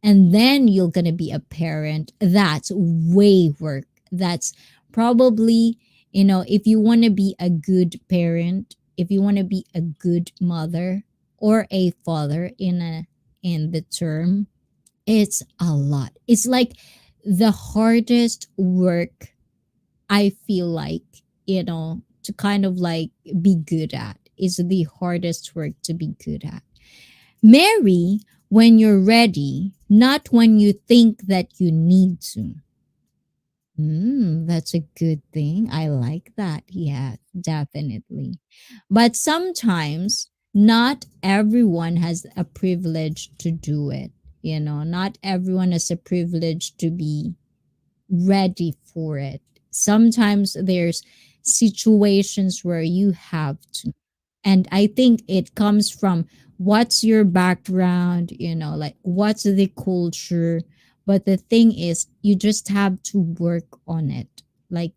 And then you're going to be a parent. That's way work. That's probably, if you want to be a good parent, if you want to be a good mother or a father in the term, it's a lot. It's like the hardest work, I feel like, to kind of like be good at, is the hardest work to be good at. Marry when you're ready, not when you think that you need to. That's a good thing. I like that. Yeah, definitely. But sometimes not everyone has a privilege to do it. Not everyone has a privilege to be ready for it. Sometimes there's situations where you have to. And I think it comes from what's your background, like, what's the culture. But the thing is, you just have to work on it. Like,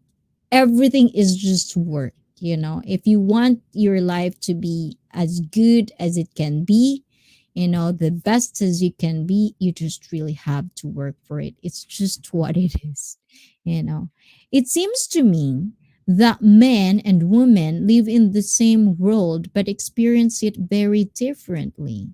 everything is just work. If you want your life to be as good as it can be, the best as you can be, you just really have to work for it. It's just what it is. you know it seems to me that men and women live in the same world but experience it very differently.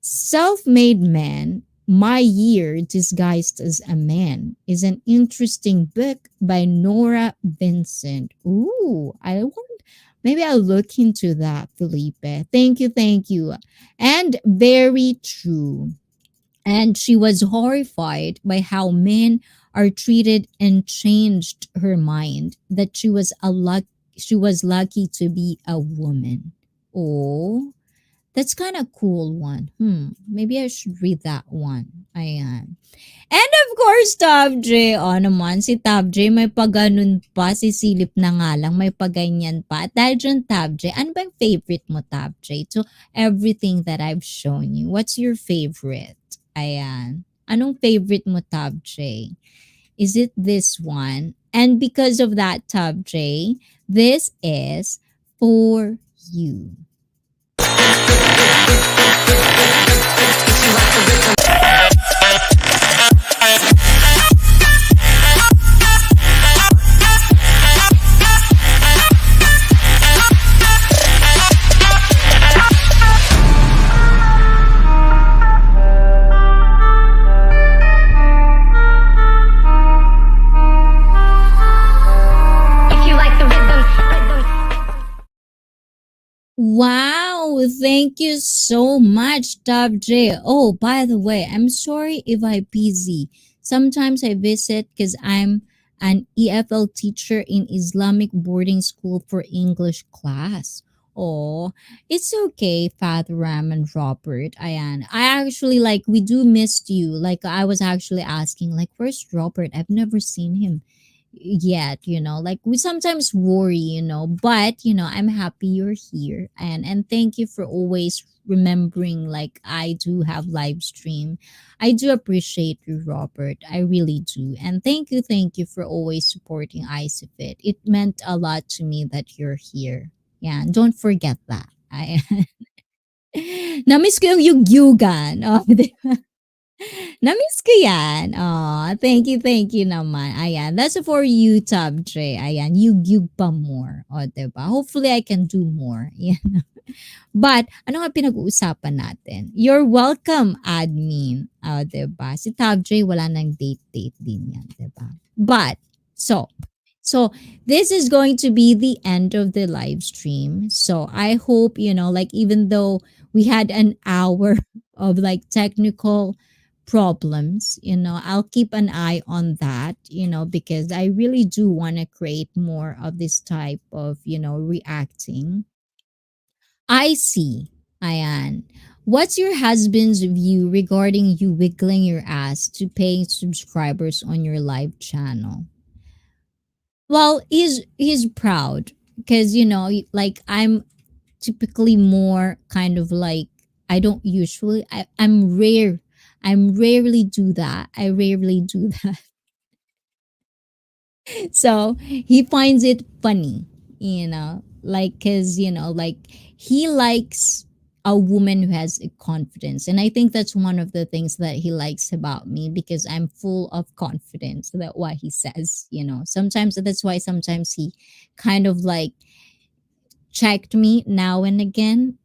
Self-Made Man, My Year Disguised as a Man, is an interesting book by Nora Vincent. Ooh, I want Maybe I'll look into that, Felipe. Thank you, thank you. And very true. And she was horrified by how men are treated and changed her mind that she was lucky to be a woman. Oh, that's kind of cool one. Maybe I should read that one. Ayan. And of course, Top J. O naman, si Top J may paganon pa. Sisilip na nga lang, may paganyan pa. At dahil dyan, Top J, ano bang favorite mo, Top J? To everything that I've shown you, what's your favorite? Ayan. Anong favorite mo, Top J? Is it this one? And because of that, Top J, this is for you. If you like the rhythm, Wow, thank you so much, Top J. Oh, by the way, I'm sorry if I busy. Sometimes I visit because I'm an EFL teacher in Islamic boarding school for English class. Oh, it's okay, Father Ram and Robert. Ayan. I actually like we do miss you. Like I was actually asking, like, where's Robert? I've never seen him yet, like we sometimes worry, but I'm happy you're here, and thank you for always remembering, like I do have live stream. I do appreciate you, Robert. I really do. And thank you for always supporting ICFit. It meant a lot to me that you're here. Yeah, and don't forget that. I Namiss ko yung yugyugan. Oh, Namiss ko yan. Aw, thank you naman. Ayan, that's for you, Tab J. Ayan, yug pa more. O, diba? Hopefully, I can do more. Yan. But, ano nga pinag-uusapan natin? You're welcome, admin. O, diba? Si Tab J, wala nang date din yan, diba? But, so this is going to be the end of the live stream. So I hope, like even though we had an hour of like technical problems, I'll keep an eye on that, because I really do want to create more of this type of, reacting. I see. Ayan. What's your husband's view regarding you wiggling your ass to paying subscribers on your live channel? Well, he's proud because like I'm typically more kind of like I don't usually I'm rarely do that. I rarely do that. So he finds it funny, like cuz like he likes a woman who has a confidence, and I think that's one of the things that he likes about me because I'm full of confidence. That's why he says, sometimes that's why sometimes he kind of like checked me now and again,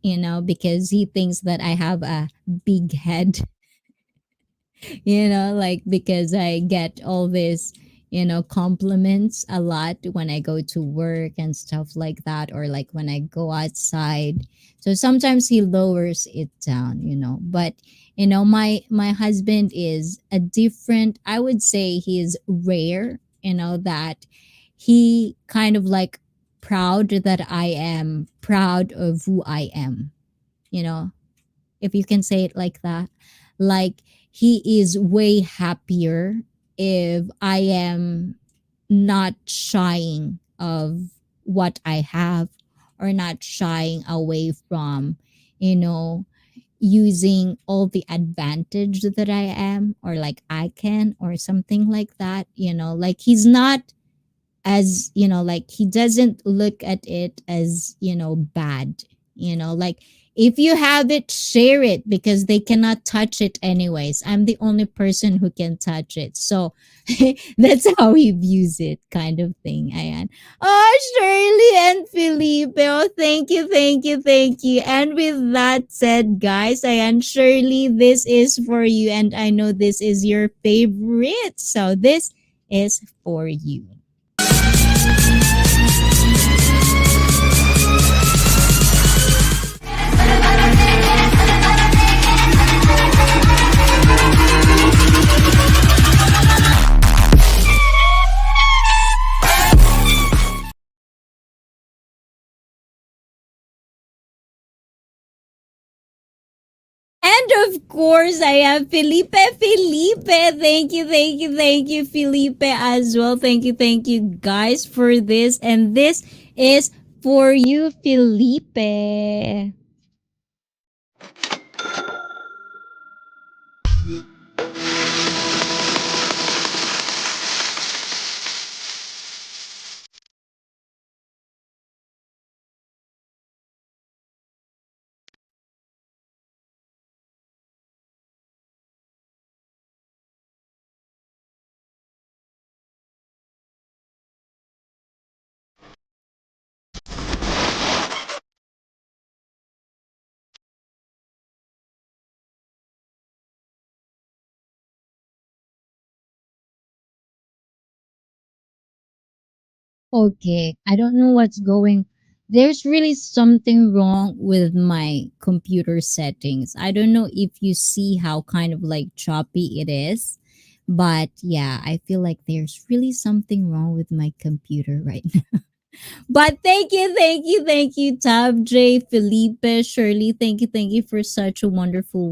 because he thinks that I have a big head, like because I get all this, compliments a lot when I go to work and stuff like that, or like when I go outside. So sometimes he lowers it down, but my husband is a different, I would say he is rare, that he kind of like proud that I am proud of who I am, you know, if you can say it like that. Like he is way happier if I am not shying of what I have, or not shying away from, you know, using all the advantage that I am, or like I can, or something like that, like he's not as, like he doesn't look at it as, bad, like if you have it, share it because they cannot touch it anyways. I'm the only person who can touch it. So that's how he views it, kind of thing. Ayan. Oh, Shirley and Felipe. Oh, thank you. And with that said, guys, ayan, Shirley, this is for you. And I know this is your favorite. So this is for you. Of course, I am Felipe. Felipe, thank you, Felipe, as well. Thank you, guys, for this. And this is for you, Felipe. Okay, I don't know what's going. There's really something wrong with my computer settings. I don't know if you see how kind of like choppy it is, but yeah, I feel like there's really something wrong with my computer right. But thank you, Tab J, Felipe, Shirley. Thank you for such a wonderful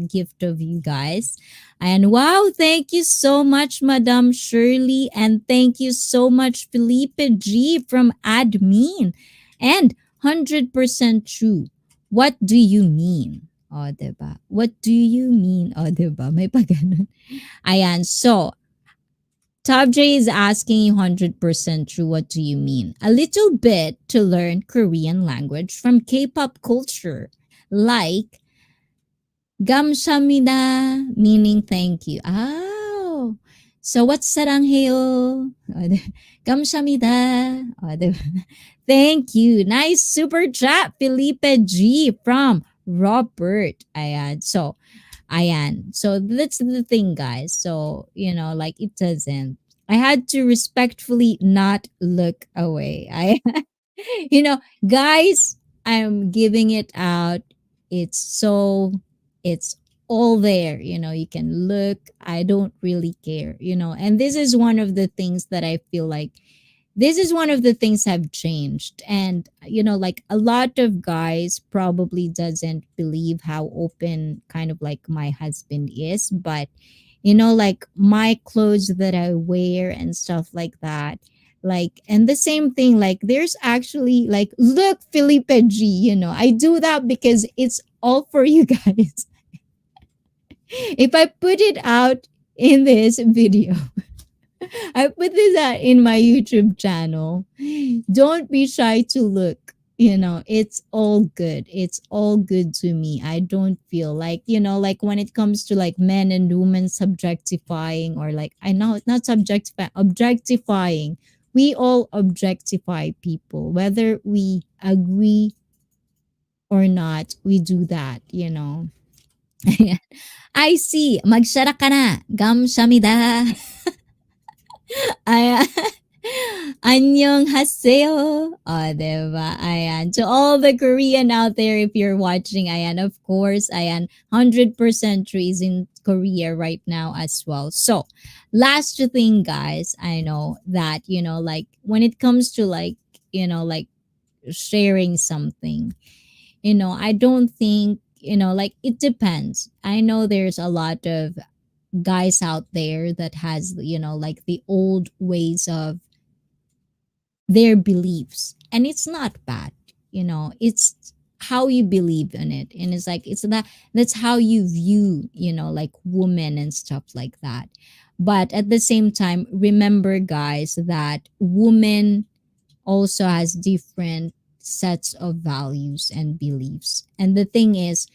gift of you guys. And wow, thank you so much, Madame Shirley. And thank you so much, Felipe G from Admin. And 100% true. What do you mean? O, diba? What do you mean? O, diba? May pagano. Ayan. So, Top J is asking you 100% true. What do you mean? A little bit to learn Korean language from K pop culture. Like, 감사합니다, meaning thank you. Oh. So, what's 사랑해요? 감사합니다. Thank you. Nice super chat, Felipe G from Robert. Ayan. So, Ayan. So that's the thing, guys. So, like it doesn't. I had to respectfully not look away. You know, guys, I'm giving it out. It's so, it's all there. You can look. I don't really care. And this is one of the things that I feel like this is one of the things have changed. And like a lot of guys probably doesn't believe how open kind of like my husband is, but like my clothes that I wear and stuff like that, like, and the same thing, like there's actually like, look, Felipe G, I do that because it's all for you guys. If I put it out in this video, I put this out in my YouTube channel. Don't be shy to look. It's all good. It's all good to me. I don't feel like, like when it comes to like men and women subjectifying, or like, I know it's not subjectifying, objectifying. We all objectify people, whether we agree or not, we do that. I see. Magsara ka na. Gamsamida. Ayan. Annyeonghaseyo. Oh, diba? Ayan. To all the Korean out there, if you're watching, ayan, of course, ayan, 100% trees in Korea right now as well. So, last thing, guys, I know that, like, when it comes to, like, like sharing something, I don't think, like, it depends. I know there's a lot of guys out there that has like the old ways of their beliefs, and it's not bad. It's how you believe in it, and it's like that's how you view like women and stuff like that. But at the same time, remember, guys, that women also has different sets of values and beliefs. And the thing is,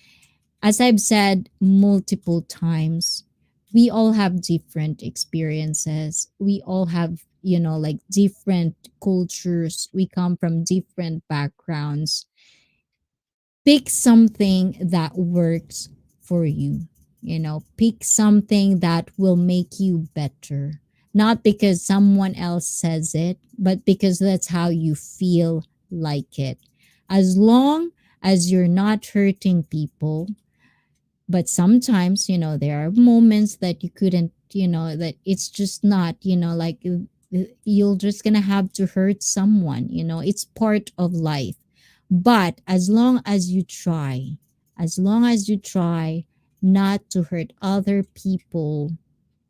as I've said multiple times, we all have different experiences. We all have, like different cultures. We come from different backgrounds. Pick something that works for you. Pick something that will make you better. Not because someone else says it, but because that's how you feel like it. As long as you're not hurting people, but sometimes there are moments that you couldn't, that it's just not, like you're just gonna have to hurt someone. It's part of life. But as long as you try, as long as you try not to hurt other people,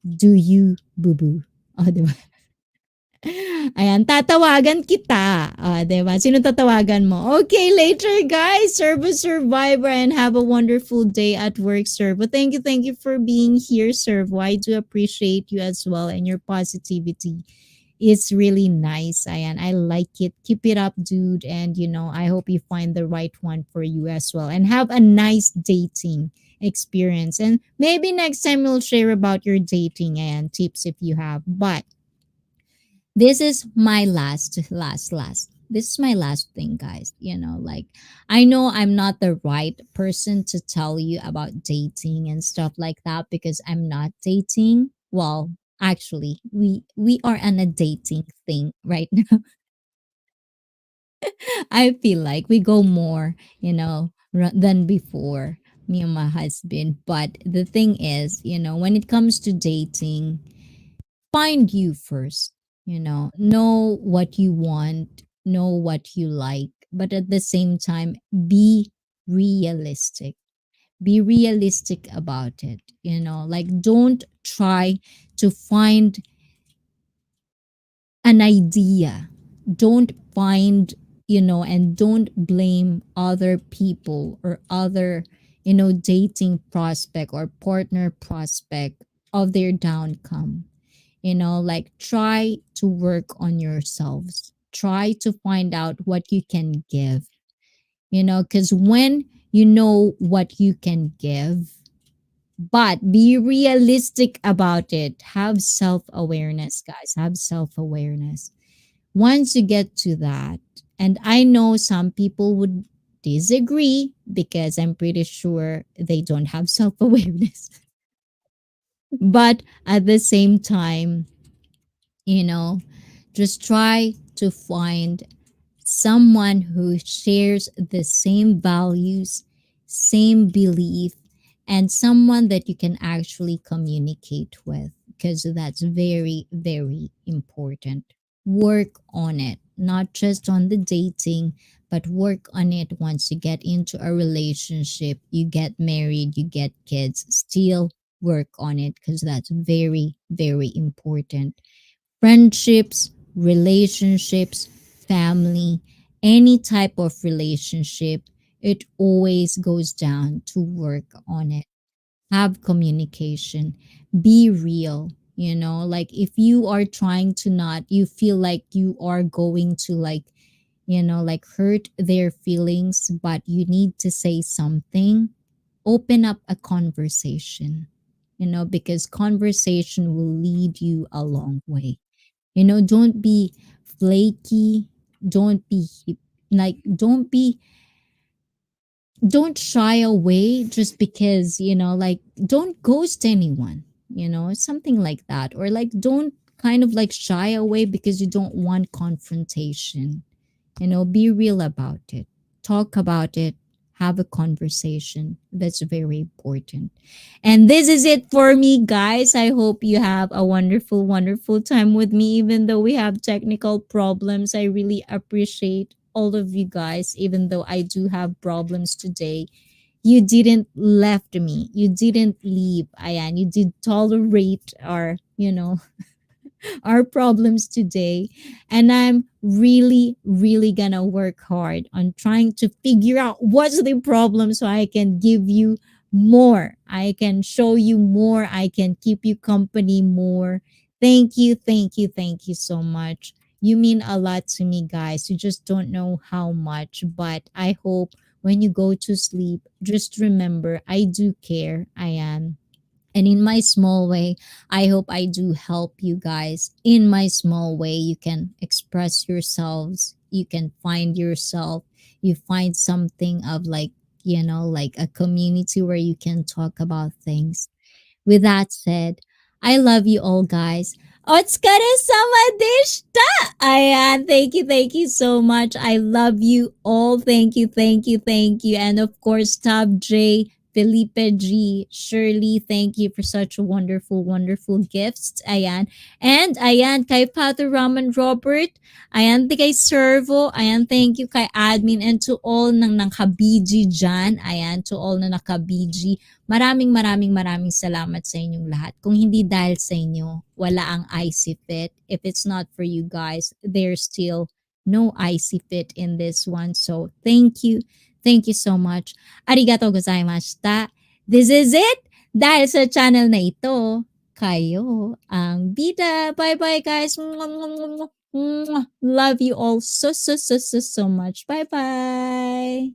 do you, boo boo? Oh, di ba? Ayan, tatawagan kita. Diba? Sino tatawagan mo? Okay, later guys. Serve a survivor and have a wonderful day at work, Servo. Thank you for being here, Servo. I do appreciate you as well and your positivity. It's really nice, Ayan. I like it. Keep it up, dude. And, I hope you find the right one for you as well. And have a nice dating experience. And maybe next time we'll share about your dating and tips if you have. But this is my last. This is my last thing, guys. Like, I know I'm not the right person to tell you about dating and stuff like that because I'm not dating. Well, actually, we are on a dating thing right now. I feel like we go more, than before, me and my husband. But the thing is, when it comes to dating, find you first. Know what you want, know what you like, but at the same time, be realistic. Be realistic about it. Like, don't try to find an idea. Don't find, and don't blame other people or other, dating prospect or partner prospect of their downcome. Like, try to work on yourselves. Try to find out what you can give, because when you know what you can give, but be realistic about it. Have self awareness, guys. Have self awareness. Once you get to that, and I know some people would disagree because I'm pretty sure they don't have self awareness. But at the same time, you know, just try to find someone who shares the same values, same belief, and someone that you can actually communicate with because that's very, very important. Work on it, not just on the dating, but work on it once you get into a relationship, you get married, you get kids, still work on it because that's very, very important. Friendships, relationships, family, any type of relationship, it always goes down to work on it. Have communication, be real. Like, if you are trying to not, you feel like you are going to, like, like, hurt their feelings, but you need to say something, open up a conversation, because conversation will lead you a long way. Don't be flaky. Don't be like, don't shy away just because, like, don't ghost anyone, something like that. Or like, don't kind of like shy away because you don't want confrontation. Be real about it. Talk about it. Have a conversation. That's very important. And this is it for me, guys. I hope you have a wonderful, wonderful time with me, even though we have technical problems. I really appreciate all of you guys, even though I do have problems today. You didn't left me. You didn't leave, Ayan. You did tolerate our problems today. And I'm really, really gonna work hard on trying to figure out what's the problem so I can give you more. I can show you more. I can keep you company more. Thank you so much. You mean a lot to me, guys. You just don't know how much, but I hope when you go to sleep, just remember I do care. I am. And in my small way, I hope I do help you guys. In my small way, you can express yourselves, you can find yourself, you find something of, like, like a community where you can talk about things. With that said, I love you all, guys. Otsukare sama deshita. Ayan, thank you so much. I love you all. Thank you. And of course, Tab J, Felipe G, Shirley, thank you for such wonderful, wonderful gifts. Ayan. And ayan, kay Pato Raman Robert, ayan, kay Servo, ayan, thank you kay admin and to all ng naka-BG dyan. Ayan, to all na naka-BG. Maraming maraming maraming salamat sa inyong lahat. Kung hindi dahil sa inyo, wala ang IC Fit. If it's not for you guys, there's still no IC Fit in this one. So thank you. Thank you so much. Arigatou gozaimashita. This is it. Dahil sa channel na ito, kayo ang bida. Bye-bye guys. Mwah, mwah, mwah, mwah. Mwah. Love you all so, so, so, so, so much. Bye-bye.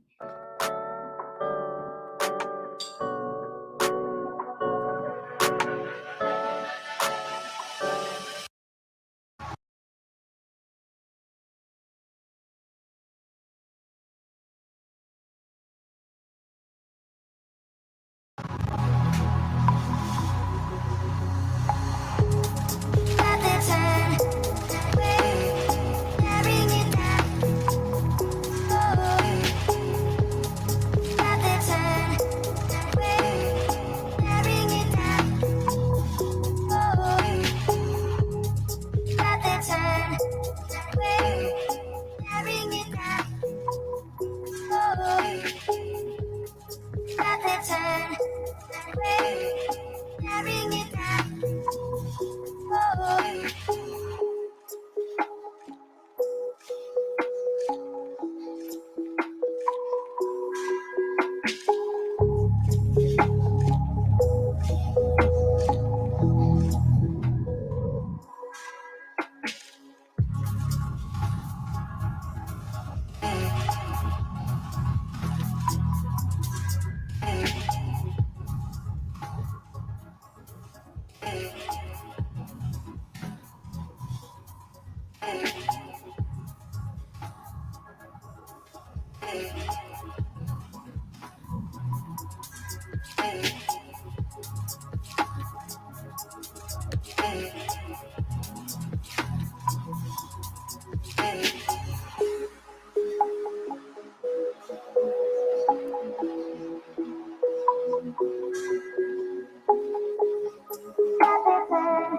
Got the turn,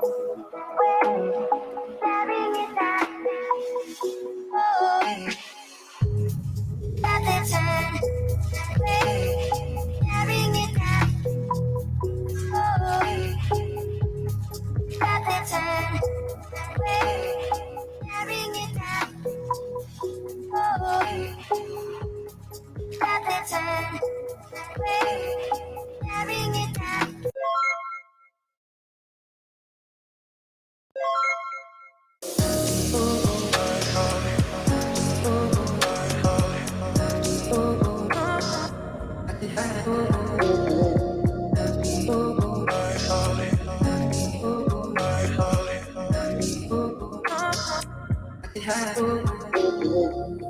carrying it down. Oh, got the turn, carrying it down. Oh, got the turn, carrying it down. Oh, got the turn, carrying it down. Oh.